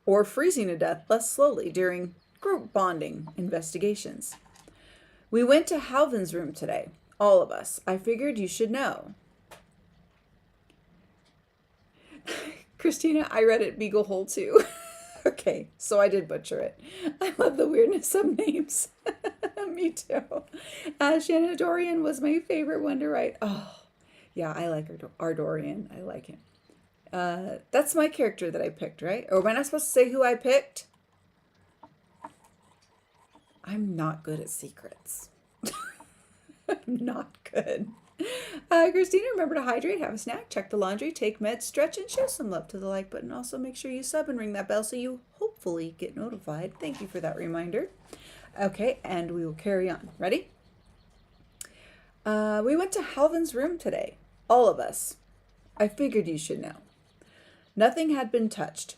or freezing to death less slowly during group bonding investigations. We went to Halvin's room today, all of us. I figured you should know." Christina, I read it Beagle Hole too. Okay, so I did butcher it. I love the weirdness of names. Me too. Shannon Dorian was my favorite one to write. Oh, yeah, I like Ardorian. I like him. That's my character that I picked, right? Or am I not supposed to say who I picked? I'm not good at secrets. I'm not good. Christina, remember to hydrate, have a snack, check the laundry, take meds, stretch, and show some love to the like button. Also, make sure you sub and ring that bell so you hopefully get notified. Thank you for that reminder. Okay, and we will carry on. Ready? We went to Halvin's room today. All of us. I figured you should know. Nothing had been touched.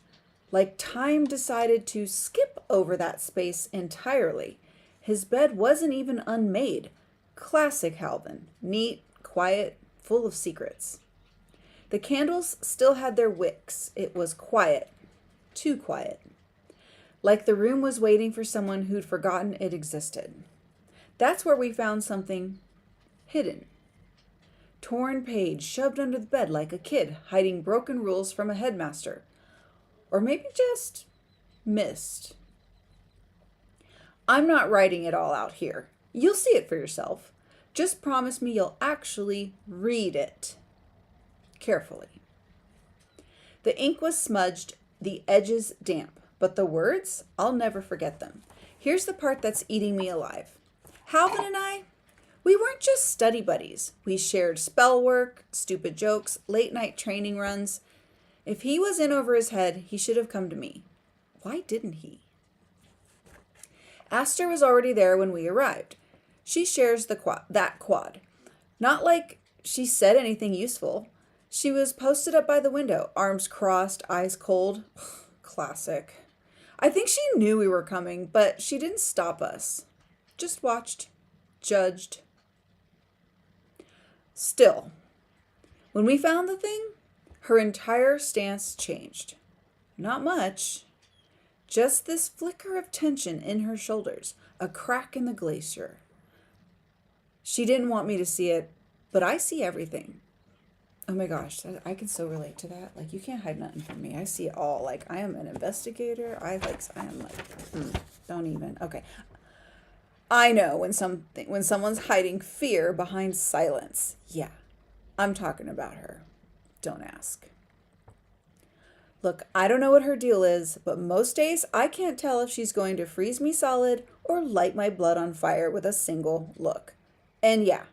Like time decided to skip over that space entirely. His bed wasn't even unmade. Classic Halvin. Neat, quiet, full of secrets. The candles still had their wicks. It was quiet. Too quiet. Like the room was waiting for someone who'd forgotten it existed. That's where we found something hidden. Torn page shoved under the bed like a kid hiding broken rules from a headmaster. Or maybe just missed. I'm not writing it all out here. You'll see it for yourself. Just promise me you'll actually read it carefully. The ink was smudged, the edges damp, but the words, I'll never forget them. Here's the part that's eating me alive. Halvin and I, we weren't just study buddies. We shared spell work, stupid jokes, late night training runs. If he was in over his head, he should have come to me. Why didn't he? Aster was already there when we arrived. She shares that quad. Not like she said anything useful. She was posted up by the window, arms crossed, eyes cold. Classic. I think she knew we were coming, but she didn't stop us. Just watched, judged. Still, when we found the thing, her entire stance changed. Not much. Just this flicker of tension in her shoulders, a crack in the glacier. She didn't want me to see it, but I see everything. Oh my gosh, I can so relate to that. Like, you can't hide nothing from me. I see it all. Like, I am an investigator. Don't even. Okay. I know when someone's hiding fear behind silence. Yeah, I'm talking about her. Don't ask. Look, I don't know what her deal is, but most days I can't tell if she's going to freeze me solid or light my blood on fire with a single look. And yeah,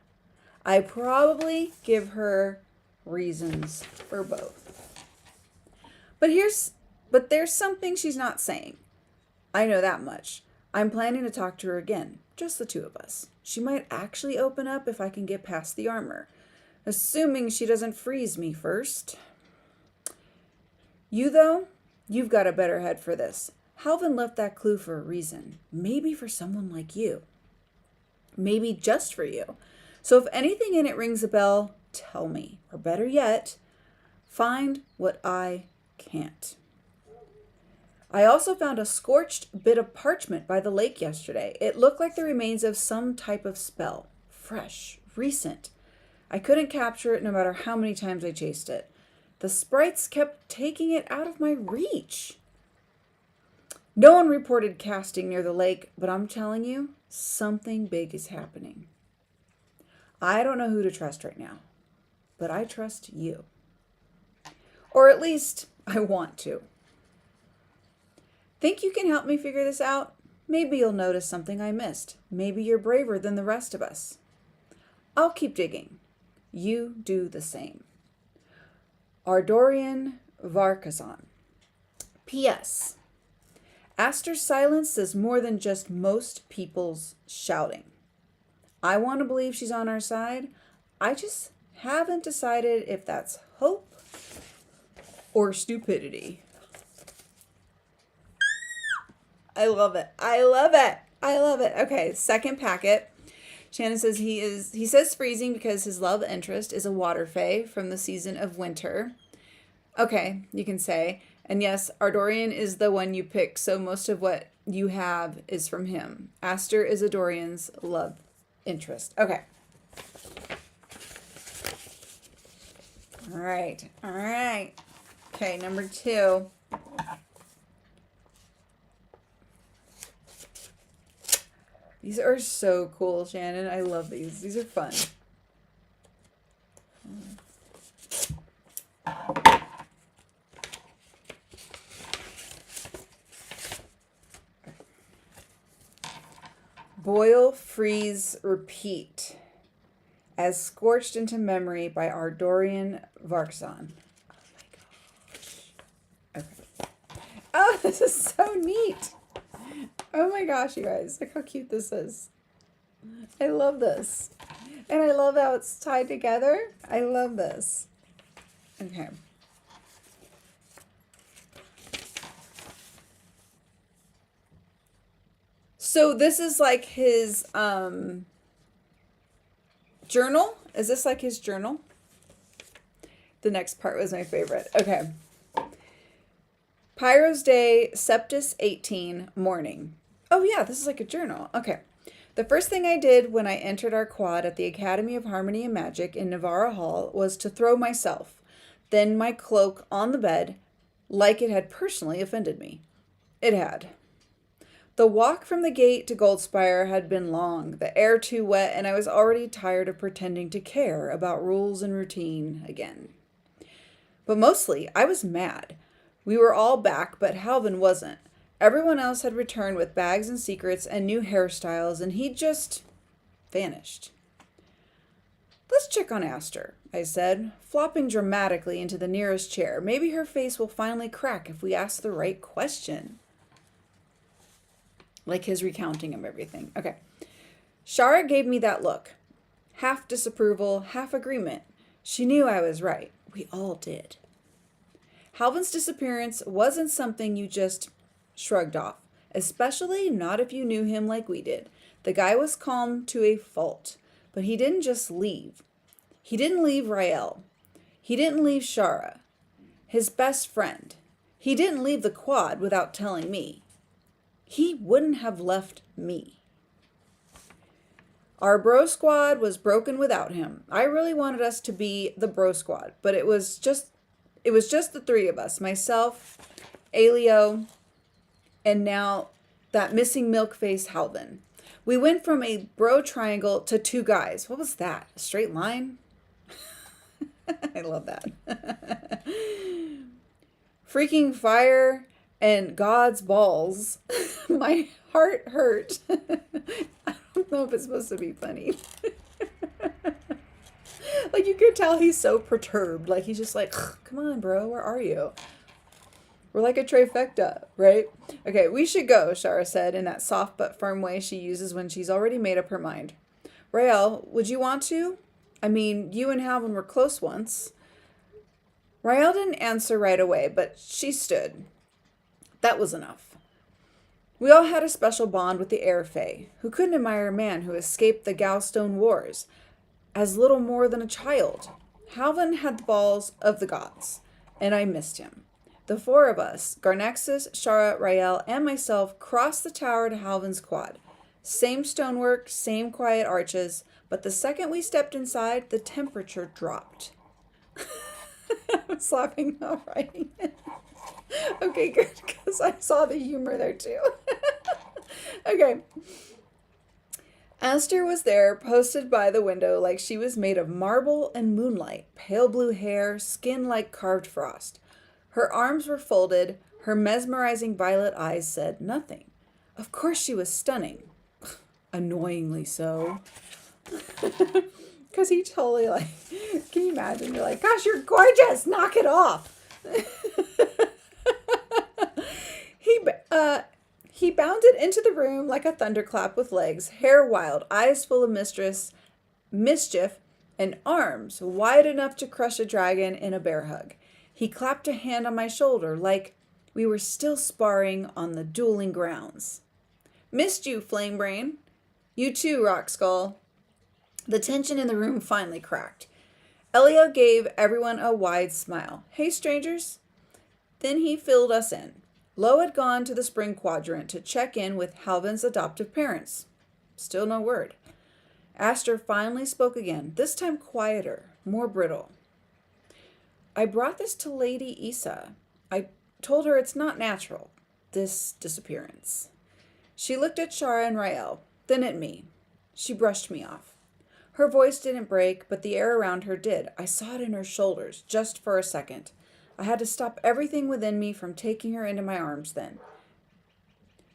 I probably give her reasons for both. But there's something she's not saying. I know that much. I'm planning to talk to her again, just the two of us. She might actually open up if I can get past the armor, assuming she doesn't freeze me first. You, though, you've got a better head for this. Halvin left that clue for a reason. Maybe for someone like you. Maybe just for you. So if anything in it rings a bell, tell me. Or better yet, find what I can't. I also found a scorched bit of parchment by the lake yesterday. It looked like the remains of some type of spell. Fresh, recent. I couldn't capture it no matter how many times I chased it. The sprites kept taking it out of my reach. No one reported casting near the lake, but I'm telling you, something big is happening. I don't know who to trust right now, but I trust you. Or at least I want to. Think you can help me figure this out? Maybe you'll notice something I missed. Maybe you're braver than the rest of us. I'll keep digging. You do the same. Ardorian Varkazan. P.S. Aster's silence is more than just most people's shouting. I want to believe she's on our side. I just haven't decided if that's hope or stupidity. I love it. I love it. I love it. Okay, second packet. Shannon says he says freezing because his love interest is a water fae from the season of winter. Okay, you can say. And yes, Ardorian is the one you pick, so most of what you have is from him. Aster is Ardorian's love interest. Okay. All right. All right. Okay, number 2. These are so cool, Shannon. I love these. These are fun. Boil, freeze, repeat. As scorched into memory by Ardorian Varkzon. Oh my gosh. Okay. Oh, this is so neat. Oh my gosh, you guys. Look how cute this is. I love this. And I love how it's tied together. I love this. Okay. So this is like his journal. Is this like his journal? The next part was my favorite. Okay. Pyro's Day, Septus 18, morning. Oh yeah, this is like a journal. Okay. The first thing I did when I entered our quad at the Academy of Harmony and Magic in Navarra Hall was to throw myself, then my cloak on the bed, like it had personally offended me. It had. The walk from the gate to Goldspire had been long, the air too wet, and I was already tired of pretending to care about rules and routine again. But mostly, I was mad. We were all back, but Halvin wasn't. Everyone else had returned with bags and secrets and new hairstyles, and he'd just vanished. Let's check on Aster, I said, flopping dramatically into the nearest chair. Maybe her face will finally crack if we ask the right question. Like his recounting of everything. Okay. Shara gave me that look. Half disapproval, half agreement. She knew I was right. We all did. Halvin's disappearance wasn't something you just shrugged off, especially not if you knew him like we did. The guy was calm to a fault, but he didn't just leave. He didn't leave Rael. He didn't leave Shara, his best friend. He didn't leave the quad without telling me. He wouldn't have left me. Our bro squad was broken without him. I really wanted us to be the bro squad, but it was just the 3 of us, myself, Alio, and now that missing milk face Halvin. We went from a bro triangle to 2 guys. What was that? A straight line? I love that. Freaking fire and God's balls. My heart hurt. I don't know if it's supposed to be funny. Like, you could tell he's so perturbed. Like, he's just like, come on, bro, where are you? We're like a trifecta, right? Okay, we should go, Shara said in that soft but firm way she uses when she's already made up her mind. Rael, would you want to? I mean, you and Halvin were close once. Rael didn't answer right away, but she stood. That was enough. We all had a special bond with the Air Fae. Who couldn't admire a man who escaped the Galstone Wars as little more than a child? Halvin had the balls of the gods, and I missed him. The 4 of us, Garnexus, Shara, Rael, and myself, crossed the tower to Halvin's quad. Same stonework, same quiet arches, but the second we stepped inside, the temperature dropped. I'm slapping, not writing it. Okay, good, because I saw the humor there too. Okay. Aster was there, posted by the window like she was made of marble and moonlight, pale blue hair, skin like carved frost. Her arms were folded, her mesmerizing violet eyes said nothing. Of course she was stunning. Annoyingly so. Because he totally like, can you imagine? You're like, gosh, you're gorgeous, knock it off. He bounded into the room like a thunderclap with legs, hair wild, eyes full of mischief, and arms wide enough to crush a dragon in a bear hug. He clapped a hand on my shoulder like we were still sparring on the dueling grounds. Missed you, Flame Brain. You too, Rock Skull. The tension in the room finally cracked. Elio gave everyone a wide smile. Hey, strangers. Then he filled us in. Lo had gone to the spring quadrant to check in with Halvin's adoptive parents. Still no word. Aster finally spoke again, this time quieter, more brittle. I brought this to Lady Isa. I told her it's not natural, this disappearance. She looked at Shara and Rael, then at me. She brushed me off. Her voice didn't break, but the air around her did. I saw it in her shoulders, just for a second. I had to stop everything within me from taking her into my arms then.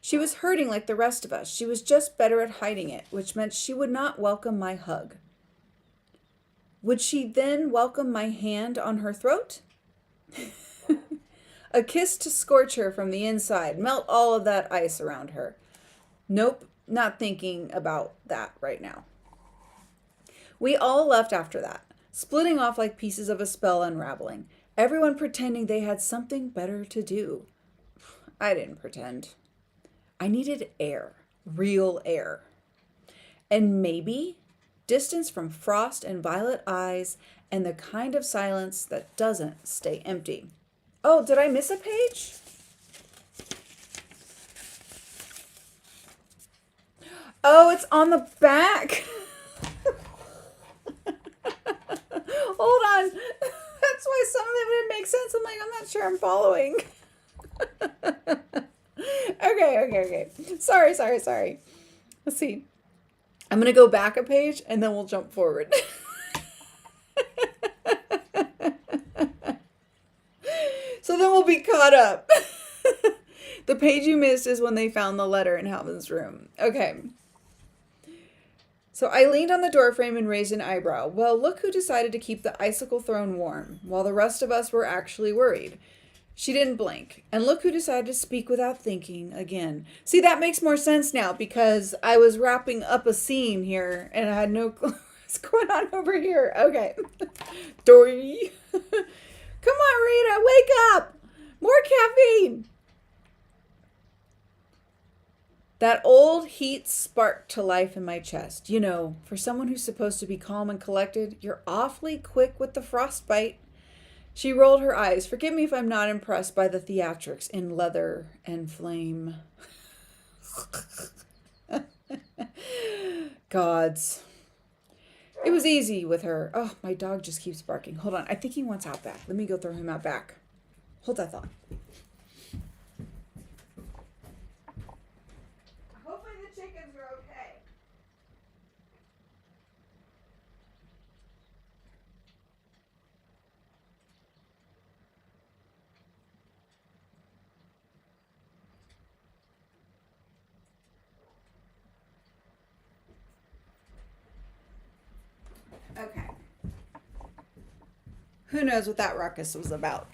She was hurting like the rest of us. She was just better at hiding it, which meant she would not welcome my hug. Would she then welcome my hand on her throat? A kiss to scorch her from the inside, melt all of that ice around her. Nope, not thinking about that right now. We all left after that, splitting off like pieces of a spell unraveling, everyone pretending they had something better to do. I didn't pretend. I needed air, real air. And maybe distance from frost and violet eyes and the kind of silence that doesn't stay empty. Oh, did I miss a page? Oh, it's on the back. Hold on. That's why some of it didn't make sense. I'm like, I'm not sure I'm following. Okay. Sorry. Let's see. I'm going to go back a page and then we'll jump forward. So then we'll be caught up. The page you missed is when they found the letter in Halvin's room. Okay. So I leaned on the doorframe and raised an eyebrow. Well, look who decided to keep the icicle throne warm, while the rest of us were actually worried. She didn't blink. And look who decided to speak without thinking again. See, that makes more sense now because I was wrapping up a scene here and I had no clue what's going on over here. Okay. Dory. Come on, Rita, wake up. More caffeine. That old heat sparked to life in my chest. You know, for someone who's supposed to be calm and collected, you're awfully quick with the frostbite. She rolled her eyes. Forgive me if I'm not impressed by the theatrics in leather and flame. Gods. It was easy with her. Oh, my dog just keeps barking. Hold on. I think he wants out back. Let me go throw him out back. Hold that thought. Hopefully the chickens are okay. Okay. Who knows what that ruckus was about?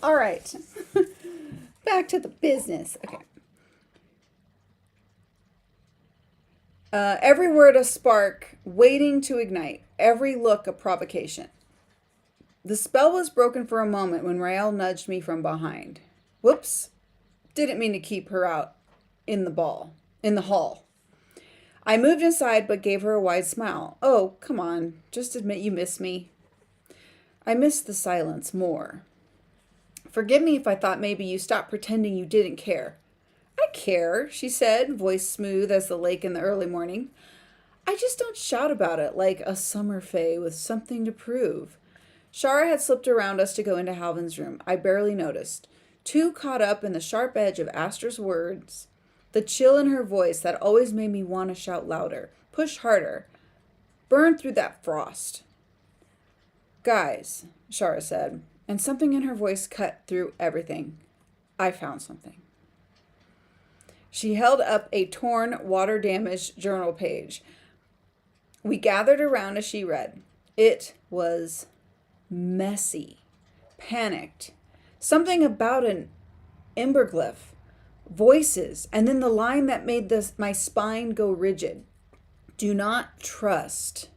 All right. Back to the business. Okay. Every word a spark, waiting to ignite. Every look a provocation. The spell was broken for a moment when Rael nudged me from behind. Whoops. Didn't mean to keep her out in the hall. I moved inside but gave her a wide smile. Oh, come on. Just admit you miss me. I missed the silence more. Forgive me if I thought maybe you stopped pretending you didn't care. I care, she said, voice smooth as the lake in the early morning. I just don't shout about it like a summer fae with something to prove. Shara had slipped around us to go into Halvin's room. I barely noticed. Too caught up in the sharp edge of Aster's words. The chill in her voice that always made me want to shout louder, push harder, burn through that frost. Guys, Shara said, and something in her voice cut through everything. I found something. She held up a torn, water-damaged journal page. We gathered around as she read. It was messy, panicked, something about an emberglyph. Voices, and then the line that made my spine go rigid. Do not trust.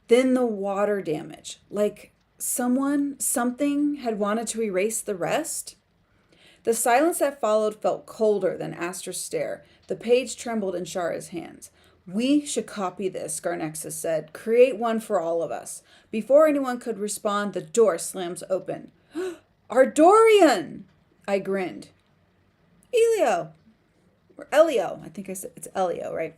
Then the water damage, like something had wanted to erase the rest. The silence that followed felt colder than Aster's stare. The page trembled in Shara's hands. We should copy this, Garnexus said. Create one for all of us. Before anyone could respond, the door slams open. Ardorian! I grinned. Elio. Or Elio. I think I said it's Elio, right?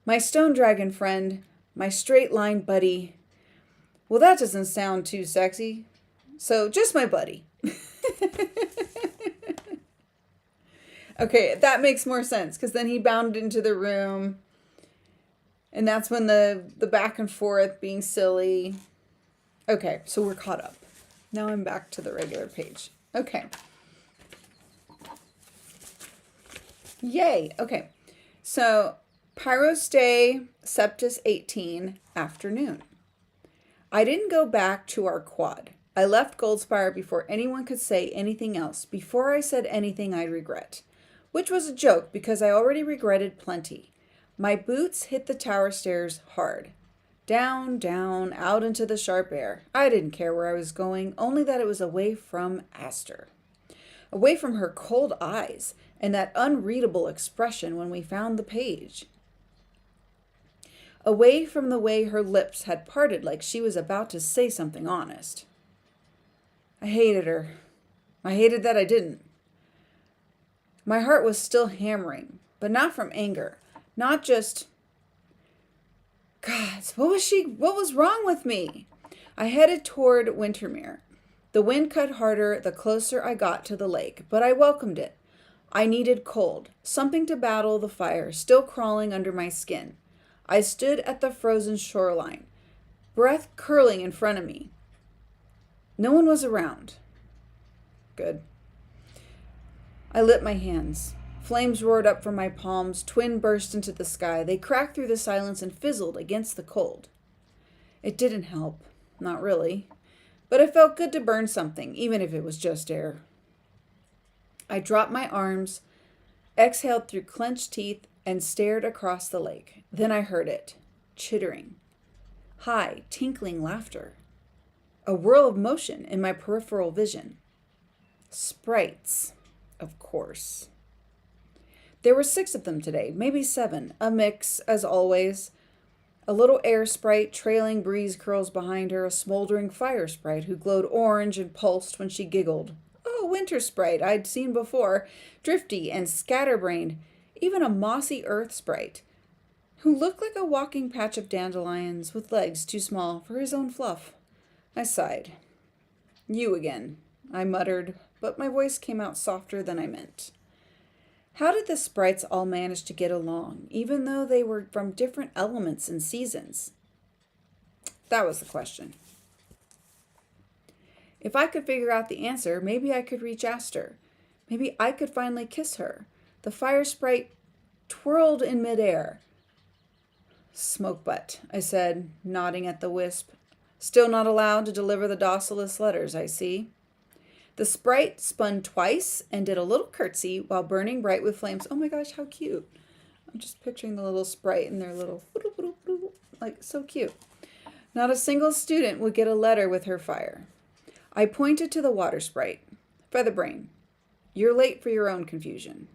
My stone dragon friend. My straight line buddy. Well, that doesn't sound too sexy. So, just my buddy. Okay, that makes more sense, because then he bounded into the room, and that's when the back and forth being silly. Okay, so we're caught up. Now I'm back to the regular page. Okay. Yay. Okay. So, Pyros Day, Septus 18, afternoon. I didn't go back to our quad. I left Goldspire before anyone could say anything else, before I said anything I regret. Which was a joke, because I already regretted plenty. My boots hit the tower stairs hard. Down, down, out into the sharp air. I didn't care where I was going, only that it was away from Aster. Away from her cold eyes, and that unreadable expression when we found the page. Away from the way her lips had parted like she was about to say something honest. I hated her. I hated that I didn't. My heart was still hammering, but not from anger. Not just, God, what was wrong with me? I headed toward Wintermere. The wind cut harder the closer I got to the lake, but I welcomed it. I needed cold, something to battle the fire still crawling under my skin. I stood at the frozen shoreline, breath curling in front of me. No one was around. Good. I lit my hands. Flames roared up from my palms, twin burst into the sky. They cracked through the silence and fizzled against the cold. It didn't help. Not really. But it felt good to burn something, even if it was just air. I dropped my arms, exhaled through clenched teeth, and stared across the lake. Then I heard it. Chittering. High, tinkling laughter. A whirl of motion in my peripheral vision. Sprites. Of course. There were 6 of them today, maybe 7, a mix, as always. A little air sprite trailing breeze curls behind her, a smoldering fire sprite who glowed orange and pulsed when she giggled. Oh, winter sprite I'd seen before, drifty and scatterbrained, even a mossy earth sprite, who looked like a walking patch of dandelions with legs too small for his own fluff. I sighed. You again, I muttered, but my voice came out softer than I meant. How did the sprites all manage to get along, even though they were from different elements and seasons? That was the question. If I could figure out the answer, maybe I could reach Aster. Maybe I could finally kiss her. The fire sprite twirled in midair. Smoke butt, I said, nodding at the wisp. Still not allowed to deliver the docilest letters, I see. The sprite spun twice and did a little curtsy while burning bright with flames. Oh my gosh, how cute. I'm just picturing the little sprite and their little, like, so cute. Not a single student would get a letter with her fire. I pointed to the water sprite. Featherbrain, you're late for your own confusion.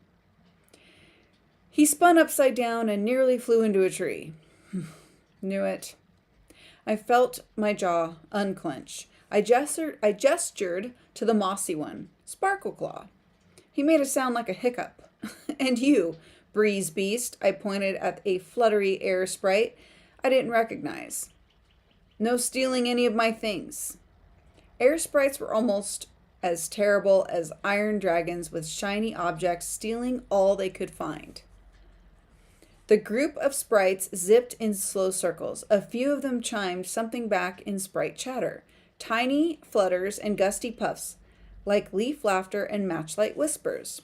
He spun upside down and nearly flew into a tree. Knew it. I felt my jaw unclench. I gestured to the mossy one, Sparkleclaw. He made a sound like a hiccup. And you, breeze beast, I pointed at a fluttery air sprite I didn't recognize. No stealing any of my things. Air sprites were almost as terrible as iron dragons with shiny objects stealing all they could find. The group of sprites zipped in slow circles. A few of them chimed something back in sprite chatter. Tiny flutters and gusty puffs, like leaf laughter and matchlight whispers.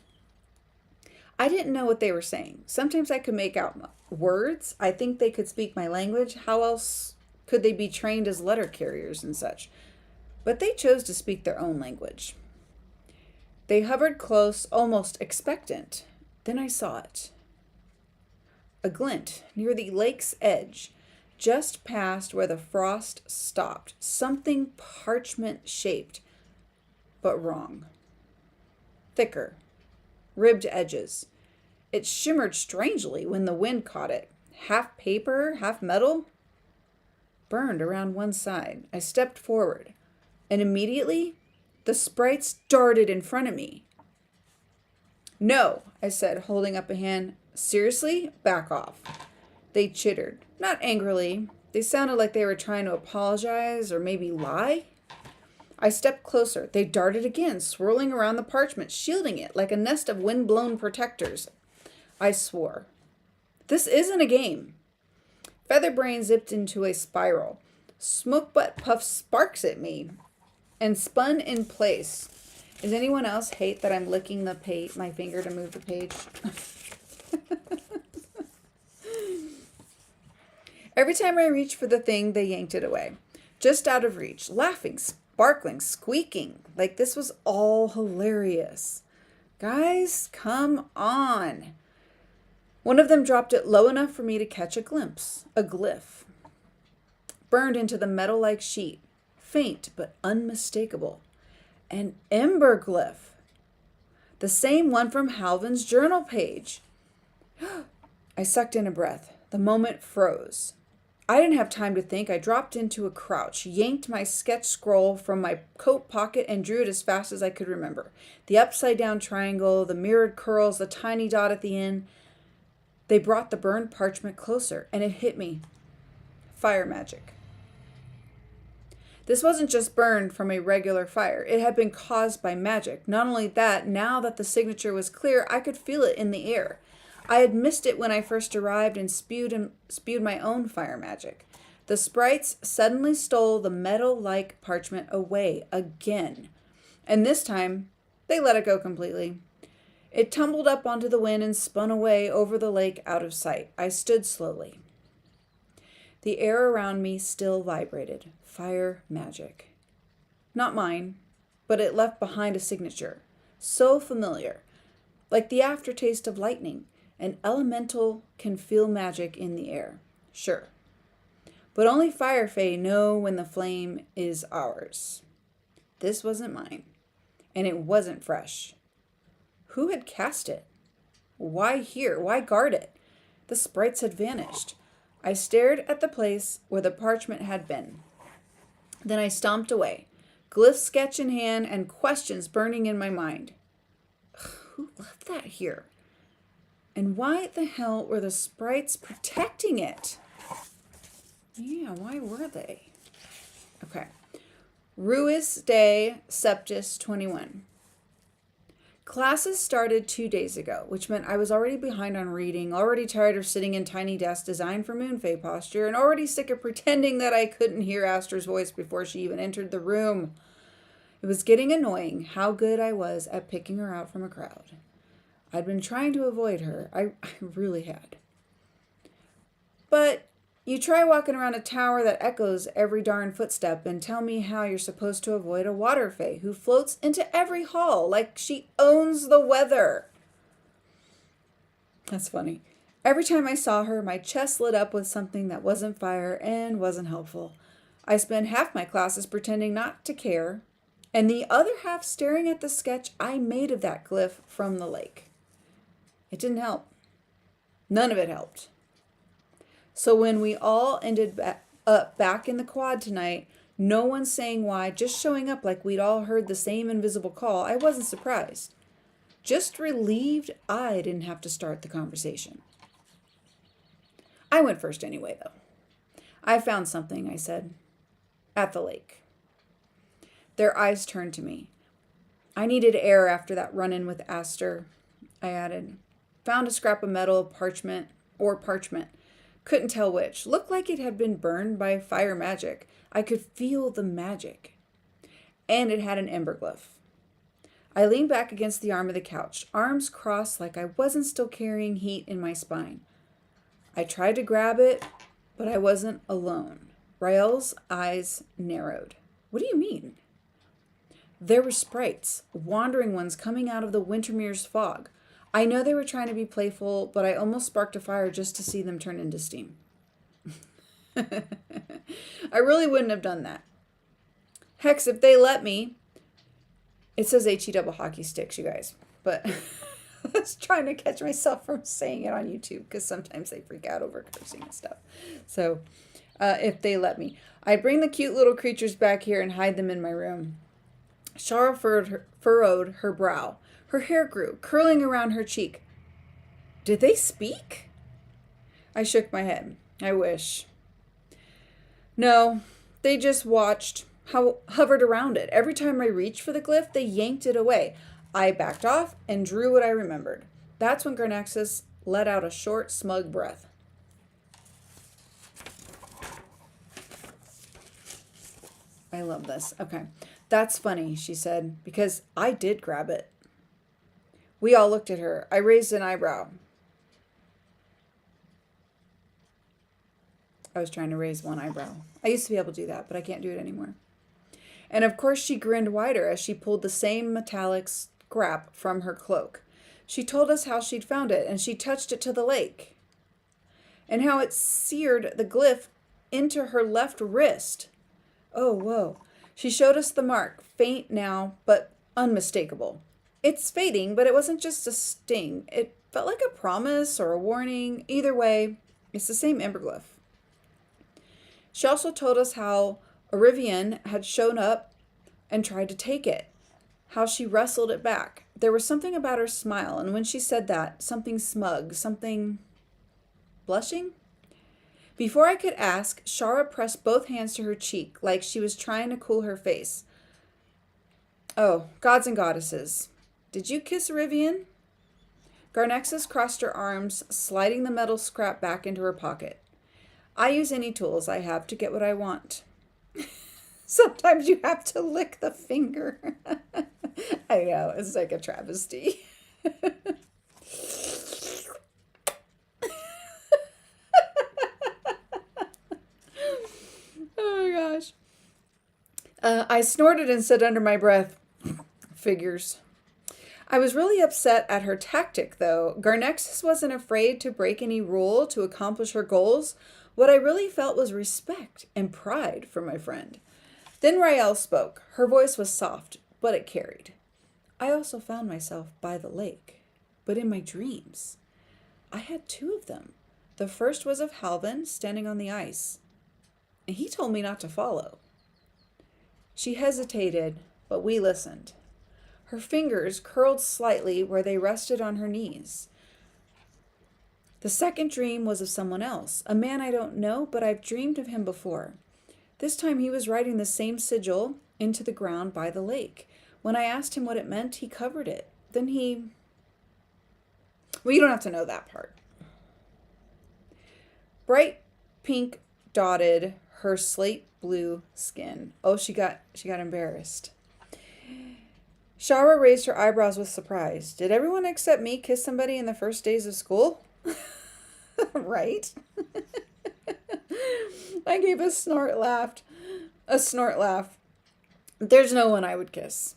I didn't know what they were saying. Sometimes I could make out words. I think they could speak my language. How else could they be trained as letter carriers and such? But they chose to speak their own language. They hovered close, almost expectant. Then I saw it. a glint near the lake's edge, just past where the frost stopped. Something parchment-shaped, but wrong. Thicker, ribbed edges. It shimmered strangely when the wind caught it. Half paper, half metal. Burned around one side. I stepped forward, and immediately the sprites darted in front of me. "No," I said, holding up a hand. "Seriously? Back off." They chittered, not angrily. They sounded like they were trying to apologize or maybe lie. I stepped closer. They darted again, swirling around the parchment, shielding it like a nest of wind-blown protectors. I swore. "This isn't a game." Featherbrain zipped into a spiral. Smoke butt puffed sparks at me and spun in place. Does anyone else hate that I'm licking my finger to move the page? Every time I reached for the thing, they yanked it away. Just out of reach, laughing, sparkling, squeaking, like this was all hilarious. Guys, come on. One of them dropped it low enough for me to catch a glimpse, a glyph. Burned into the metal-like sheet, faint but unmistakable. An ember glyph. The same one from Halvin's journal page. I sucked in a breath. The moment froze. I didn't have time to think. I dropped into a crouch, yanked my sketch scroll from my coat pocket, and drew it as fast as I could remember. The upside-down triangle, the mirrored curls, the tiny dot at the end. They brought the burned parchment closer, and it hit me. Fire magic. This wasn't just burned from a regular fire. It had been caused by magic. Not only that, now that the signature was clear, I could feel it in the air. I had missed it when I first arrived and spewed my own fire magic. The sprites suddenly stole the metal-like parchment away again. And this time, they let it go completely. It tumbled up onto the wind and spun away over the lake out of sight. I stood slowly. The air around me still vibrated. Fire magic. Not mine, but it left behind a signature. So familiar. Like the aftertaste of lightning. An elemental can feel magic in the air. Sure. But only fire fae know when the flame is ours. This wasn't mine. And it wasn't fresh. Who had cast it? Why here? Why guard it? The sprites had vanished. I stared at the place where the parchment had been. Then I stomped away, glyph sketch in hand and questions burning in my mind. Who left that here? And why the hell were the sprites protecting it? Yeah, why were they? Okay. Ruis Day Septis 21. Classes started 2 days ago, which meant I was already behind on reading, already tired of sitting in tiny desks designed for moonfae posture, and already sick of pretending that I couldn't hear Aster's voice before she even entered the room. It was getting annoying how good I was at picking her out from a crowd. I'd been trying to avoid her. I really had. But you try walking around a tower that echoes every darn footstep and tell me how you're supposed to avoid a water fae who floats into every hall like she owns the weather. That's funny. Every time I saw her, my chest lit up with something that wasn't fire and wasn't helpful. I spent half my classes pretending not to care, and the other half staring at the sketch I made of that glyph from the lake. It didn't help. None of it helped. So when we all ended up back in the quad tonight, no one saying why, just showing up like we'd all heard the same invisible call, I wasn't surprised. Just relieved I didn't have to start the conversation. I went first anyway, though. I found something, I said. At the lake. Their eyes turned to me. I needed air after that run-in with Aster, I added. Found a scrap of metal, parchment. Couldn't tell which. Looked like it had been burned by fire magic. I could feel the magic. And it had an ember glyph. I leaned back against the arm of the couch, arms crossed like I wasn't still carrying heat in my spine. I tried to grab it, but I wasn't alone. Rael's eyes narrowed. What do you mean? There were sprites, wandering ones coming out of the Wintermere's fog. I know they were trying to be playful, but I almost sparked a fire just to see them turn into steam. I really wouldn't have done that. Hex, if they let me, it says HE double hockey sticks, you guys, but I was trying to catch myself from saying it on YouTube because sometimes they freak out over cursing and stuff. So if they let me, I bring the cute little creatures back here and hide them in my room. Shara furrowed her brow. Her hair grew, curling around her cheek. Did they speak? I shook my head. I wish. No, they just watched, hovered around it. Every time I reached for the glyph, they yanked it away. I backed off and drew what I remembered. That's when Garnexus let out a short, smug breath. I love this. Okay. That's funny, she said, because I did grab it. We all looked at her. I raised an eyebrow. I was trying to raise one eyebrow. I used to be able to do that, but I can't do it anymore. And of course she grinned wider as she pulled the same metallic scrap from her cloak. She told us how she'd found it, and she touched it to the lake. And how it seared the glyph into her left wrist. Oh, whoa. She showed us the mark, faint now, but unmistakable. It's fading, but it wasn't just a sting. It felt like a promise or a warning. Either way, it's the same emberglyph. She also told us how Orivian had shown up and tried to take it, how she wrestled it back. There was something about her smile, and when she said that, something smug, something blushing? Before I could ask, Shara pressed both hands to her cheek, like she was trying to cool her face. Oh, gods and goddesses. Did you kiss Orivian? Garnexus crossed her arms, sliding the metal scrap back into her pocket. I use any tools I have to get what I want. Sometimes you have to lick the finger. I know, it's like a travesty. Oh my gosh. I snorted and said under my breath, figures. I was really upset at her tactic, though. Garnexus wasn't afraid to break any rule to accomplish her goals. What I really felt was respect and pride for my friend. Then Rael spoke. Her voice was soft, but it carried. I also found myself by the lake, but in my dreams. I had two of them. The first was of Halvin standing on the ice, and he told me not to follow. She hesitated, but we listened. Her fingers curled slightly where they rested on her knees. The second dream was of someone else, a man I don't know, but I've dreamed of him before. This time he was writing the same sigil into the ground by the lake. When I asked him what it meant, he covered it. Then he... Well, you don't have to know that part. Bright pink dotted her slate blue skin. Oh, she got embarrassed. Shara raised her eyebrows with surprise. Did everyone except me kiss somebody in the first days of school? Right? I gave a snort laugh. There's no one I would kiss.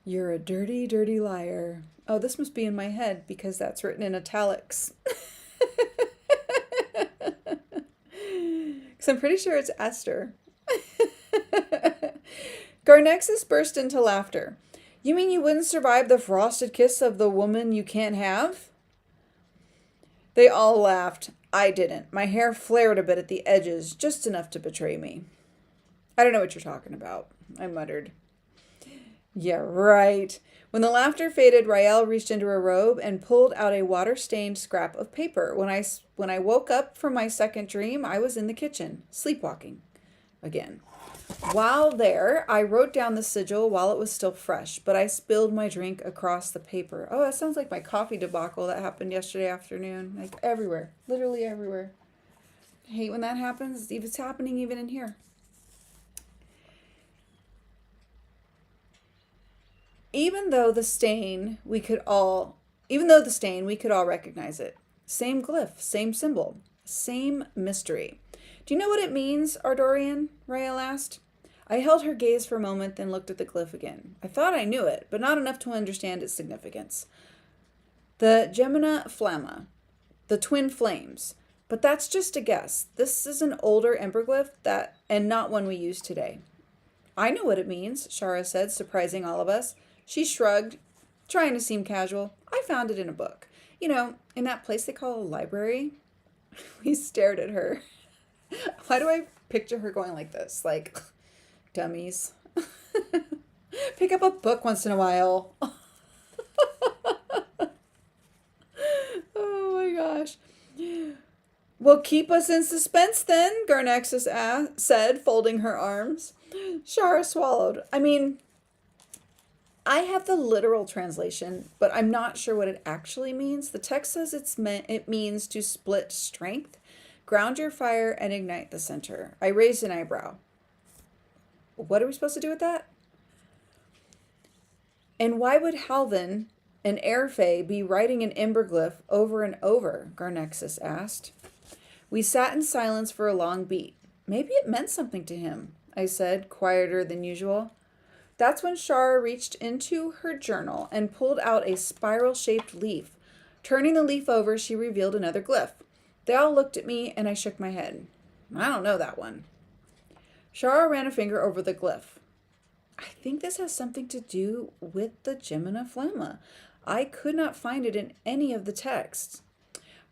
You're a dirty, dirty liar. Oh, this must be in my head because that's written in italics. Because I'm pretty sure it's Esther. Garnexus burst into laughter. You mean you wouldn't survive the frosted kiss of the woman you can't have? They all laughed. I didn't. My hair flared a bit at the edges, just enough to betray me. I don't know what you're talking about, I muttered. Yeah, right. When the laughter faded, Rael reached into her robe and pulled out a water-stained scrap of paper. When I woke up from my second dream, I was in the kitchen, sleepwalking again. While there, I wrote down the sigil while it was still fresh, but I spilled my drink across the paper. Oh, that sounds like my coffee debacle that happened yesterday afternoon. Like everywhere, literally everywhere. I hate when that happens. It's happening even in here. Even though the stain, we could all recognize it. Same glyph, same symbol, same mystery. Do you know what it means, Ardorian? Rael asked. I held her gaze for a moment, then looked at the glyph again. I thought I knew it, but not enough to understand its significance. The Gemina Flamma, the twin flames. But that's just a guess. This is an older emberglyph and not one we use today. I know what it means, Shara said, surprising all of us. She shrugged, trying to seem casual. I found it in a book. You know, in that place they call a library. We stared at her. Why do I picture her going like this? Like, dummies. Pick up a book once in a while. Oh my gosh. Well, keep us in suspense then, Garnexus said, folding her arms. Shara swallowed. I mean, I have the literal translation, but I'm not sure what it actually means. The text says it means to split strength, ground your fire, and ignite the center. I raised an eyebrow. What are we supposed to do with that? And why would Halvin, an airfey, be writing an emberglyph over and over? Garnexus asked. We sat in silence for a long beat. Maybe it meant something to him, I said, quieter than usual. That's when Shara reached into her journal and pulled out a spiral-shaped leaf. Turning the leaf over, she revealed another glyph. They all looked at me, and I shook my head. I don't know that one. Shara ran a finger over the glyph. I think this has something to do with the Gemina Flamma. I could not find it in any of the texts.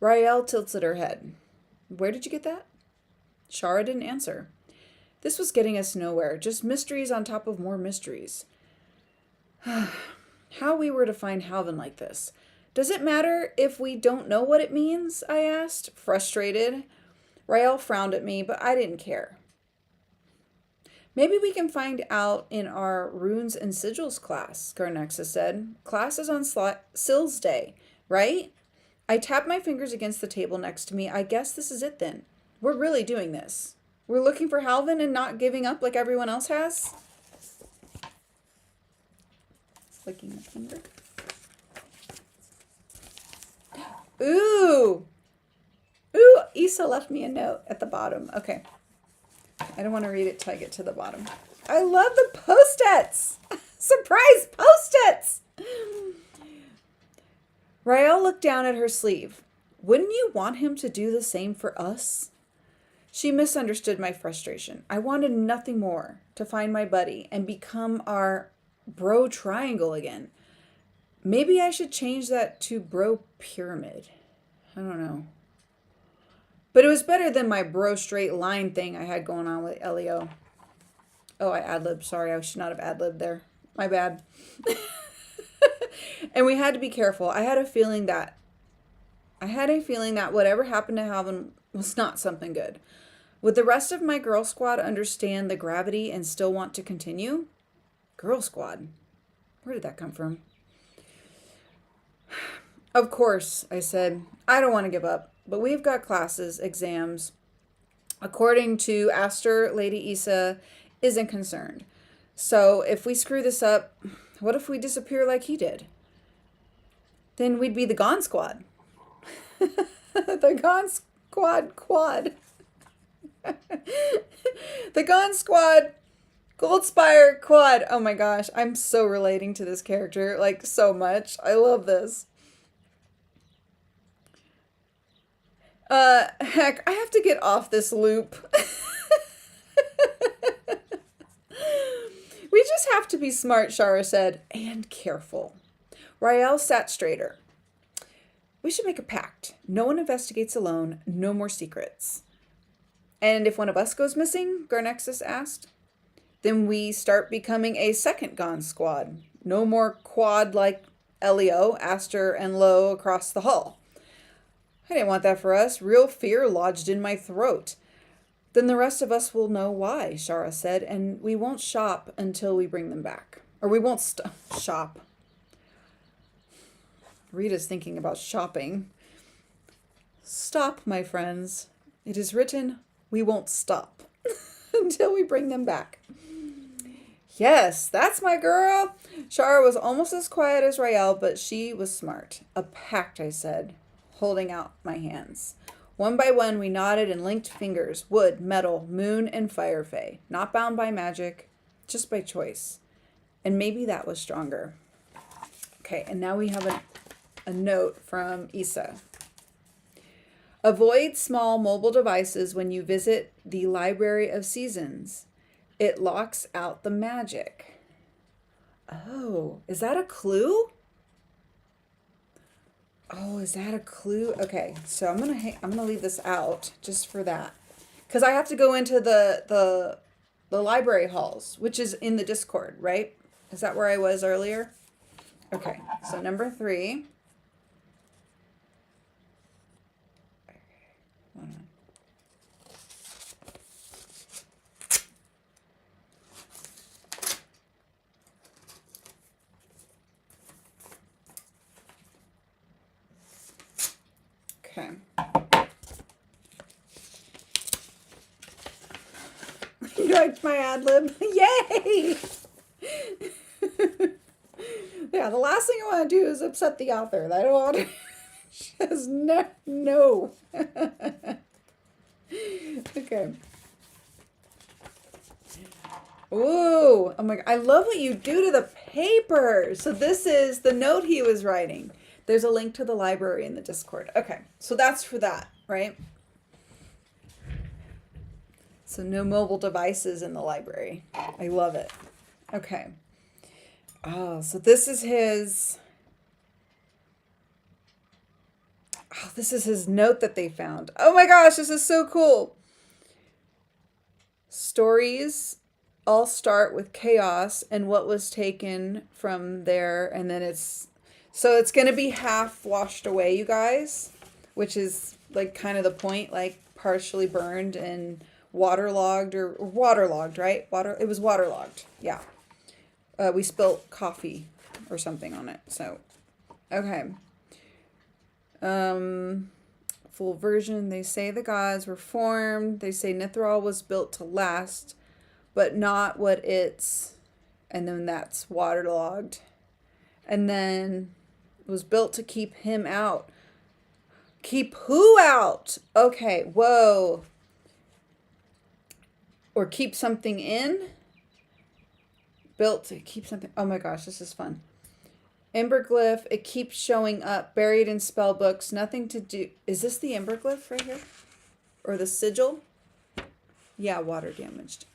Rael tilted her head. Where did you get that? Shara didn't answer. This was getting us nowhere, just mysteries on top of more mysteries. How we were to find Halvin like this. Does it matter if we don't know what it means? I asked, frustrated. Rael frowned at me, but I didn't care. Maybe we can find out in our Runes and Sigils class, Garnexus said. Class is on Sill's Day, right? I tapped my fingers against the table next to me. I guess this is it then. We're really doing this. We're looking for Halvin and not giving up like everyone else has? Licking the finger. Ooh! Ooh, Issa left me a note at the bottom. Okay. I don't want to read it till I get to the bottom. I love the Post-its! Surprise Post-its! Rael looked down at her sleeve. Wouldn't you want him to do the same for us? She misunderstood my frustration. I wanted nothing more to find my buddy and become our bro triangle again. Maybe I should change that to bro pyramid. I don't know. But it was better than my bro straight line thing I had going on with Elio. Oh, I ad-libbed. Sorry, I should not have ad-libbed there. My bad. And we had to be careful. I had a feeling that whatever happened to Halvin was not something good. Would the rest of my girl squad understand the gravity and still want to continue? Girl squad? Where did that come from? Of course, I said. I don't want to give up, but we've got classes, exams. According to Aster, Lady Issa isn't concerned. So if we screw this up, what if we disappear like he did? Then we'd be the Gone Squad. The Gone Squad quad. The Gone Squad Goldspire quad. Oh my gosh, I'm so relating to this character, like so much. I love this. Heck, I have to get off this loop. We just have to be smart, Shara said, and careful. Rael sat straighter. We should make a pact. No one investigates alone. No more secrets. And if one of us goes missing, Garnexus asked, then we start becoming a second Gone Squad. No more quad like Elio, Aster, and Lo across the hall. I didn't want that for us. Real fear lodged in my throat. Then the rest of us will know why, Shara said, and we won't shop until we bring them back. Or we won't shop. Rita's thinking about shopping. Stop, my friends. It is written, we won't stop until we bring them back. Yes, that's my girl. Shara was almost as quiet as Rael, but she was smart. A pact, I said, holding out my hands. One by one, we nodded and linked fingers. Wood, metal, moon, and fire fae. Not bound by magic, just by choice. And maybe that was stronger. Okay, and now we have a note from Isa. Avoid small mobile devices when you visit the Library of Seasons. It locks out the magic. Oh, is that a clue? Oh, is that a clue? Okay, so I'm gonna leave this out just for that, because I have to go into the library halls, which is in the Discord, right? Is that where I was earlier? Okay, so number 3. Hold on. Okay. You liked my ad lib? Yay! Yeah, the last thing I want to do is upset the author. I don't want to. Just no. Okay. Ooh, oh my God. I love what you do to the paper. So this is the note he was writing. There's a link to the library in the Discord. Okay, so that's for that, right? So no mobile devices in the library. I love it. Okay. Oh, so this is his... Oh, this is his note that they found. Oh my gosh, this is so cool. Stories all start with chaos and what was taken from there, and then it's... So it's going to be half washed away, you guys, which is like kind of the point, like partially burned and waterlogged, or waterlogged, right? It was waterlogged. Yeah. We spilt coffee or something on it. So, okay. Full version. They say the gods were formed. They say Nithral was built to last, but not what it's, and then that's waterlogged. And then was built to keep him out. Keep who out? Okay, whoa. Or keep something in. Built to keep something. Oh my gosh, this is fun. Emberglyph, it keeps showing up, buried in spell books, nothing to do. Is this the emberglyph right here? Or the sigil? Yeah, water damaged.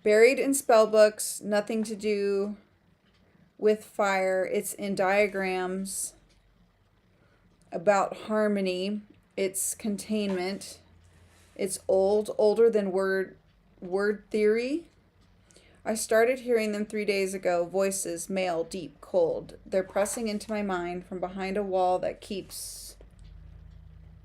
Buried in spell books, nothing to do with fire. It's in diagrams about harmony. It's containment. It's older than word theory. I started hearing them 3 days ago. Voices, male, deep, cold. They're pressing into my mind from behind a wall that keeps...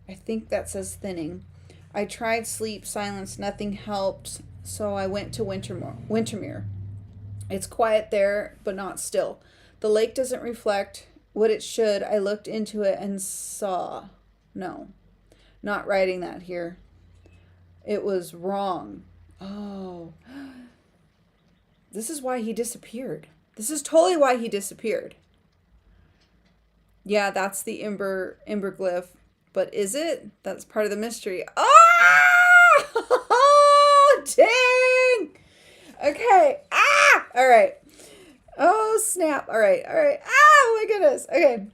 I think that says thinning. I tried sleep, silence, nothing helped. So I went to Wintermere. It's quiet there, but not still. The lake doesn't reflect what it should. I looked into it and saw. No, not writing that here. It was wrong. Oh. This is why he disappeared. This is totally why he disappeared. Yeah, that's the emberglyph. But is it? That's part of the mystery. Ah! Dang! Okay. Ah! All right. Oh, snap. All right. All right. Ah! Oh, my goodness. Okay.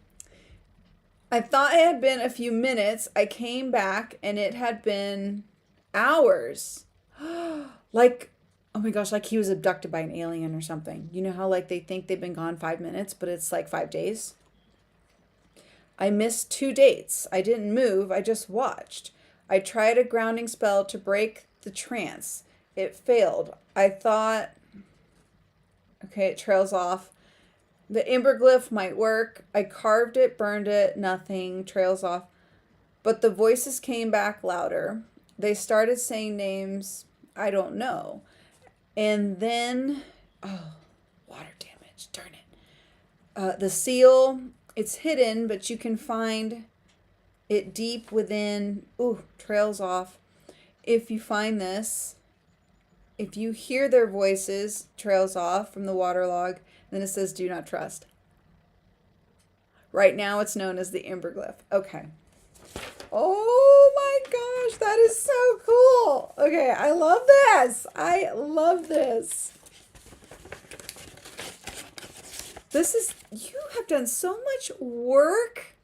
I thought it had been a few minutes. I came back and it had been hours. Like, oh my gosh, like he was abducted by an alien or something. You know how like they think they've been gone 5 minutes, but it's like 5 days? I missed 2 dates. I didn't move. I just watched. I tried a grounding spell to break the trance. It failed. I thought, okay, it trails off. The emberglyph might work. I carved it, burned it, nothing, trails off. But the voices came back louder. They started saying names I don't know. And then, oh, water damage, darn it. The seal, it's hidden, but you can find it deep within. Ooh, trails off. If you find this, if you hear their voices, trails off from the waterlog, then it says do not trust. Right now it's known as the emberglyph. Okay. Oh my gosh, that is so cool. Okay, I love this. I love this. You have done so much work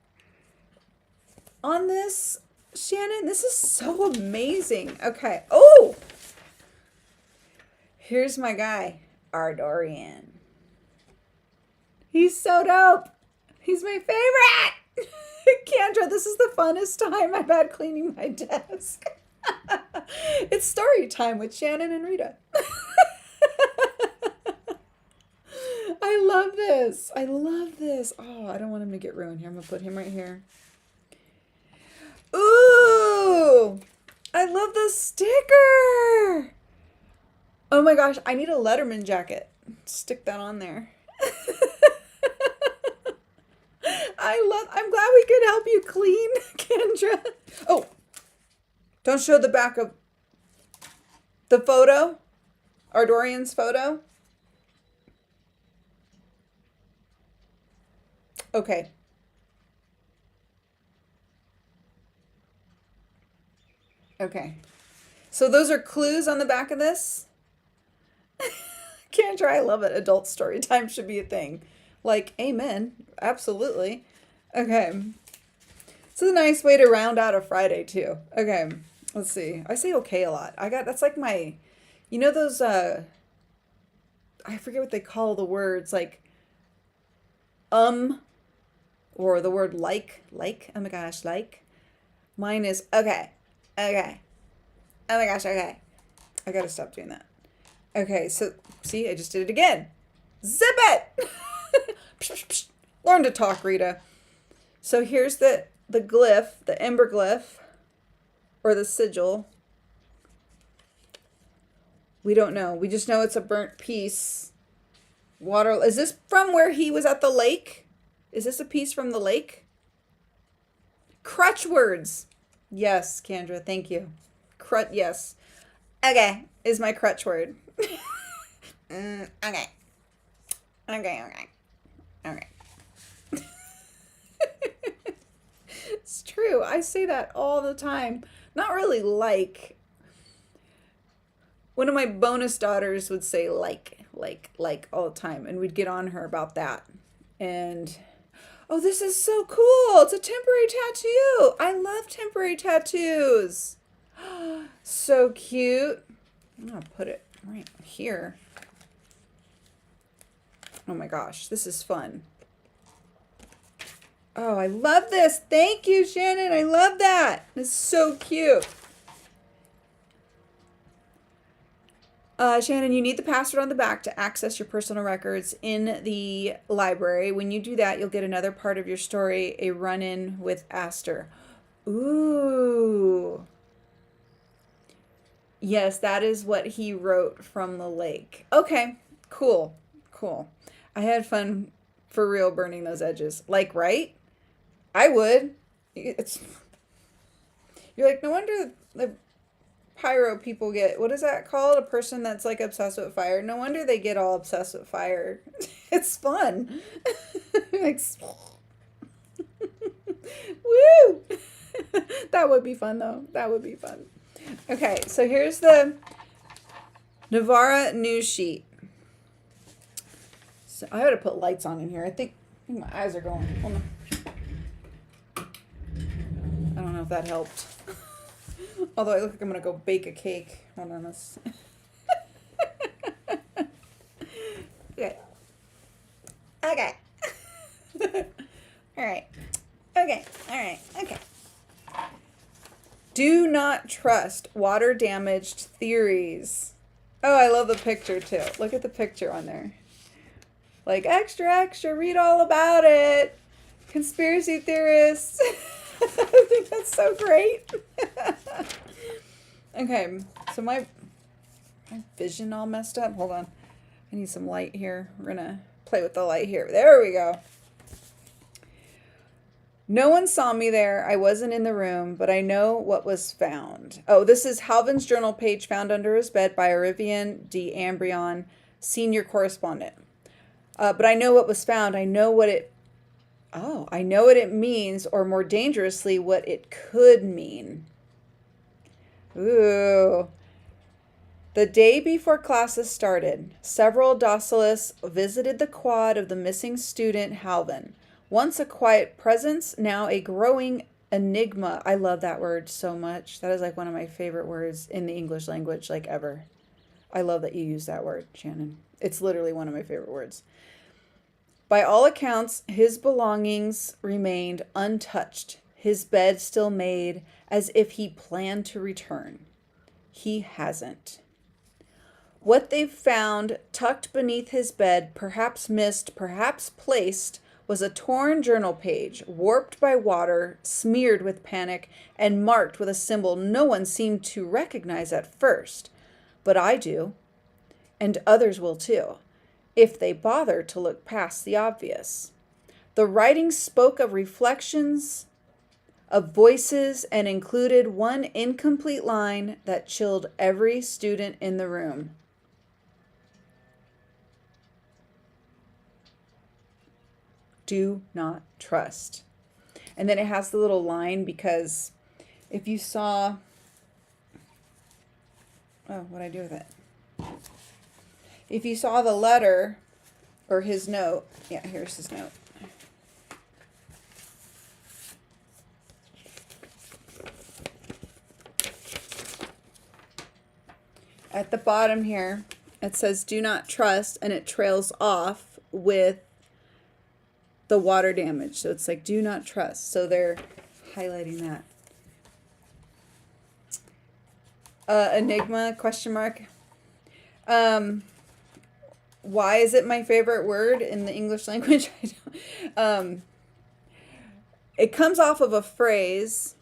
on this, Shannon. This is so amazing. Okay. Oh, here's my guy, Ardorian. He's so dope. He's my favorite. Kendra, this is the funnest time I've had cleaning my desk. It's story time with Shannon and Rita. I love this. I love this. Oh, I don't want him to get ruined here. I'm going to put him right here. Ooh, I love the sticker. Oh my gosh, I need a Letterman jacket. Stick that on there. I'm glad we could help you clean, Kendra. Oh, don't show the back of the photo, Ardorian's photo. Okay. Okay. So those are clues on the back of this. Kendra, I love it. Adult story time should be a thing. Like, amen. Absolutely. Okay. It's a nice way to round out a Friday too. Okay. Let's see. I say okay a lot. That's like my, you know those, I forget what they call the words, like, or the word like, oh my gosh, like. Mine is okay. Okay. Oh my gosh, okay. I gotta stop doing that. Okay, so, see, I just did it again. Zip it! Learn to talk, Rita. So here's the glyph, the ember glyph, or the sigil. We don't know. We just know it's a burnt piece. Water. Is this from where he was at the lake? Is this a piece from the lake? Crutch words. Yes, Kendra, thank you. Yes. Okay, is my crutch word. Okay. Okay. It's true. I say that all the time. Not really like. One of my bonus daughters would say like all the time, and we'd get on her about that. And oh, this is so cool. It's a temporary tattoo. I love temporary tattoos. So cute. I'm going to put it right here. Oh my gosh, this is fun. Oh, I love this. Thank you, Shannon. I love that. It's so cute. Shannon, you need the password on the back to access your personal records in the library. When you do that, you'll get another part of your story, a run-in with Aster. Ooh. Yes, that is what he wrote from the lake. Okay, cool. I had fun for real burning those edges. Like, right? I would. You're like, no wonder the pyro people get, what is that called? A person that's like obsessed with fire. No wonder they get all obsessed with fire. It's fun. Like, woo! That would be fun though. That would be fun. Okay, so here's the Navara news sheet. So I ought to put lights on in here. I think my eyes are going. Hold on. I don't know if that helped. Although I look like I'm going to go bake a cake. Hold on, this. Okay. Okay. All right. Okay. All right. Okay. Do not trust water damaged theories. Oh, I love the picture too. Look at the picture on there. Like, extra, read all about it. Conspiracy theorists. I think that's so great. Okay, so my vision all messed up. Hold on. I need some light here. We're going to play with the light here. There we go. No one saw me there. I wasn't in the room, but I know what was found. Oh, this is Halvin's journal page found under his bed by Arivian D. Ambrion, senior correspondent. But I know what was found. I know what it means, or more dangerously, what it could mean. Ooh. The day before classes started, several docilists visited the quad of the missing student, Halvin. Once a quiet presence, now a growing enigma. I love that word so much. That is like one of my favorite words in the English language, like ever. I love that you use that word, Shannon. It's literally one of my favorite words. By all accounts, his belongings remained untouched, his bed still made, as if he planned to return. He hasn't. What they've found tucked beneath his bed, perhaps missed, perhaps placed, was a torn journal page, warped by water, smeared with panic, and marked with a symbol no one seemed to recognize at first. But I do, and others will too, if they bother to look past the obvious. The writing spoke of reflections, of voices, and included one incomplete line that chilled every student in the room. Do not trust. And then it has the little line because if you saw, what'd I do with it? If you saw the letter or his note, yeah, here's his note. At the bottom here, it says do not trust, and it trails off with the water damage. So it's like do not trust. So they're highlighting that. Enigma, question mark. Why is it my favorite word in the English language? It comes off of a phrase,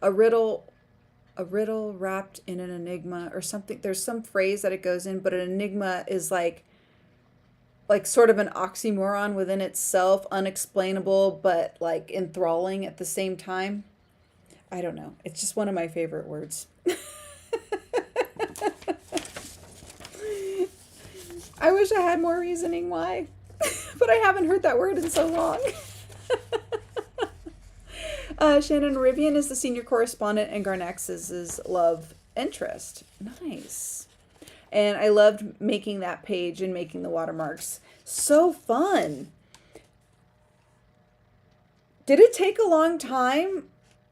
a riddle wrapped in an enigma or something. There's some phrase that it goes in, but an enigma is like sort of an oxymoron within itself, unexplainable, but like enthralling at the same time. I don't know. It's just one of my favorite words. I wish I had more reasoning why, but I haven't heard that word in so long. Shannon Rivian is the senior correspondent and Garnax's love interest. Nice. And I loved making that page and making the watermarks. So fun. Did it take a long time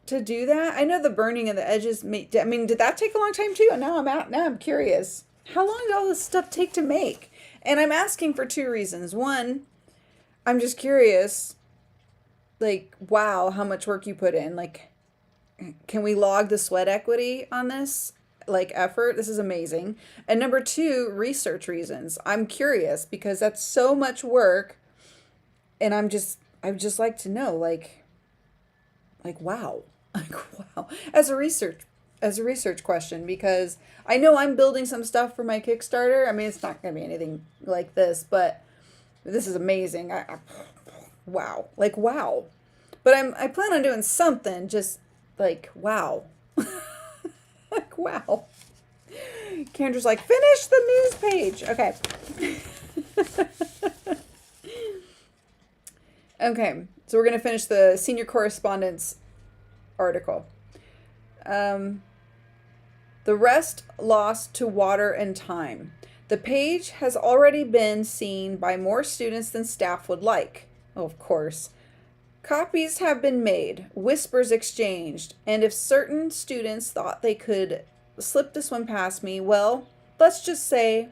to do that? I know the burning of the edges. Did that take a long time too? Now I'm curious. How long did all this stuff take to make? And I'm asking for two reasons. One, I'm just curious. Like, wow, how much work you put in. Like, can we log the sweat equity on this? Like, effort? This is amazing. And number two, research reasons. I'm curious because that's so much work. And I would just like to know, like, wow. Like, wow. As a research question, because I know I'm building some stuff for my Kickstarter. I mean, it's not going to be anything like this, but this is amazing. Wow. Like, wow. But I plan on doing something just like, wow. Like, wow. Kendra's like, finish the news page. Okay. Okay. So we're going to finish the senior correspondence article. The rest lost to water and time. The page has already been seen by more students than staff would like. Oh, of course. Copies have been made, whispers exchanged, and if certain students thought they could slip this one past me, well, let's just say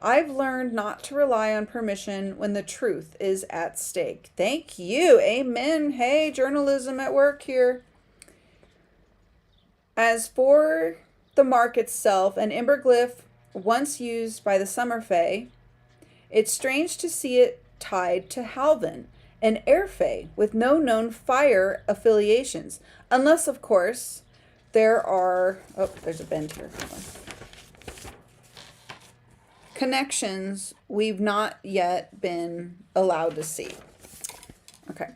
I've learned not to rely on permission when the truth is at stake. Thank you. Amen. Hey, journalism at work here. As for the mark itself, an emberglyph once used by the Summer Fae, it's strange to see it tied to Halvin, an air fae with no known fire affiliations, unless, of course, there are, there's a bend here, connections we've not yet been allowed to see. Okay.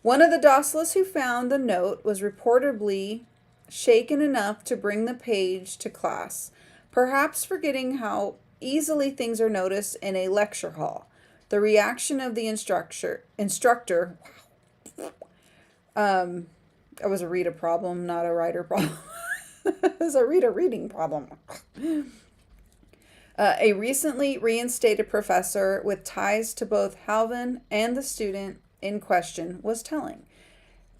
One of the docilists who found the note was reportedly shaken enough to bring the page to class, perhaps forgetting how easily things are noticed in a lecture hall. The reaction of the instructor, that was a reader problem, not a writer problem. There's a reading problem. A recently reinstated professor with ties to both Halvin and the student in question was telling.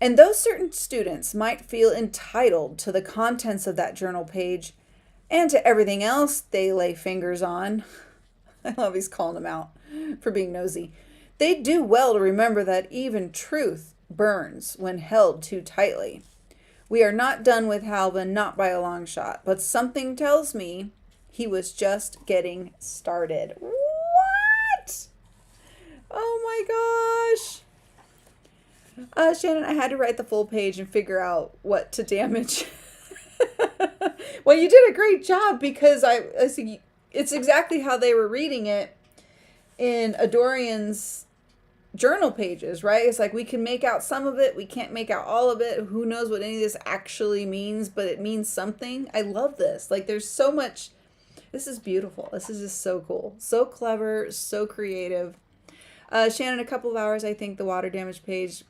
And though certain students might feel entitled to the contents of that journal page and to everything else they lay fingers on, I love he's calling them out for being nosy, they do well to remember that even truth burns when held too tightly. We are not done with Halvin, not by a long shot, but something tells me he was just getting started. What? Oh my gosh. Shannon, I had to write the full page and figure out what to damage. Well, you did a great job because it's exactly how they were reading it in Adorian's journal pages, right? It's like we can make out some of it, we can't make out all of it. Who knows what any of this actually means, but it means something. I love this. Like there's so much. This is beautiful. This is just so cool. So clever, so creative. Shannon, a couple of hours, I think, the water damage page,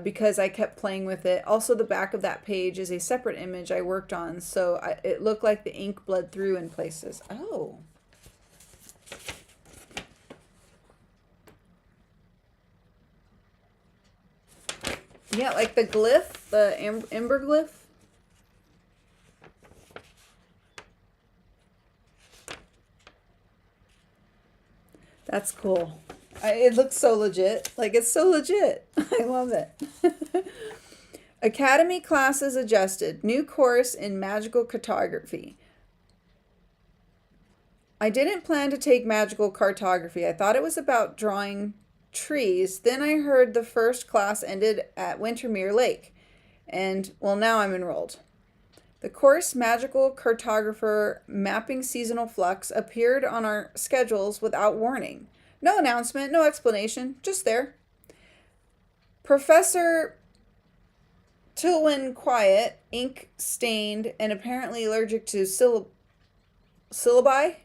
because I kept playing with it. Also, the back of that page is a separate image I worked on, so it looked like the ink bled through in places. Oh. Yeah, like the glyph, the ember glyph. That's cool. It looks so legit. Like, it's so legit. I love it. Academy classes adjusted. New course in magical cartography. I didn't plan to take magical cartography. I thought it was about drawing trees. Then I heard the first class ended at Wintermere Lake. And, well, now I'm enrolled. The course Magical Cartographer Mapping Seasonal Flux appeared on our schedules without warning. No announcement, no explanation, just there. Professor Tilwyn Quiet, ink stained and apparently allergic to syllabi,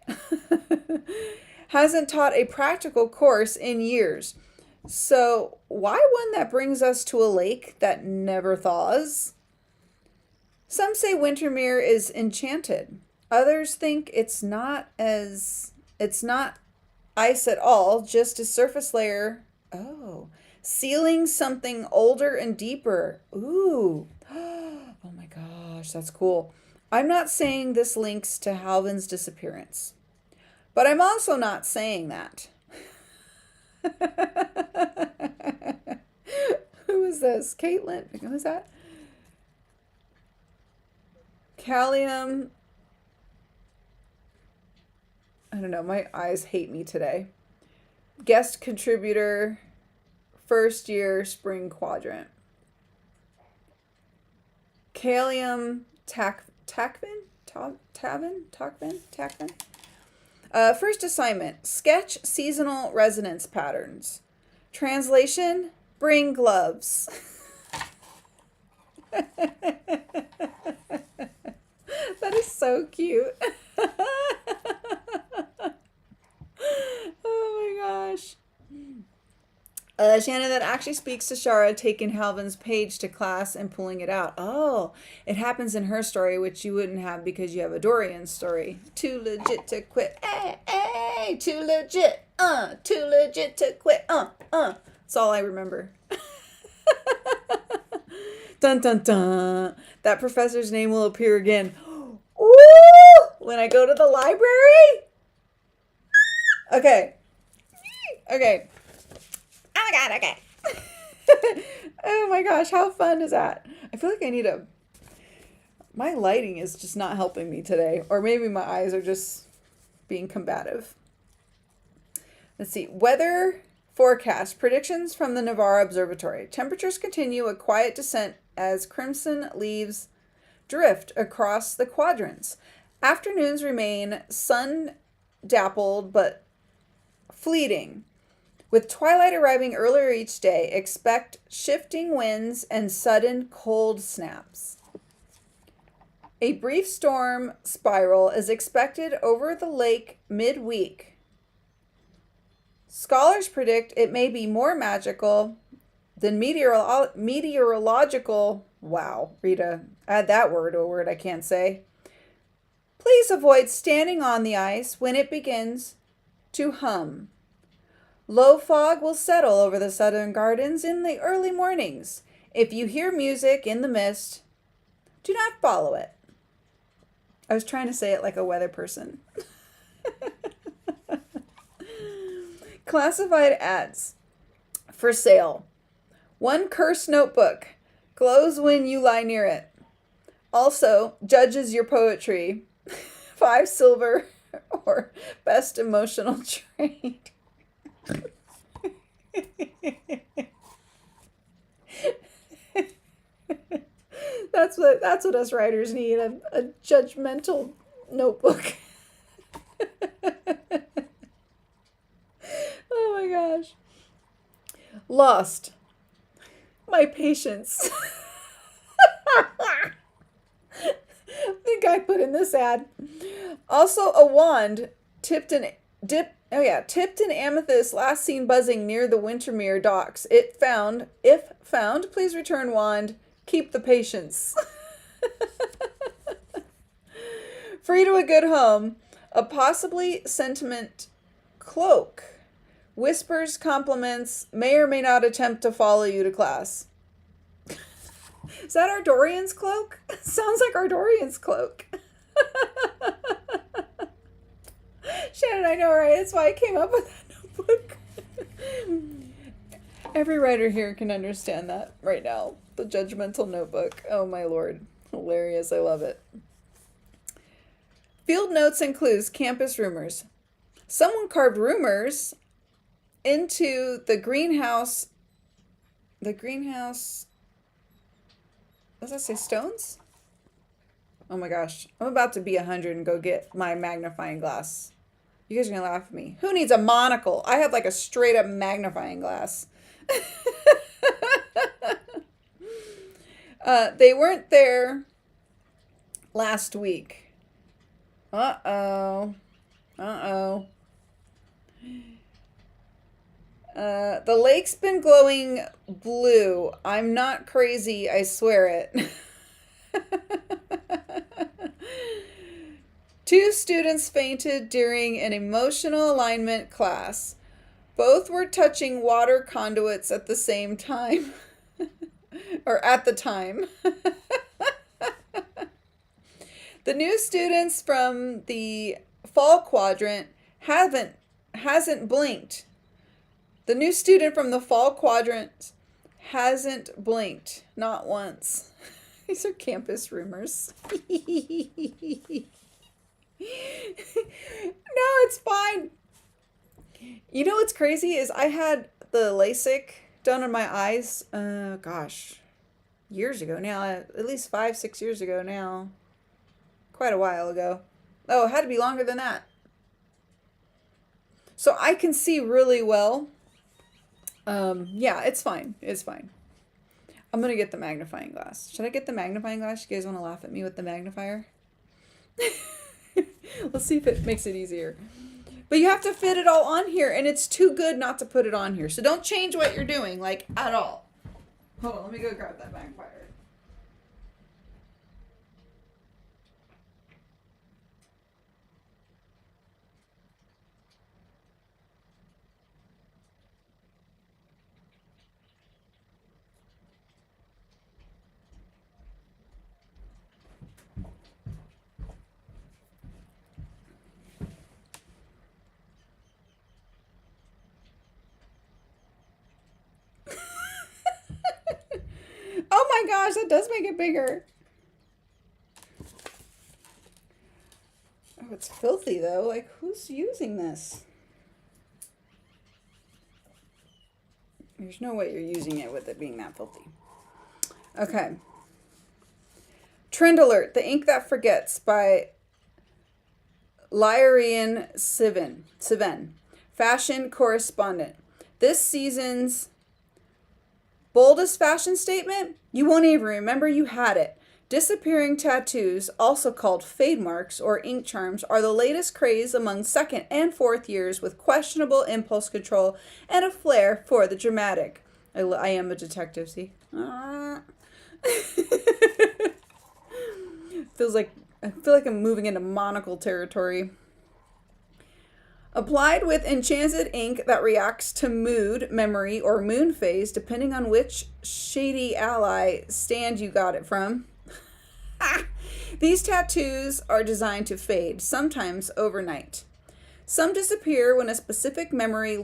hasn't taught a practical course in years. So why one that brings us to a lake that never thaws? Some say Wintermere is enchanted. Others think it's not ice at all, just a surface layer. Oh, sealing something older and deeper. Ooh. Oh my gosh, that's cool. I'm not saying this links to Halvin's disappearance, but I'm also not saying that. Who is this? Caitlin? Who's that? Callium. I don't know. My eyes hate me today. Guest contributor, first year spring quadrant. Callium Takvin? First assignment, sketch seasonal resonance patterns. Translation, bring gloves. That is so cute. Oh my gosh. Shannon, that actually speaks to Shara taking Halvin's page to class and pulling it out. Oh, it happens in her story, which you wouldn't have because you have a Dorian story. Too legit to quit. Hey, too legit. Too legit to quit. That's all I remember. Dun dun dun. That professor's name will appear again. Ooh, when I go to the library. Okay. Oh my god, okay. Oh my gosh, how fun is that? I feel like I need my lighting is just not helping me today. Or maybe my eyes are just being combative. Let's see. Weather forecast. Predictions from the Navarre Observatory. Temperatures continue a quiet descent as crimson leaves drift across the quadrants. Afternoons remain sun-dappled but fleeting. With twilight arriving earlier each day, expect shifting winds and sudden cold snaps. A brief storm spiral is expected over the lake midweek. Scholars predict it may be more magical Then meteorological, wow, Rita, add that word to a word I can't say. Please avoid standing on the ice when it begins to hum. Low fog will settle over the southern gardens in the early mornings. If you hear music in the mist, do not follow it. I was trying to say it like a weather person. Classified ads. For sale. 1 cursed notebook. Glows when you lie near it. Also, judges your poetry. 5 silver or best emotional trait. That's what us writers need, a judgmental notebook. Oh my gosh. Lost. My patience. I think I put in this ad. Also a wand tipped in amethyst, last seen buzzing near the Wintermere docks. If found, please return wand. Keep the patience. Free to a good home. A possibly sentiment cloak. Whispers, compliments, may or may not attempt to follow you to class. Is that our Dorian's cloak? Sounds like our Dorian's cloak. Shannon, I know, right? That's why I came up with that notebook. Every writer here can understand that right now. The judgmental notebook. Oh my lord. Hilarious. I love it. Field notes and clues. Campus rumors. Someone carved rumors into the greenhouse. The greenhouse. Does that say stones? Oh my gosh. I'm about to be 100 and go get my magnifying glass. You guys are going to laugh at me. Who needs a monocle? I have like a straight up magnifying glass. They weren't there last week. Uh-oh. Uh-oh. The lake's been glowing blue. I'm not crazy, I swear it. 2 students fainted during an emotional alignment class. Both were touching water conduits at the same time. Or at the time. The new students from the fall quadrant hasn't blinked. The new student from the fall quadrant hasn't blinked. Not once. These are campus rumors. No, it's fine. You know what's crazy is I had the LASIK done on my eyes, gosh, years ago now, at least 5-6 years ago now. Quite a while ago. Oh, it had to be longer than that. So I can see really well. Yeah, it's fine. It's fine. I'm going to get the magnifying glass. Should I get the magnifying glass? You guys want to laugh at me with the magnifier? Let's see if it makes it easier. But you have to fit it all on here, and it's too good not to put it on here. So don't change what you're doing, like, at all. Hold on, let me go grab that magnifier. Oh my gosh, that does make it bigger. Oh, it's filthy though. Like, who's using this? There's no way you're using it with it being that filthy. Okay. Trend Alert, The Ink That Forgets by Lyrian Siven, fashion correspondent. This season's boldest fashion statement? You won't even remember you had it. Disappearing tattoos, also called fade marks or ink charms, are the latest craze among second and fourth years with questionable impulse control and a flair for the dramatic. I am a detective, see? I feel like I'm moving into monocle territory. Applied with enchanted ink that reacts to mood, memory, or moon phase, depending on which shady ally stand you got it from. These tattoos are designed to fade, sometimes overnight. Some disappear when a specific memory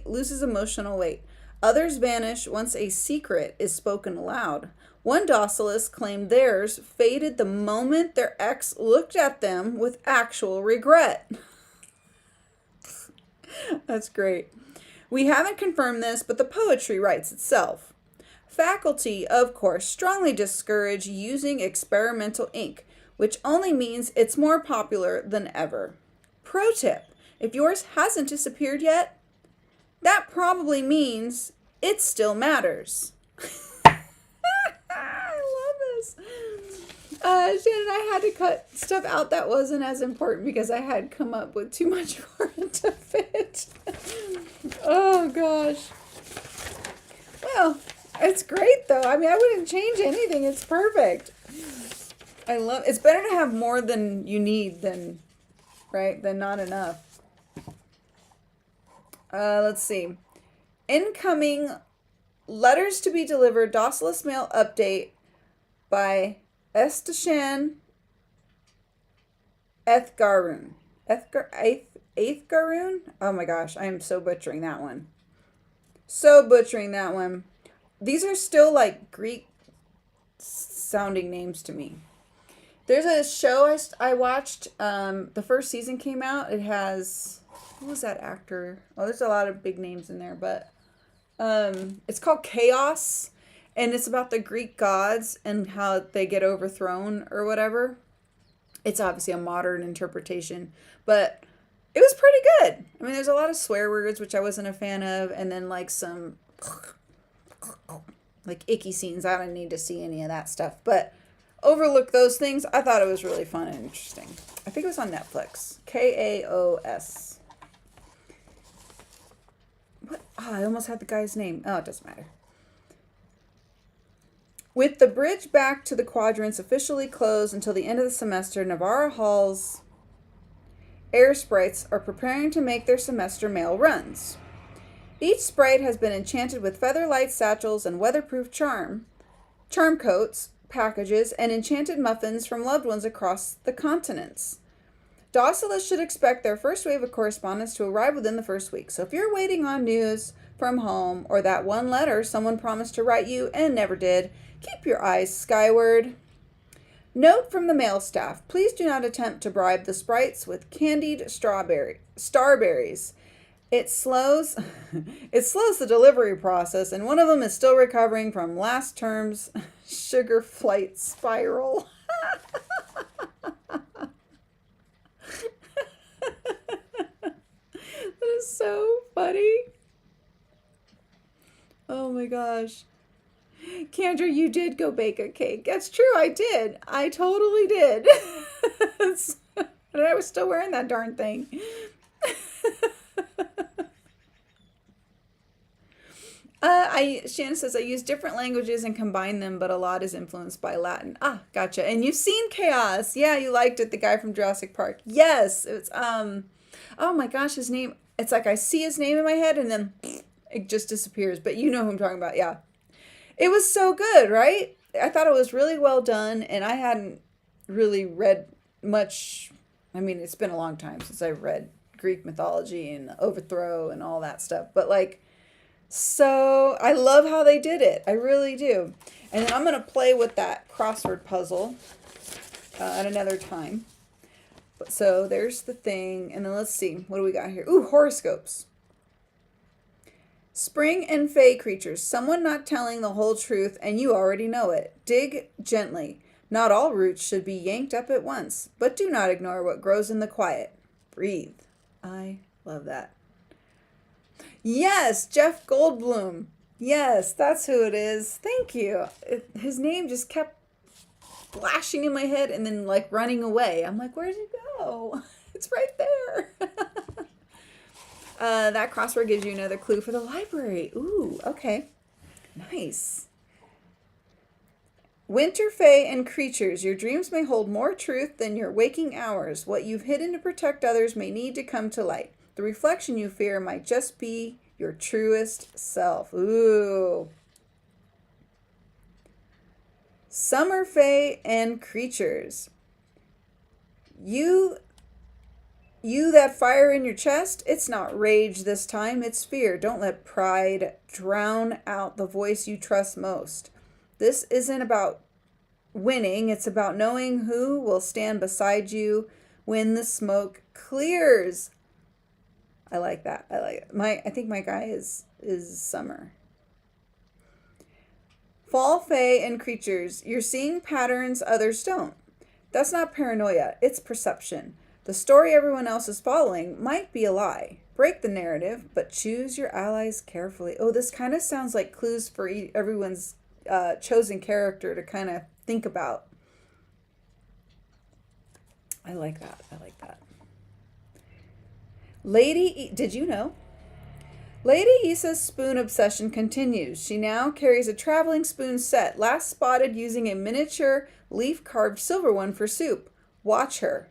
loses emotional weight. Others vanish once a secret is spoken aloud. One docilist claimed theirs faded the moment their ex looked at them with actual regret. That's great. We haven't confirmed this, but the poetry writes itself. Faculty, of course, strongly discourage using experimental ink, which only means it's more popular than ever. Pro tip, if yours hasn't disappeared yet, that probably means it still matters. I love this. Shannon, I had to cut stuff out that wasn't as important because I had come up with too much for it to fit. Oh, gosh. Well, it's great, though. I mean, I wouldn't change anything. It's perfect. It's better to have more than you need than not enough. Let's see. Incoming letters to be delivered, Docilist Mail update by Estashan Ethgarun. Ethgarun? Oh my gosh, I am so butchering that one. These are still like Greek sounding names to me. There's a show I watched. The first season came out. It has, who was that actor? Oh, there's a lot of big names in there, but it's called Chaos, and it's about the Greek gods and how they get overthrown or whatever. It's obviously a modern interpretation, but it was pretty good. I mean, there's a lot of swear words, which I wasn't a fan of, and then like some like icky scenes. I don't need to see any of that stuff, but overlook those things. I thought it was really fun and interesting. I think it was on Netflix. Kaos. What? Oh, I almost had the guy's name. Oh, it doesn't matter. With the bridge back to the quadrants officially closed until the end of the semester, Navarra Hall's air sprites are preparing to make their semester mail runs. Each sprite has been enchanted with featherlight satchels and weatherproof charm coats, packages, and enchanted muffins from loved ones across the continents. Docilists should expect their first wave of correspondence to arrive within the first week. So if you're waiting on news from home or that one letter someone promised to write you and never did, keep your eyes skyward. Note from the mail staff, please do not attempt to bribe the sprites with candied starberries. It slows the delivery process, and one of them is still recovering from last term's sugar flight spiral. That is so funny. Oh my gosh. Kendra, you did go bake a cake. That's true, I did. I totally did. And I was still wearing that darn thing. Shannon says, I use different languages and combine them, but a lot is influenced by Latin. Ah, gotcha. And you've seen Chaos. Yeah, you liked it. The guy from Jurassic Park. Yes. It's, oh my gosh, his name. It's like I see his name in my head and then it just disappears. But you know who I'm talking about. Yeah. It was so good, right? I thought it was really well done, and I hadn't really read much. I mean, it's been a long time since I've read Greek mythology and overthrow and all that stuff. But like, so I love how they did it. I really do. And then I'm going to play with that crossword puzzle at another time. But so there's the thing. And then let's see. What do we got here? Ooh, horoscopes. Spring and fey creatures. Someone not telling the whole truth and you already know it. Dig gently. Not all roots should be yanked up at once. But do not ignore what grows in the quiet. Breathe. I love that. Yes, Jeff Goldblum. Yes, that's who it is. Thank you. His name just kept flashing in my head and then like running away. I'm like, where'd you go? It's right there. That crossword gives you another clue for the library. Ooh, okay. Nice. Winter Fae and creatures, your dreams may hold more truth than your waking hours. What you've hidden to protect others may need to come to light. The reflection you fear might just be your truest self. Ooh. Summer Fae and creatures. You that fire in your chest, it's not rage this time, it's fear. Don't let pride drown out the voice you trust most. This isn't about winning, it's about knowing who will stand beside you when the smoke clears. I like that. I like it. I think my guy is Summer. Fall Fae and creatures. You're seeing patterns others don't. That's not paranoia, it's perception. The story everyone else is following might be a lie. Break the narrative, but choose your allies carefully. Oh, this kind of sounds like clues for everyone's chosen character to kind of think about. I like that. I like that. Did you know? Lady Issa's spoon obsession continues. She now carries a traveling spoon set, last spotted using a miniature leaf-carved silver one for soup. Watch her.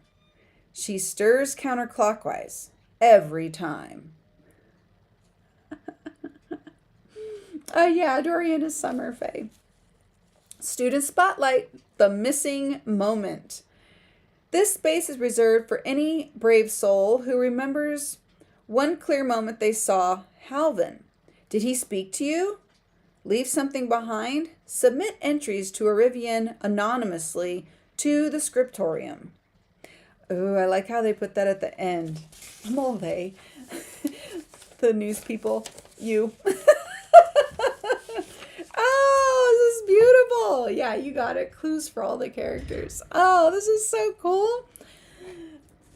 She stirs counterclockwise every time. Yeah, Dorian is Summer Fae. Student Spotlight, the missing moment. This space is reserved for any brave soul who remembers one clear moment they saw Halvin. Did he speak to you? Leave something behind? Submit entries to Arivian anonymously to the scriptorium. Oh, I like how they put that at the end. Mole. The news people. You. Oh, this is beautiful. Yeah, you got it. Clues for all the characters. Oh, this is so cool.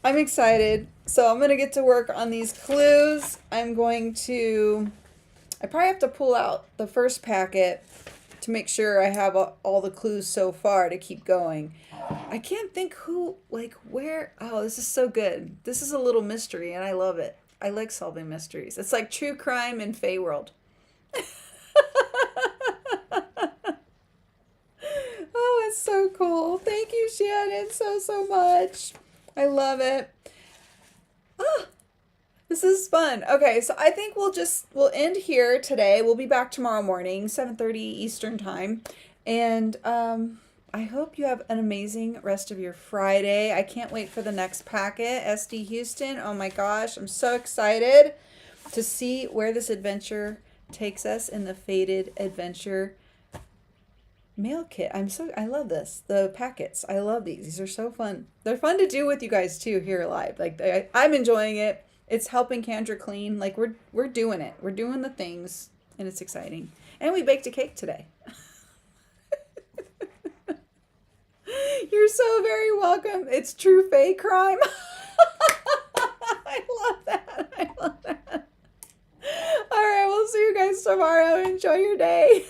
I'm excited. So I'm going to get to work on these clues. I probably have to pull out the first packet to make sure I have all the clues so far to keep going. I can't think where. Oh, this is so good. This is a little mystery and I love it. I like solving mysteries. It's like true crime in Fae World. Oh, it's so cool. Thank you, Shannon, so much. I love it. Ah, this is fun. Okay, so I think we'll end here today. We'll be back tomorrow morning, 7:30 Eastern time. And I hope you have an amazing rest of your Friday. I can't wait for the next packet, SD Houston. Oh my gosh, I'm so excited to see where this adventure takes us in the Fated Adventure mail kit. I love this. The packets. I love these. These are so fun. They're fun to do with you guys too here live. Like I'm enjoying it. It's helping Kendra clean. Like we're doing it. We're doing the things and it's exciting. And we baked a cake today. You're so very welcome. It's true Fae crime. I love that. I love that. All right, we'll see you guys tomorrow. Enjoy your day.